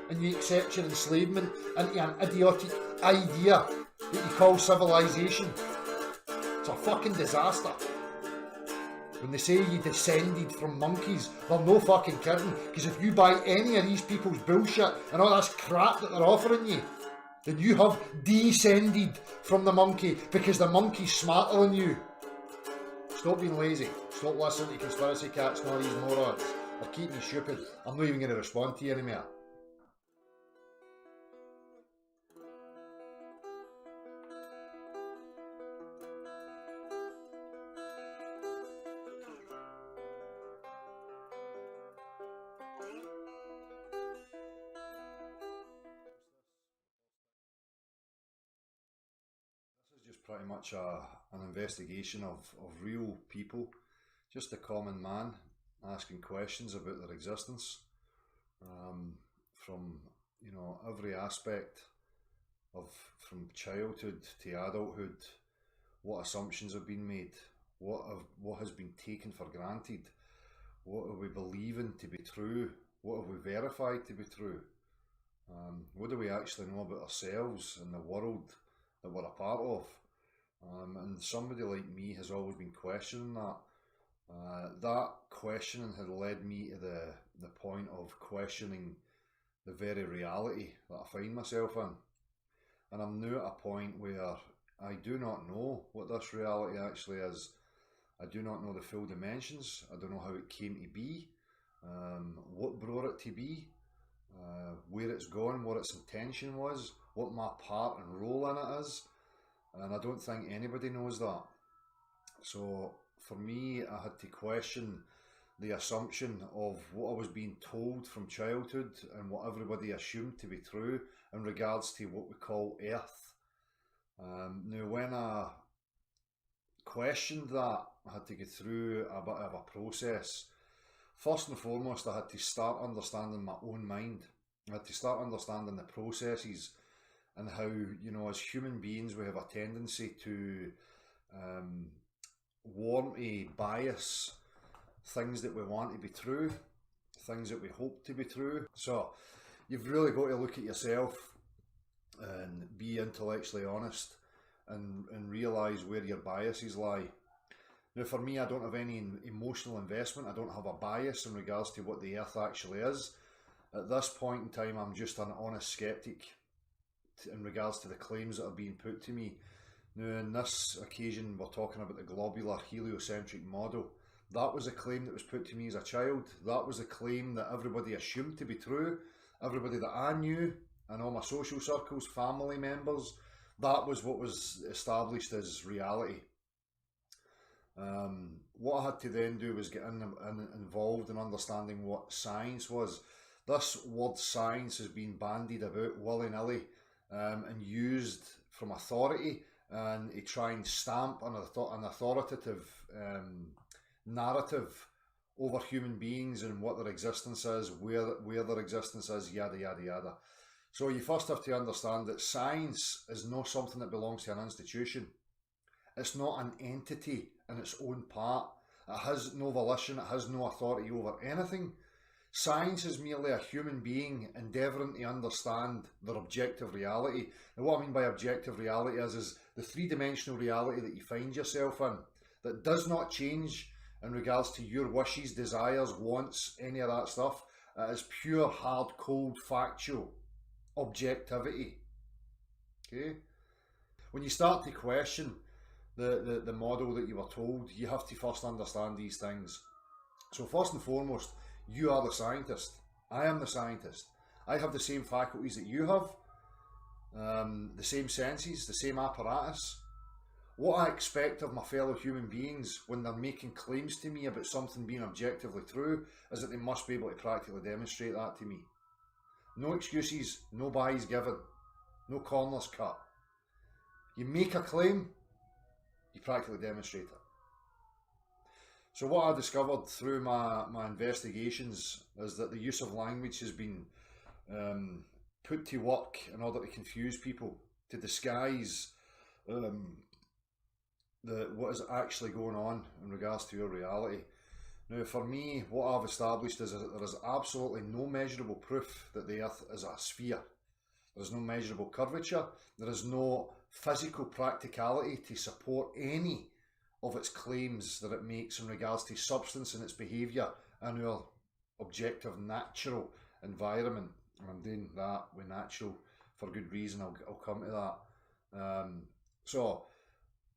And you accept your enslavement into an idiotic idea that you call civilization. It's a fucking disaster. When they say you descended from monkeys, they're no fucking kidding. Because if you buy any of these people's bullshit and all this crap that they're offering you, then you have descended from the monkey because the monkey's smarter than you. Stop being lazy. Stop listening to conspiracy cats and all these morons. They're keeping you stupid. I'm not even going to respond to you anymore. pretty much an investigation of real people, just a common man asking questions about their existence, from, you know, every aspect of, from childhood to adulthood. What assumptions have been made? What has been taken for granted? What are we believing to be true? What have we verified to be true? What do we actually know about ourselves and the world that we're a part of? And somebody like me has always been questioning that. That questioning had led me to the point of questioning the very reality that I find myself in. And I'm now at a point where I do not know what this reality actually is. I do not know the full dimensions. I don't know how it came to be, what brought it to be, where it's going, what its intention was, what my part and role in it is. And I don't think anybody knows that. So for me, I had to question the assumption of what I was being told from childhood and what everybody assumed to be true in regards to what we call Earth. Now, when I questioned that, I had to go through a bit of a process. First and foremost, I had to start understanding my own mind. I had to start understanding the processes and how, you know, as human beings, we have a tendency to want to bias things that we want to be true, things that we hope to be true. So you've really got to look at yourself and be intellectually honest and realise where your biases lie. Now, for me, I don't have any emotional investment. I don't have a bias in regards to what the Earth actually is. At this point in time, I'm just an honest skeptic in regards to the claims that are being put to me. Now, in this occasion, we're talking about the globular heliocentric model. That was a claim that was put to me as a child. That was a claim that everybody assumed to be true. Everybody that I knew and all my social circles, family members, that was what was established as reality. What I had to then do was get involved in understanding what science was. This word science has been bandied about willy-nilly and used from authority and to try and stamp an authoritative narrative over human beings and what their existence is, where their existence is, yada yada yada. So you first have to understand that science is not something that belongs to an institution. It's not an entity in its own part. It has no volition, it has no authority over anything. Science is merely a human being endeavouring to understand their objective reality. And what I mean by objective reality is the three-dimensional reality that you find yourself in, that does not change in regards to your wishes, desires, wants, any of that stuff. It is pure, hard, cold, factual objectivity. Okay? When you start to question the model that you were told, you have to first understand these things. So first and foremost, you are the scientist. I am the scientist. I have the same faculties that you have, the same senses, the same apparatus. What I expect of my fellow human beings when they're making claims to me about something being objectively true is that they must be able to practically demonstrate that to me. No excuses, no byes given, no corners cut. You make a claim, you practically demonstrate it. So what I discovered through my investigations is that the use of language has been put to work in order to confuse people, to disguise what is actually going on in regards to your reality. Now, for me, what I've established is that there is absolutely no measurable proof that the Earth is a sphere. There is no measurable curvature. There is no physical practicality to support any of its claims that it makes in regards to substance and its behaviour in our objective natural environment. And I'm doing that with natural for good reason. I'll come to that. So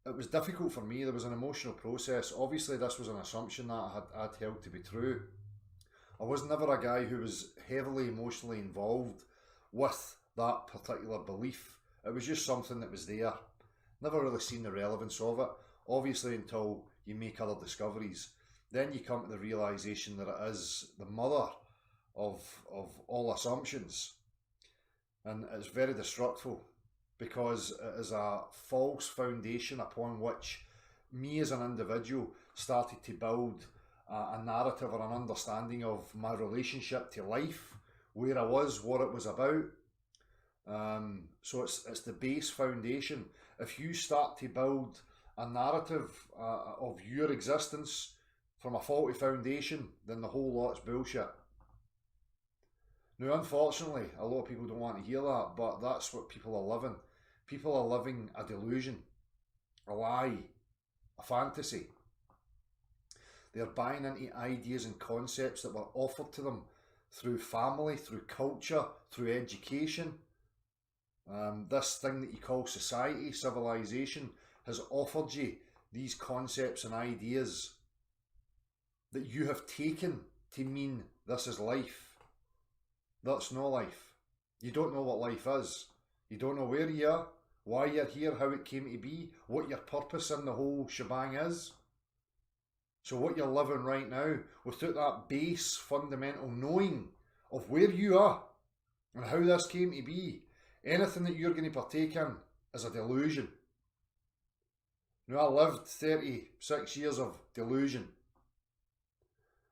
it was difficult for me. There was an emotional process. Obviously, this was an assumption that I'd held to be true. I was never a guy who was heavily emotionally involved with that particular belief. It was just something that was there. Never really seen the relevance of it. Obviously, until you make other discoveries, then you come to the realisation that it is the mother of all assumptions, and it's very destructive. because it is a false foundation upon which me as an individual started to build a narrative or an understanding of my relationship to life, where I was, what it was about. So it's the base foundation. If you start to build a narrative of your existence from a faulty foundation, then the whole lot's bullshit. Now, unfortunately, a lot of people don't want to hear that, but that's what people are living. People are living a delusion, a lie, a fantasy. They're buying into ideas and concepts that were offered to them through family, through culture, through education. This thing that you call society, civilization, has offered you these concepts and ideas that you have taken to mean this is life. That's no life. You don't know what life is. You don't know where you are, why you're here, how it came to be, what your purpose in the whole shebang is. So what you're living right now, without that base fundamental knowing of where you are and how this came to be, anything that you're going to partake in is a delusion. Now, I lived 36 years of delusion,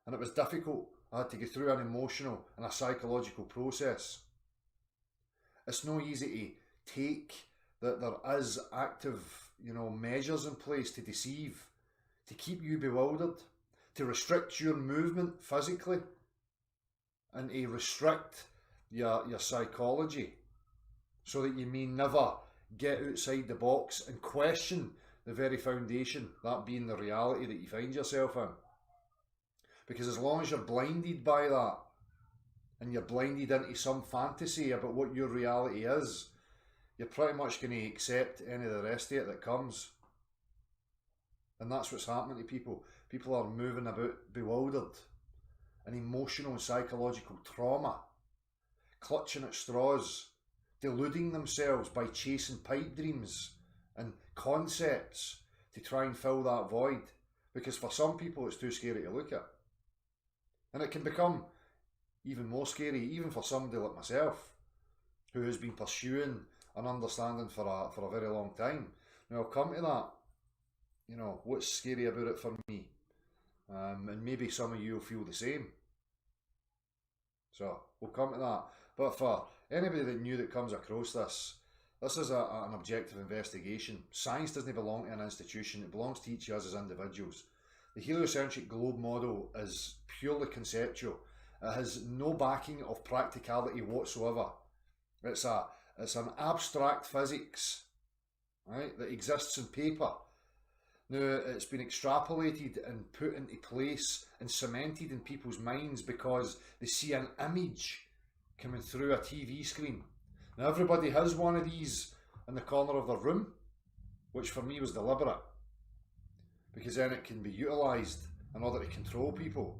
and it was difficult. I had to go through an emotional and a psychological process. It's no easy to take that there is active, measures in place to deceive, to keep you bewildered, to restrict your movement physically, and to restrict your psychology, so that you may never get outside the box and question the very foundation, that being the reality that you find yourself in. Because as long as you're blinded by that, and you're blinded into some fantasy about what your reality is, you're pretty much going to accept any of the rest of it that comes. And that's what's happening to people. People are moving about bewildered, in emotional and psychological trauma, clutching at straws, deluding themselves by chasing pipe dreams and concepts to try and fill that void. Because for some people it's too scary to look at. And it can become even more scary, even for somebody like myself, who has been pursuing an understanding for a very long time. Now, I'll come to that, what's scary about it for me. And maybe some of you will feel the same. So, we'll come to that. But for anybody that new that comes across this is an objective investigation. Science doesn't belong to an institution, it belongs to each of us as individuals. The heliocentric globe model is purely conceptual. It has no backing of practicality whatsoever. It's an abstract physics, right, that exists in paper. Now, it's been extrapolated and put into place and cemented in people's minds because they see an image coming through a TV screen. Now, everybody has one of these in the corner of their room, which for me was deliberate, because then it can be utilised in order to control people,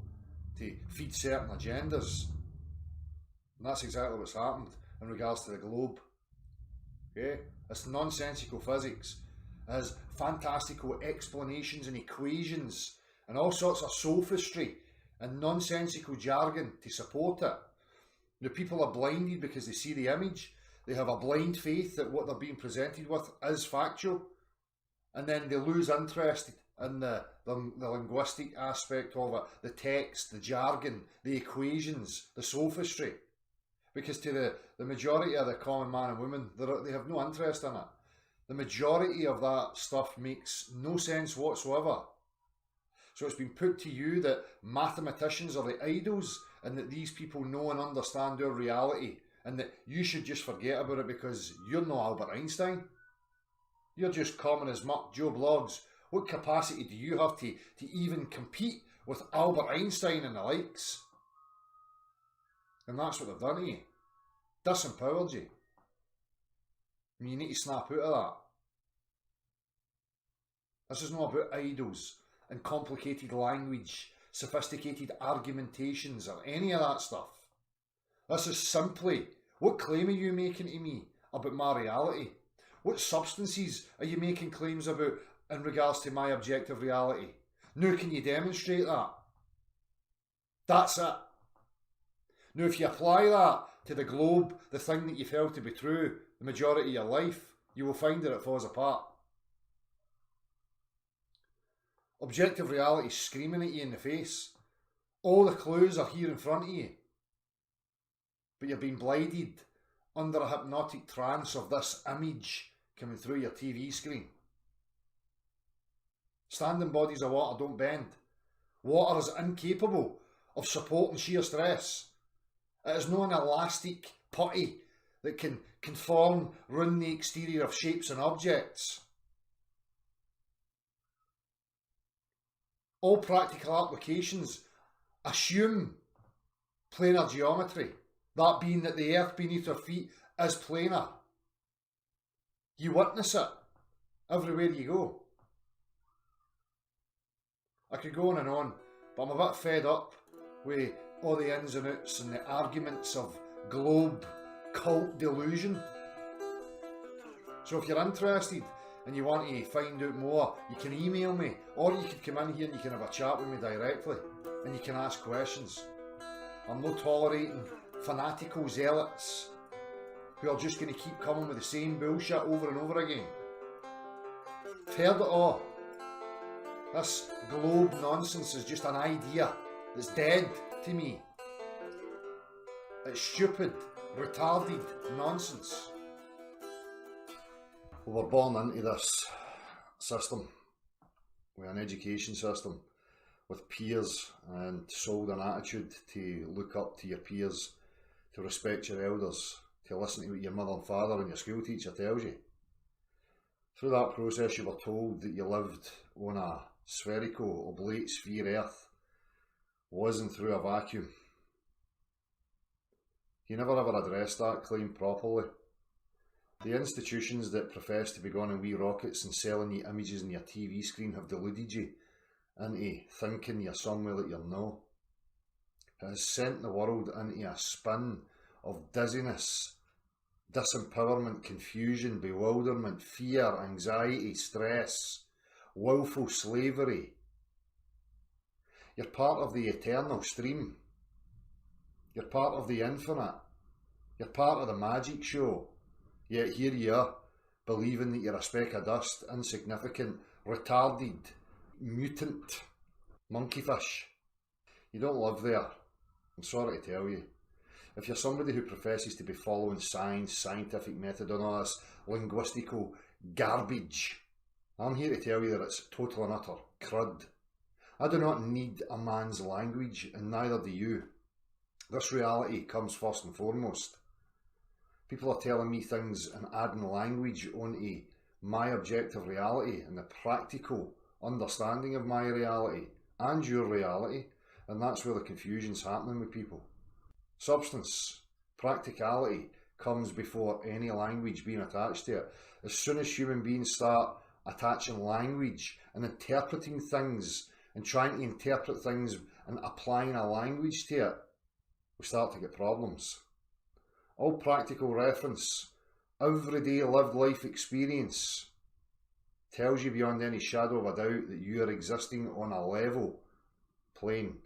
to feed certain agendas. And that's exactly what's happened in regards to the globe. Okay? It's nonsensical physics. It has fantastical explanations and equations and all sorts of sophistry and nonsensical jargon to support it. The people are blinded because they see the image. They have a blind faith that what they're being presented with is factual. And then they lose interest in the linguistic aspect of it, the text, the jargon, the equations, the sophistry. Because to the majority of the common man and woman, they have no interest in it. The majority of that stuff makes no sense whatsoever. So it's been put to you that mathematicians are the idols and that these people know and understand our reality and that you should just forget about it because you're no Albert Einstein. You're just common as muck Joe Bloggs. What capacity do you have to even compete with Albert Einstein and the likes? And that's what they've done to you. Disempowered you. And you need to snap out of that. This is not about idols and complicated language, sophisticated argumentations or any of that stuff. This is simply, what claim are you making to me about my reality? What substances are you making claims about in regards to my objective reality? Now, can you demonstrate that? That's it. Now, if you apply that to the globe, the thing that you felt to be true the majority of your life, you will find that it falls apart. Objective reality is screaming at you in the face. All the clues are here in front of you. But you're being blinded under a hypnotic trance of this image coming through your TV screen. Standing bodies of water don't bend. Water is incapable of supporting sheer stress. It is not an elastic putty that can conform round the exterior of shapes and objects. All practical applications assume planar geometry, that being that the earth beneath our feet is planar. You witness it everywhere you go. I could go on, but I'm a bit fed up with all the ins and outs and the arguments of globe cult delusion. So if you're interested and you want to find out more, you can email me, or you can come in here and you can have a chat with me directly and you can ask questions. I'm not tolerating fanatical zealots who are just going to keep coming with the same bullshit over and over again. I've heard it all. This globe nonsense is just an idea that's dead to me. It's stupid, retarded nonsense. We were born into this system, with an education system, with peers, and sold an attitude to look up to your peers, to respect your elders, to listen to what your mother and father and your school teacher tells you. Through that process you were told that you lived on a spherical, oblate sphere Earth, wasn't through a vacuum. You never ever addressed that claim properly. The institutions that profess to be going in wee rockets and selling you images on your TV screen have deluded you into thinking you're somewhere that you're not. It has sent the world into a spin of dizziness, disempowerment, confusion, bewilderment, fear, anxiety, stress, willful slavery. You're part of the eternal stream. You're part of the infinite. You're part of the magic show. Yet here you are, believing that you're a speck of dust, insignificant, retarded, mutant, monkeyfish. You don't live there. I'm sorry to tell you. If you're somebody who professes to be following science, scientific method and all this linguistical garbage, I'm here to tell you that it's total and utter crud. I do not need a man's language, and neither do you. This reality comes first and foremost. People are telling me things and adding language onto my objective reality and the practical understanding of my reality and your reality, and that's where the confusion's happening with people. Substance, practicality comes before any language being attached to it. As soon as human beings start attaching language and interpreting things and trying to interpret things and applying a language to it, we start to get problems. All practical reference, everyday lived life experience tells you beyond any shadow of a doubt that you are existing on a level plane.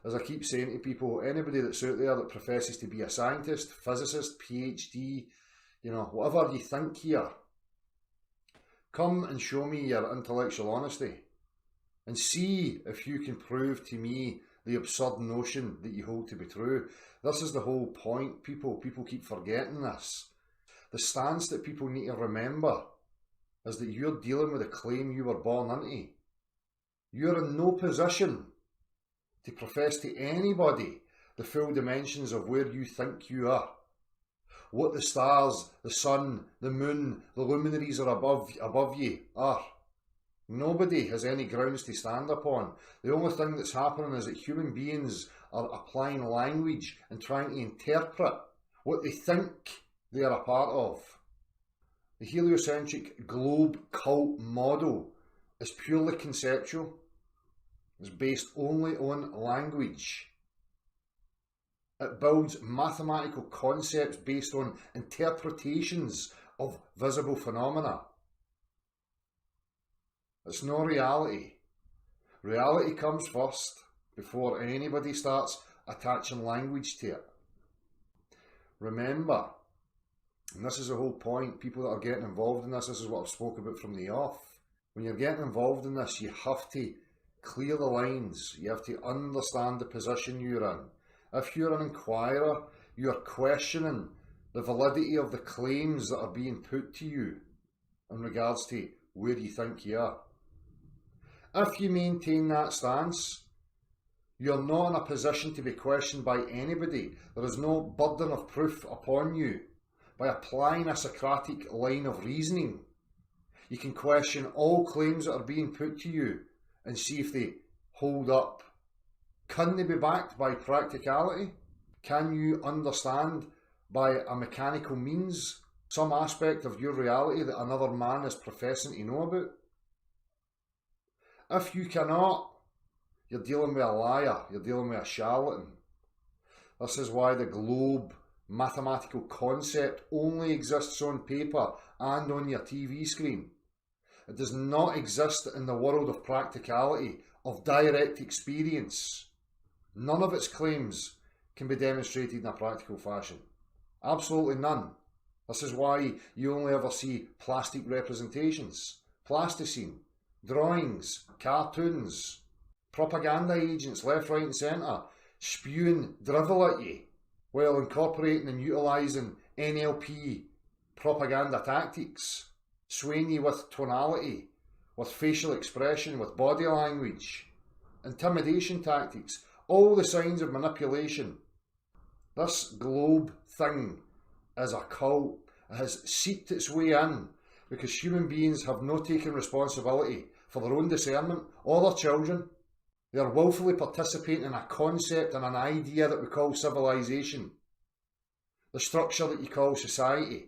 As I keep saying to people, anybody that's out there that professes to be a scientist, physicist, PhD, whatever you think here, come and show me your intellectual honesty and see if you can prove to me the absurd notion that you hold to be true. This is the whole point, people. People keep forgetting this. The stance that people need to remember is that you're dealing with a claim you were born into. You're in no position to profess to anybody the full dimensions of where you think you are. What the stars, the sun, the moon, the luminaries are above you are. Nobody has any grounds to stand upon. The only thing that's happening is that human beings are applying language and trying to interpret what they think they are a part of. The heliocentric globe cult model is purely conceptual. It's based only on language. It builds mathematical concepts based on interpretations of visible phenomena. It's no reality. Reality comes first before anybody starts attaching language to it. Remember, And this is the whole point. People that are getting involved in this is what I've spoke about from the off. When you're getting involved in this, you have to clear the lines. You have to understand the position you're in. If you're an inquirer, you're questioning the validity of the claims that are being put to you in regards to where you think you are. If you maintain that stance, you're not in a position to be questioned by anybody. There is no burden of proof upon you. By applying a Socratic line of reasoning, you can question all claims that are being put to you and see if they hold up. Can they be backed by practicality? Can you understand by a mechanical means some aspect of your reality that another man is professing to know about? If you cannot, you're dealing with a liar, you're dealing with a charlatan. This is why the globe mathematical concept only exists on paper and on your TV screen. It does not exist in the world of practicality, of direct experience. None of its claims can be demonstrated in a practical fashion. Absolutely none. This is why you only ever see plastic representations, plasticine, drawings, cartoons, propaganda agents left, right and centre, spewing drivel at you, while incorporating and utilising NLP propaganda tactics, swaying you with tonality, with facial expression, with body language, intimidation tactics, all the signs of manipulation. This globe thing is a cult. It has seeped its way in because human beings have not taken responsibility for their own discernment or their children. They are willfully participating in a concept and an idea that we call civilization, the structure that you call society.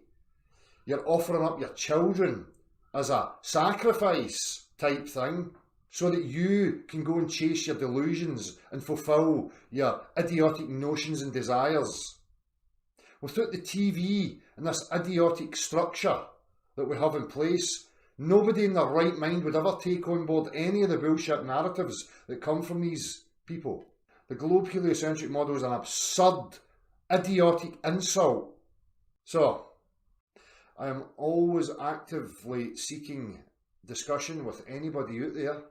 You're offering up your children as a sacrifice type thing so that you can go and chase your delusions and fulfill your idiotic notions and desires. Without the TV and this idiotic structure that we have in place, nobody in their right mind would ever take on board any of the bullshit narratives that come from these people. The globe heliocentric model is an absurd, idiotic insult. So, I am always actively seeking discussion with anybody out there.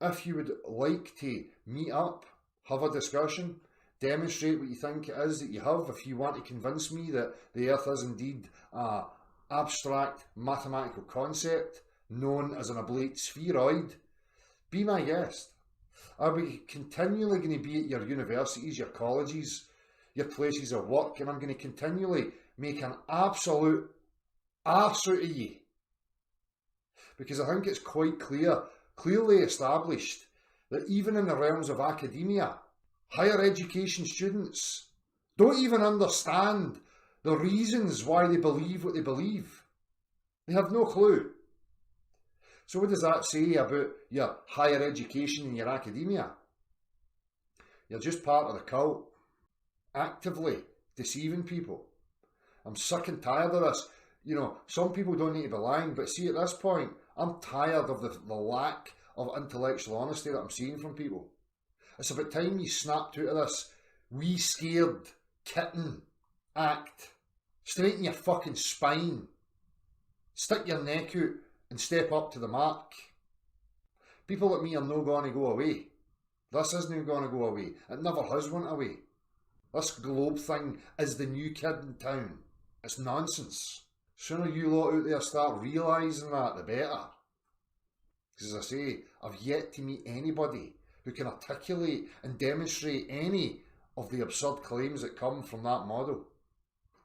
If you would like to meet up, have a discussion, demonstrate what you think it is that you have, if you want to convince me that the Earth is indeed an abstract mathematical concept known as an oblate spheroid, be my guest. I'll be continually going to be at your universities, your colleges, your places of work, and I'm going to continually make an absolute arse out of you. Because I think it's quite clearly established that even in the realms of academia, higher education students don't even understand the reasons why they believe what they believe. They have no clue. So what does that say about your higher education and your academia? You're just part of the cult, actively deceiving people. I'm sick and tired of this. You know, some people don't need to be lying, but see, at this point, I'm tired of the lack of intellectual honesty that I'm seeing from people. It's about time you snapped out of this wee scared kitten act. Straighten your fucking spine. Stick your neck out and step up to the mark. People like me are no going to go away. This isn't going to go away. It never has went away. This globe thing is the new kid in town. It's nonsense. Sooner you lot out there start realising that, the better. Because as I say, I've yet to meet anybody who can articulate and demonstrate any of the absurd claims that come from that model.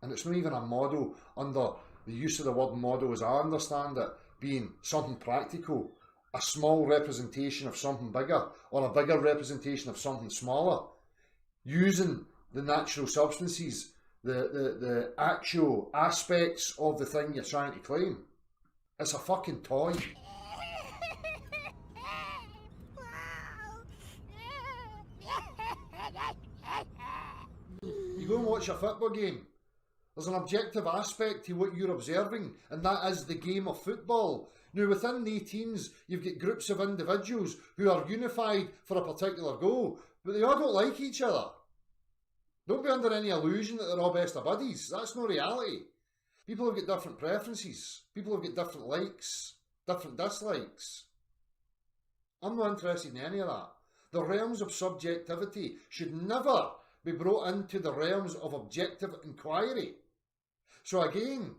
And it's not even a model under the use of the word model as I understand it, being something practical, a small representation of something bigger, or a bigger representation of something smaller, using the natural substances, the actual aspects of the thing you're trying to claim. It's a fucking toy. You go and watch a football game. There's an objective aspect to what you're observing, and that is the game of football. Now, within the teams, you've got groups of individuals who are unified for a particular goal, but they all don't like each other. Don't be under any illusion that they're all best of buddies. That's no reality. People have got different preferences. People have got different likes, different dislikes. I'm not interested in any of that. The realms of subjectivity should never be brought into the realms of objective inquiry. So again,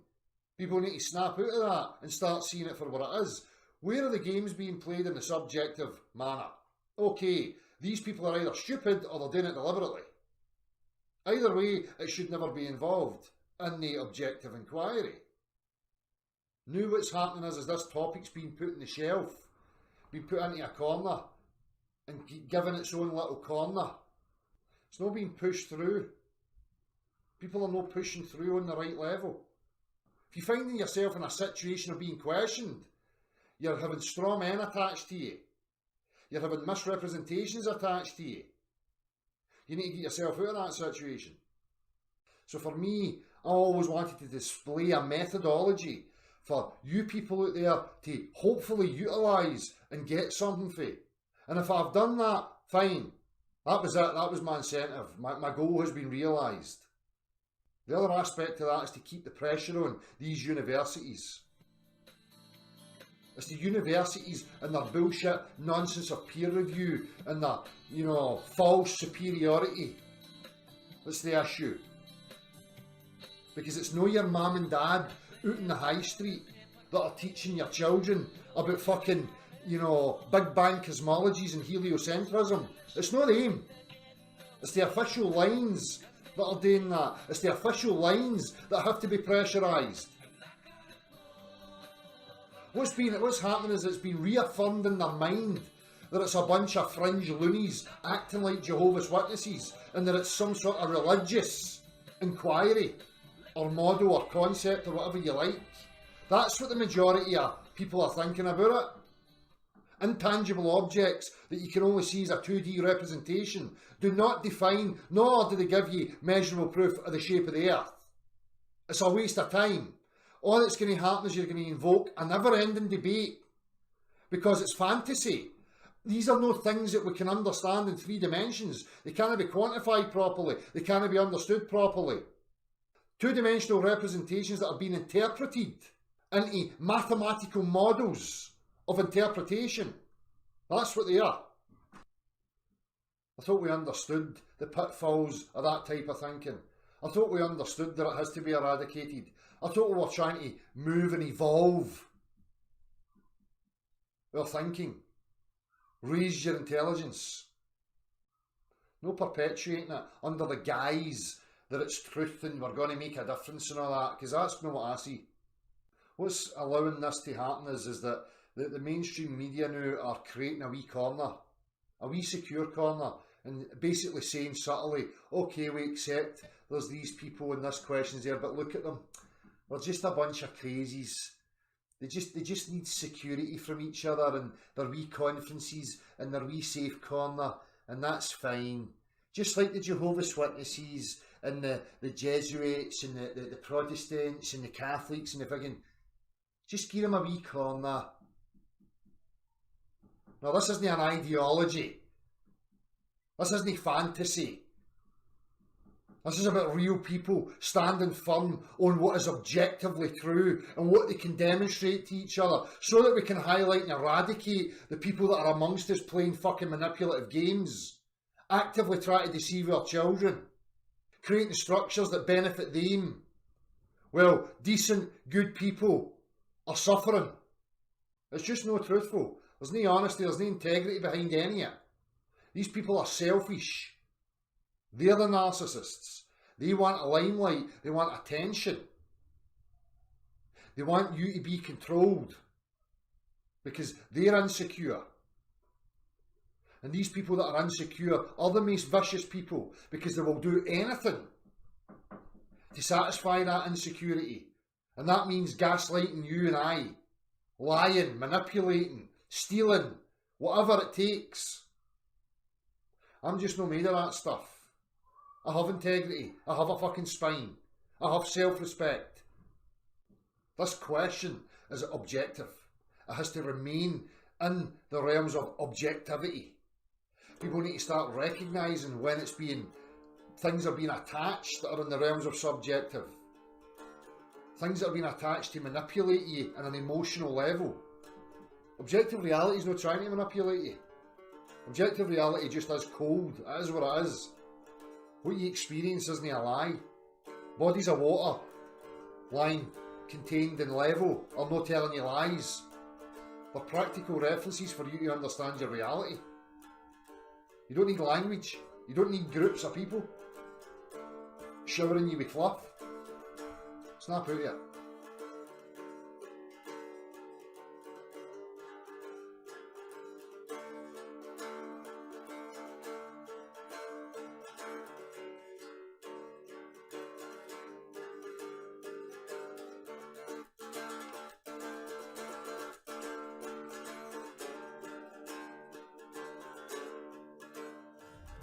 people need to snap out of that and start seeing it for what it is. Where are the games being played in the subjective manner? Okay, these people are either stupid or they're doing it deliberately. Either way, it should never be involved in the objective inquiry. Now what's happening is this topic's being put on the shelf, being put into a corner and given its own little corner. It's not being pushed through. People are not pushing through on the right level. If you're finding yourself in a situation of being questioned, you're having straw men attached to you. You're having misrepresentations attached to you. You need to get yourself out of that situation. So for me, I always wanted to display a methodology for you people out there to hopefully utilise and get something for. And if I've done that, fine. That was it. That was my incentive. My goal has been realised. The other aspect of that is to keep the pressure on these universities. It's the universities and their bullshit nonsense of peer review and their, false superiority. That's the issue. Because it's no your mum and dad out in the high street that are teaching your children about fucking, Big Bang cosmologies and heliocentrism. It's not them. It's the official lines that are doing that. It's the official lines that have to be pressurised. What's happening is it's been reaffirmed in their mind that it's a bunch of fringe loonies acting like Jehovah's Witnesses and that it's some sort of religious inquiry or model or concept or whatever you like. That's what the majority of people are thinking about it. Intangible objects that you can only see as a 2D representation do not define, nor do they give you measurable proof of the shape of the earth. It's a waste of time. All that's going to happen is you're going to invoke a never-ending debate because it's fantasy. These are no things that we can understand in 3 dimensions. They can't be quantified properly. They can't be understood properly. 2-dimensional representations that are being interpreted into mathematical models of interpretation. That's what they are. I thought we understood the pitfalls of that type of thinking. I thought we understood that it has to be eradicated. I thought we were trying to move and evolve our thinking. Raise your intelligence. No perpetuating it under the guise that it's truth and we're going to make a difference and all that, because that's not what I see. What's allowing this to happen is that the mainstream media now are creating a wee corner, a wee secure corner, and basically saying subtly, okay, we accept there's these people and this question's there, but look at them. They're just a bunch of crazies. They just need security from each other and their wee conferences and their wee safe corner, and that's fine. Just like the Jehovah's Witnesses and the Jesuits and the Protestants and the Catholics and the friggin', just give them a wee corner. Now this isn't an ideology. This isn't fantasy. This is about real people standing firm on what is objectively true and what they can demonstrate to each other so that we can highlight and eradicate the people that are amongst us playing fucking manipulative games, actively trying to deceive our children, creating structures that benefit them. Well, decent, good people are suffering. It's just no truthful. There's no honesty, there's no integrity behind any of it. These people are selfish. They're the narcissists. They want a limelight. They want attention. They want you to be controlled because they're insecure. And these people that are insecure are the most vicious people because they will do anything to satisfy that insecurity. And that means gaslighting you and I, lying, manipulating, stealing, whatever it takes. I'm just not made of that stuff. I have integrity. I have a fucking spine. I have self-respect. This question is objective. It has to remain in the realms of objectivity. People need to start recognising when things are being attached that are in the realms of subjective. things that have been attached to manipulate you on an emotional level. Objective reality is not trying to manipulate you. Objective reality just is cold. It is what it is. What you experience isn't a lie. Bodies of water, lying contained in level, are not telling you lies. They're practical references for you to understand your reality. You don't need language. You don't need groups of people showering you with fluff. Snap out of it.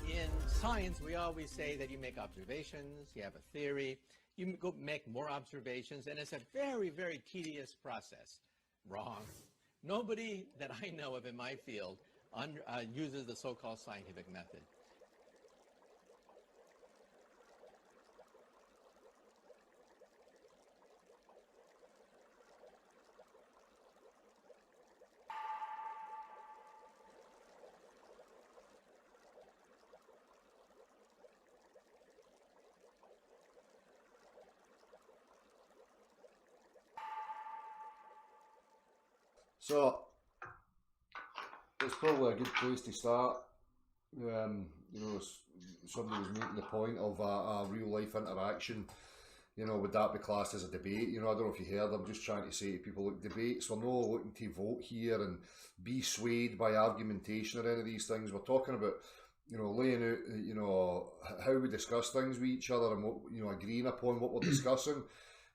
In science, we always say that you make observations, you have a theory, you go make more observations, and it's a very, very tedious process. Wrong. Nobody that I know of in my field uses the so-called scientific method. So, it's probably a good place to start. You know, somebody was making the point of a real life interaction. You know, would that be classed as a debate? You know, I don't know if you heard, I'm just trying to say to people, look, debates, we're not looking to vote here and be swayed by argumentation or any of these things. We're talking about, you know, laying out, you know, how we discuss things with each other and what, you know, agreeing upon what we're discussing.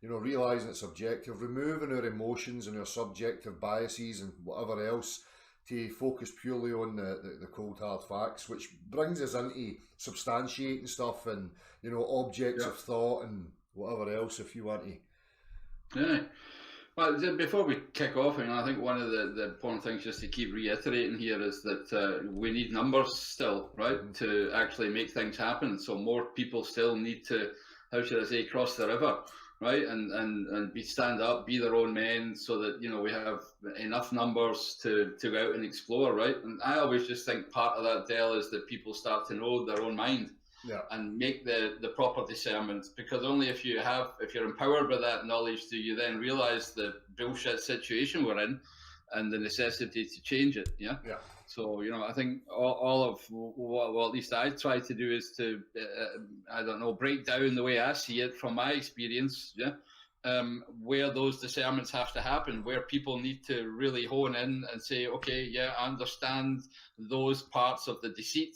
You know, realising it's subjective, removing our emotions and our subjective biases and whatever else to focus purely on the cold hard facts, which brings us into substantiating stuff and, you know, objects of thought and whatever else, if you want to. Yeah. Well, before we kick off, I mean, I think one of the important things just to keep reiterating here is that we need numbers still, right, to actually make things happen. So more people still need to, how should I say, cross the river. Right, and stand up, be their own men, so that, you know, we have enough numbers to go out and explore, right? And I always just think part of that, Dale, is that people start to know their own mind, and make the proper discernment. Because only if you're empowered by that knowledge do you then realise the bullshit situation we're in, and the necessity to change it. Yeah. So, you know, I think all of what at least I try to do is to, I don't know, break down the way I see it from my experience, where those discernments have to happen, where people need to really hone in and say, okay, yeah, I understand those parts of the deceit,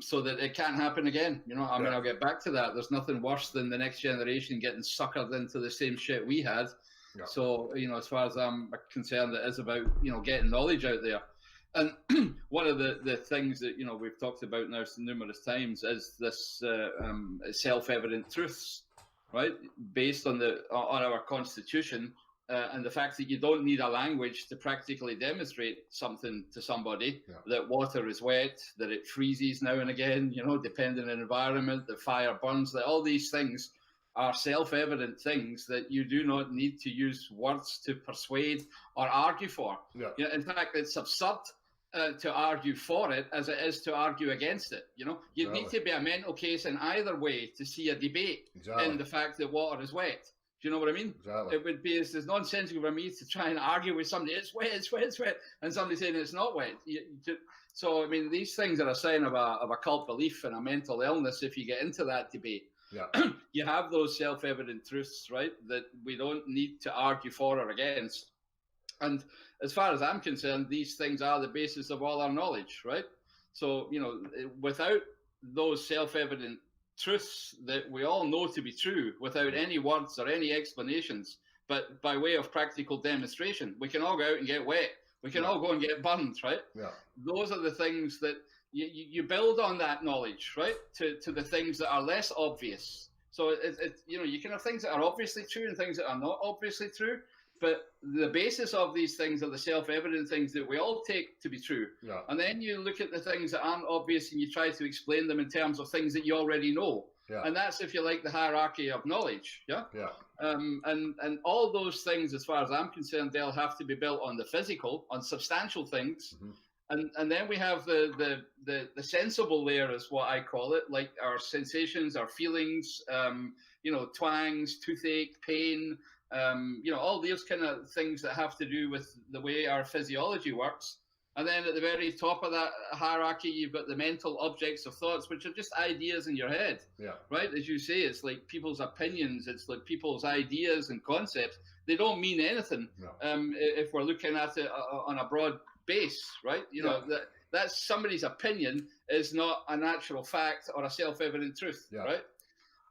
so that it can't happen again. You know, I mean, I'll get back to that. There's nothing worse than the next generation getting suckered into the same shit we had. So, you know, as far as I'm concerned, it is about, you know, getting knowledge out there. And one of the things that, you know, we've talked about now numerous times is this self-evident truths, right? Based on our constitution, and the fact that you don't need a language to practically demonstrate something to somebody, that water is wet, that it freezes now and again, you know, depending on the environment, the fire burns, that all these things are self-evident things that you do not need to use words to persuade or argue for. You know, in fact, it's absurd to argue for it as it is to argue against it. You know, you need to be a mental case in either way to see a debate in the fact that water is wet. Do you know what I mean? It would be as nonsensical for me to try and argue with somebody, it's wet, it's wet, it's wet, and somebody saying it's not wet. So, I mean, these things are a sign of a cult belief and a mental illness if you get into that debate. You have those self-evident truths, right, that we don't need to argue for or against. And as far as I'm concerned, these things are the basis of all our knowledge, right? So, you know, without those self-evident truths that we all know to be true, without any words or any explanations, but by way of practical demonstration, we can all go out and get wet. We can all go and get burned, right? Those are the things that you build on that knowledge, right, to the things that are less obvious. So, you know, you can have things that are obviously true and things that are not obviously true, but the basis of these things are the self-evident things that we all take to be true. And then you look at the things that aren't obvious and you try to explain them in terms of things that you already know. Yeah. And that's, if you like, the hierarchy of knowledge. Yeah. Yeah. And all those things, as far as I'm concerned, they'll have to be built on the physical, on substantial things. And then we have the sensible layer, is what I call it, like our sensations, our feelings, you know, twangs, toothache, pain, you know, all these kind of things that have to do with the way our physiology works. And then at the very top of that hierarchy, you've got the mental objects of thoughts, which are just ideas in your head. Yeah. Right? As you say, it's like people's opinions, it's like people's ideas and concepts. They don't mean anything if we're looking at it on a broad base, right? You know, that's somebody's opinion is not a natural fact or a self-evident truth, right?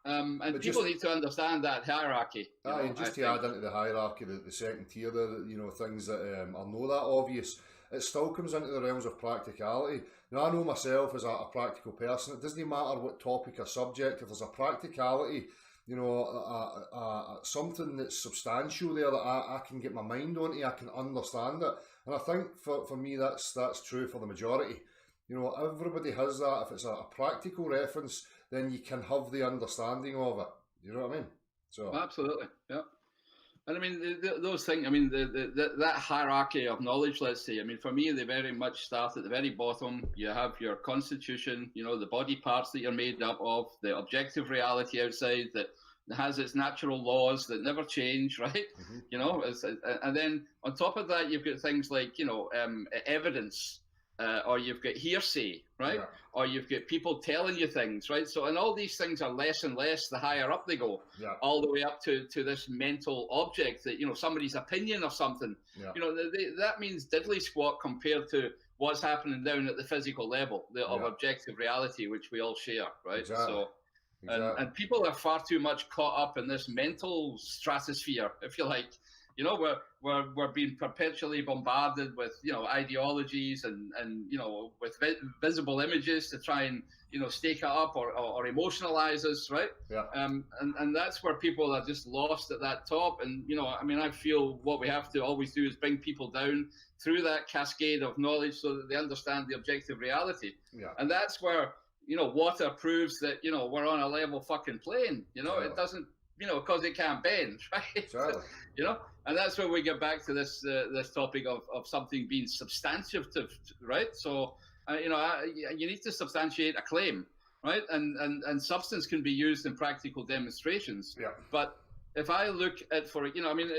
And But people just- need to understand that hierarchy. you know, And just to add into the hierarchy, the second tier there, you know, things that are not that obvious, it still comes into the realms of practicality. Now, I know myself as a practical person, it doesn't matter what topic or subject, if there's a practicality, you know, something that's substantial there that I can get my mind onto, I can understand it. And I think for me that's true for the majority. You know, everybody has that. If it's a practical reference, then you can have the understanding of it. You know what I mean? So absolutely, yeah. And I mean, those things, I mean, that hierarchy of knowledge, let's say, I mean, for me, they very much start at the very bottom. You have your constitution, you know, the body parts that you're made up of, the objective reality outside that has its natural laws that never change, right? You know, and then on top of that, you've got things like, you know, evidence, or you've got hearsay, right? Yeah. Or you've got people telling you things, right? So, and all these things are less and less the higher up they go, all the way up to this mental object that, you know, somebody's opinion of something. You know, that means diddly squat compared to what's happening down at the physical level of objective reality, which we all share, right? Exactly. So, and people are far too much caught up in this mental stratosphere, if you like. You know, we're being perpetually bombarded with, you know, ideologies and you know, with visible images to try and, you know, stake it up or emotionalize us, right? Yeah. And that's where people are just lost at that top. And, you know, I mean, I feel what we have to always do is bring people down through that cascade of knowledge so that they understand the objective reality. Yeah. And that's where, you know, water proves that, you know, we're on a level fucking plane. You know, it doesn't, you know, because it can't bend, right? Exactly. You know, and that's where we get back to this this topic of something being substantive, right? So, you know, you need to substantiate a claim, right? And substance can be used in practical demonstrations. Yeah. But if I look at, for, you know, I mean,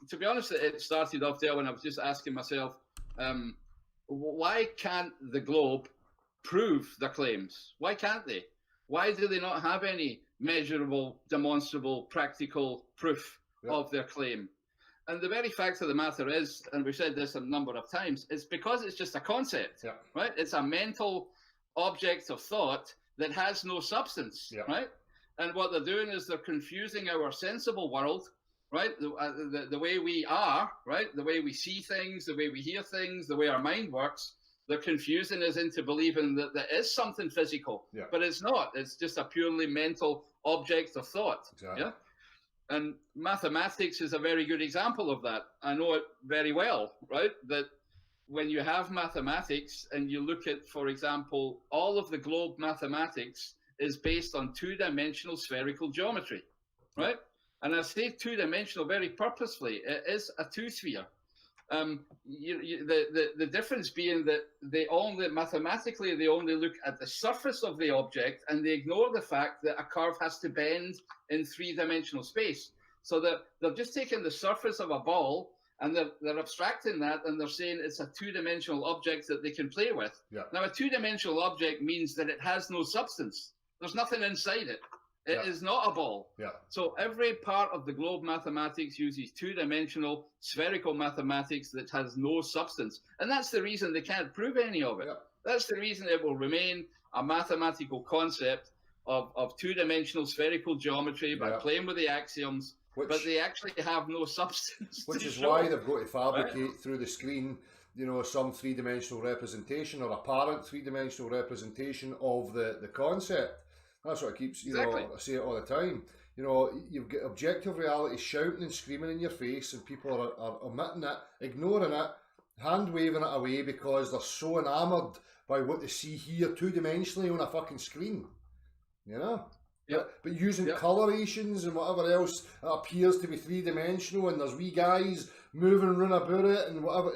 to be honest, it started off there when I was just asking myself, why can't the globe prove their claims? Why can't they? Why do they not have any measurable, demonstrable, practical proof of their claim? And the very fact of the matter is, and we've said this a number of times, it's because it's just a concept, right? It's a mental object of thought that has no substance, right? And what they're doing is they're confusing our sensible world, right? The way we are, right? The way we see things, the way we hear things, the way our mind works. They're confusing us into believing that there is something physical, but it's not. It's just a purely mental object of thought. Exactly. Yeah. And mathematics is a very good example of that. I know it very well, right? That when you have mathematics and you look at, for example, all of the globe mathematics is based on two-dimensional spherical geometry, right? And I say two-dimensional very purposefully. It is a two-sphere. The difference being that they only mathematically they only look at the surface of the object and they ignore the fact that a curve has to bend in three-dimensional space. So that they're just taking the surface of a ball and they're abstracting that and they're saying it's a two-dimensional object that they can play with. Now, a two-dimensional object means that it has no substance. There's nothing inside it. It is not a ball. So every part of the globe mathematics uses two-dimensional spherical mathematics that has no substance. And that's the reason they can't prove any of it. That's the reason it will remain a mathematical concept of two-dimensional spherical geometry by playing with the axioms, but they actually have no substance. Which is why they've got to fabricate through the screen, you know, some three-dimensional representation or apparent three-dimensional representation of the concept. That's what I keep, you know, I say it all the time. You know, you've got objective reality shouting and screaming in your face and people are omitting it, ignoring it, hand-waving it away because they're so enamoured by what they see here two-dimensionally on a fucking screen. You know? But using colorations and whatever else that appears to be three-dimensional, and there's wee guys moving around about it and whatever,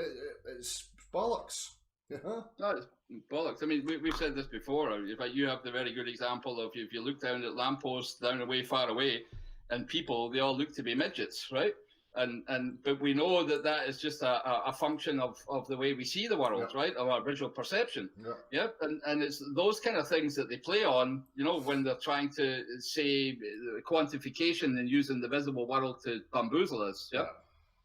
it's bollocks. No, it's bollocks. I mean, we've said this before. In fact, you have the very good example of if you look down at lampposts down away, far away, and people, they all look to be midgets, right? But we know that is just a function of the way we see the world, right? Of our visual perception. And it's those kind of things that they play on, you know, when they're trying to say quantification and using the visible world to bamboozle us.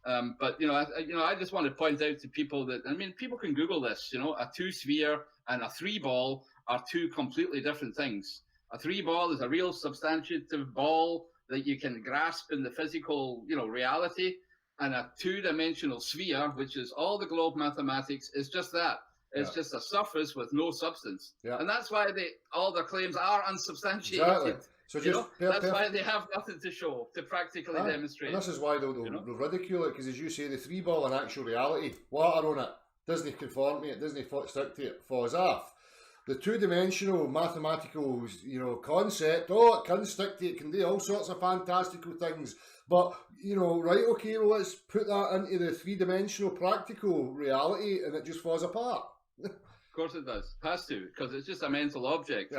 But I just want to point out to people that, I mean, people can Google this. You know, a 2-sphere and a 3-ball are two completely different things. A 3-ball is a real substantive ball that you can grasp in the physical, you know, reality, and a 2-dimensional sphere, which is all the globe mathematics, is just that. It's just a surface with no substance, and that's why all their claims are unsubstantiated. Exactly. So that's why they have nothing to show to practically demonstrate. And this is why they'll ridicule it, because as you say, the 3-ball in actual reality, water on it doesn't conform to it, doesn't stick to it, falls off. The 2-dimensional mathematical, you know, concept, it can stick to it, can do all sorts of fantastical things. But, you know, right, okay, well, let's put that into the 3-dimensional practical reality, and it just falls apart. Of course it does. Has to, because it's just a mental object.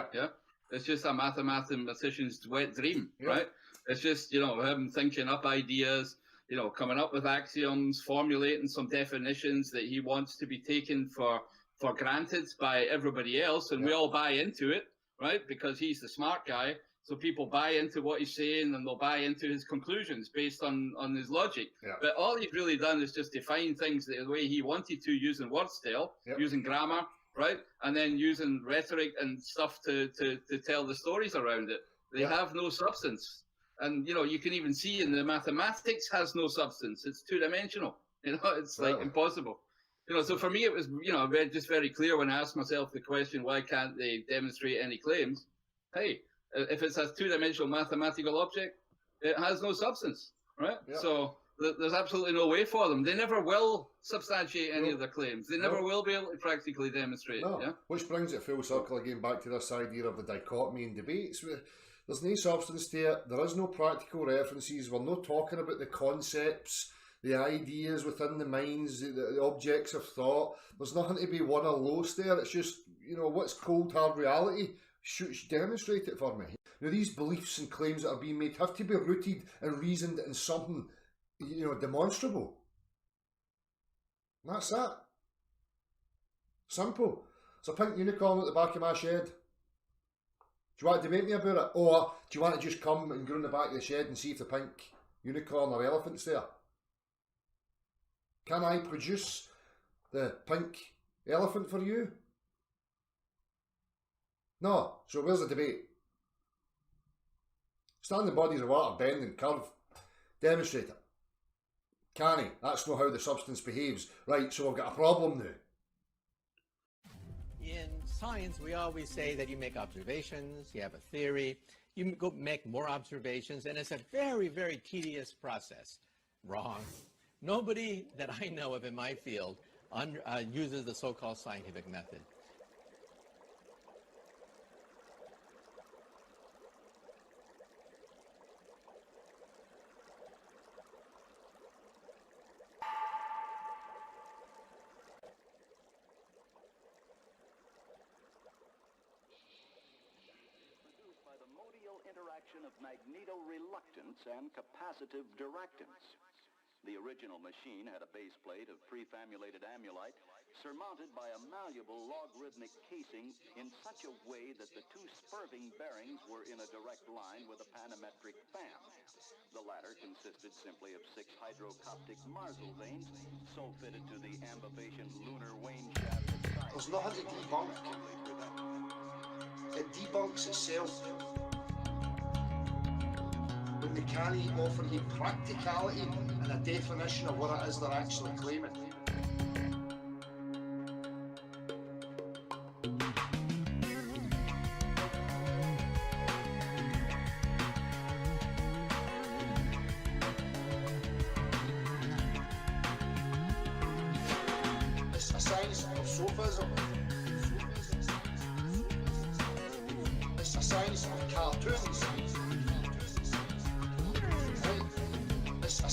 It's just a mathematician's wet dream, right? It's just, you know, him thinking up ideas, you know, coming up with axioms, formulating some definitions that he wants to be taken for granted by everybody else, and we all buy into it, right? Because he's the smart guy, so people buy into what he's saying, and they'll buy into his conclusions based on his logic. But all he's really done is just define things the way he wanted to, using word style, using grammar, right? And then using rhetoric and stuff to tell the stories around it. They have no substance. And, you know, you can even see in the mathematics has no substance. It's 2-dimensional. You know, it's like impossible. You know, so for me, it was, you know, just very clear when I asked myself the question, why can't they demonstrate any claims? Hey, if it's a 2-dimensional mathematical object, it has no substance, right? So there's absolutely no way for them. They never will substantiate any of their claims. They never will be able to practically demonstrate. Which brings it full circle again back to this idea of the dichotomy in debates. There's no substance to it. There is no practical references. We're not talking about the concepts, the ideas within the minds, the objects of thought. There's nothing to be won or lost there. It's just, you know, what's cold hard reality? Demonstrate it for me. You know, these beliefs and claims that are being made have to be rooted and reasoned in something, you know, demonstrable. And that's that. Simple. It's a pink unicorn at the back of my shed. Do you want to debate me about it? Or do you want to just come and go in the back of the shed and see if the pink unicorn or elephant's there? Can I produce the pink elephant for you? No. So where's the debate? Standing bodies of water, bend and curve. Demonstrate it. Can he? That's not how the substance behaves. Right, so we've got a problem now. In science, we always say that you make observations, you have a theory, you go make more observations, and it's a very, very tedious process. Wrong. Nobody that I know of in my field uses the so-called scientific method. Interaction of magnetoreluctance and capacitive directance. The original machine had a base plate of prefamulated amulite surmounted by a malleable logarithmic casing in such a way that the two spurving bearings were in a direct line with a panometric fan. The latter consisted simply of 6 hydrocoptic marsal veins so fitted to the ambivation lunar wane shaft. There's nothing to debunk. It debunks itself. When they can't offer you practicality and a definition of what it is they're actually claiming. It's a science of sophism. It's a science of cartoons.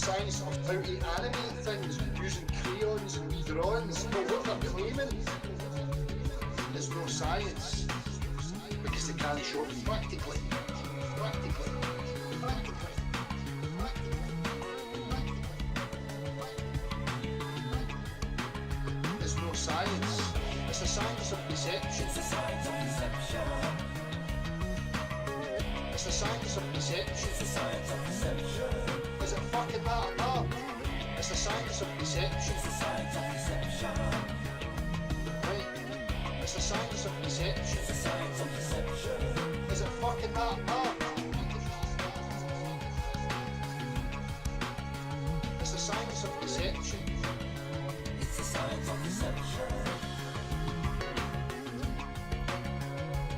science of how to animate things using crayons and wee drawings, but what they're claiming is no science, because they can't show it practically. There's no science. It's a science of deception. It's a science of deception. It's a science of deception. It's a science of deception. Is it fucking that up? It's a science of deception. It's a science of deception. Right? It's a science of deception. It's a science of deception. Is it fucking that up? It's a science of deception. It's a science of deception.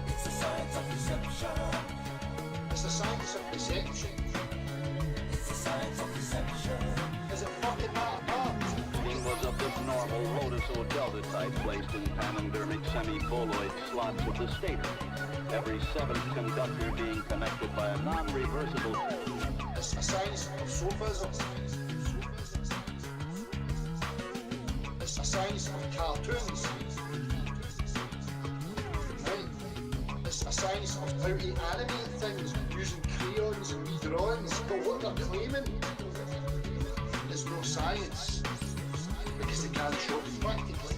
It's a science of deception. It's a science of deception. It's a science of deception. Is it fucking that up? It was a abnormal rhodosodelta placed in panendermic semi-boloid slots of the stator, every seventh conductor being connected by a non-reversible... It's a science of sophism. It's a science of cartoons. Right? It's a science of how to animate things using crayons and wee drawings, but what they're claiming is no science, because they can't show it practically.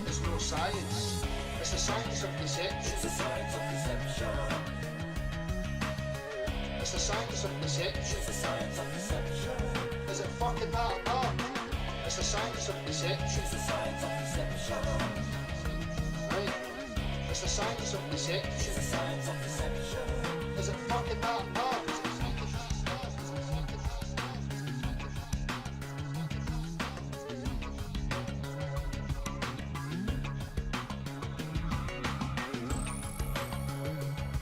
There's no science. It's a science of deception. It's a science of deception. It's a science of deception. It's a science of deception. Is it fucking that up? It's a science of deception. It's a science of deception. Right? It's a science of deception. It's a science of deception. Is it fucking that up?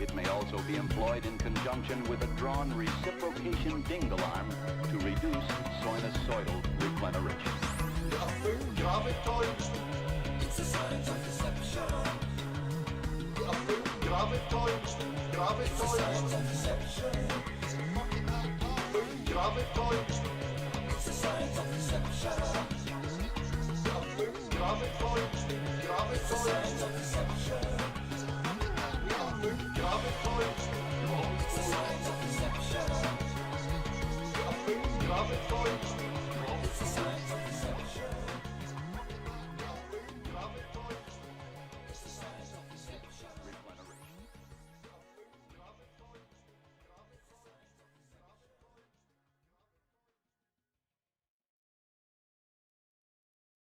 It may also be employed in conjunction with a drawn reciprocation dingle arm to reduce sinusoidal repleneration. Gravitoids. It's a science of deception. Gravitoids. It's a science of deception. Gravitoids. It's a science of deception. Gravitoids. It's a science of deception. Gravitoids. It's a science of deception. Gravitoids.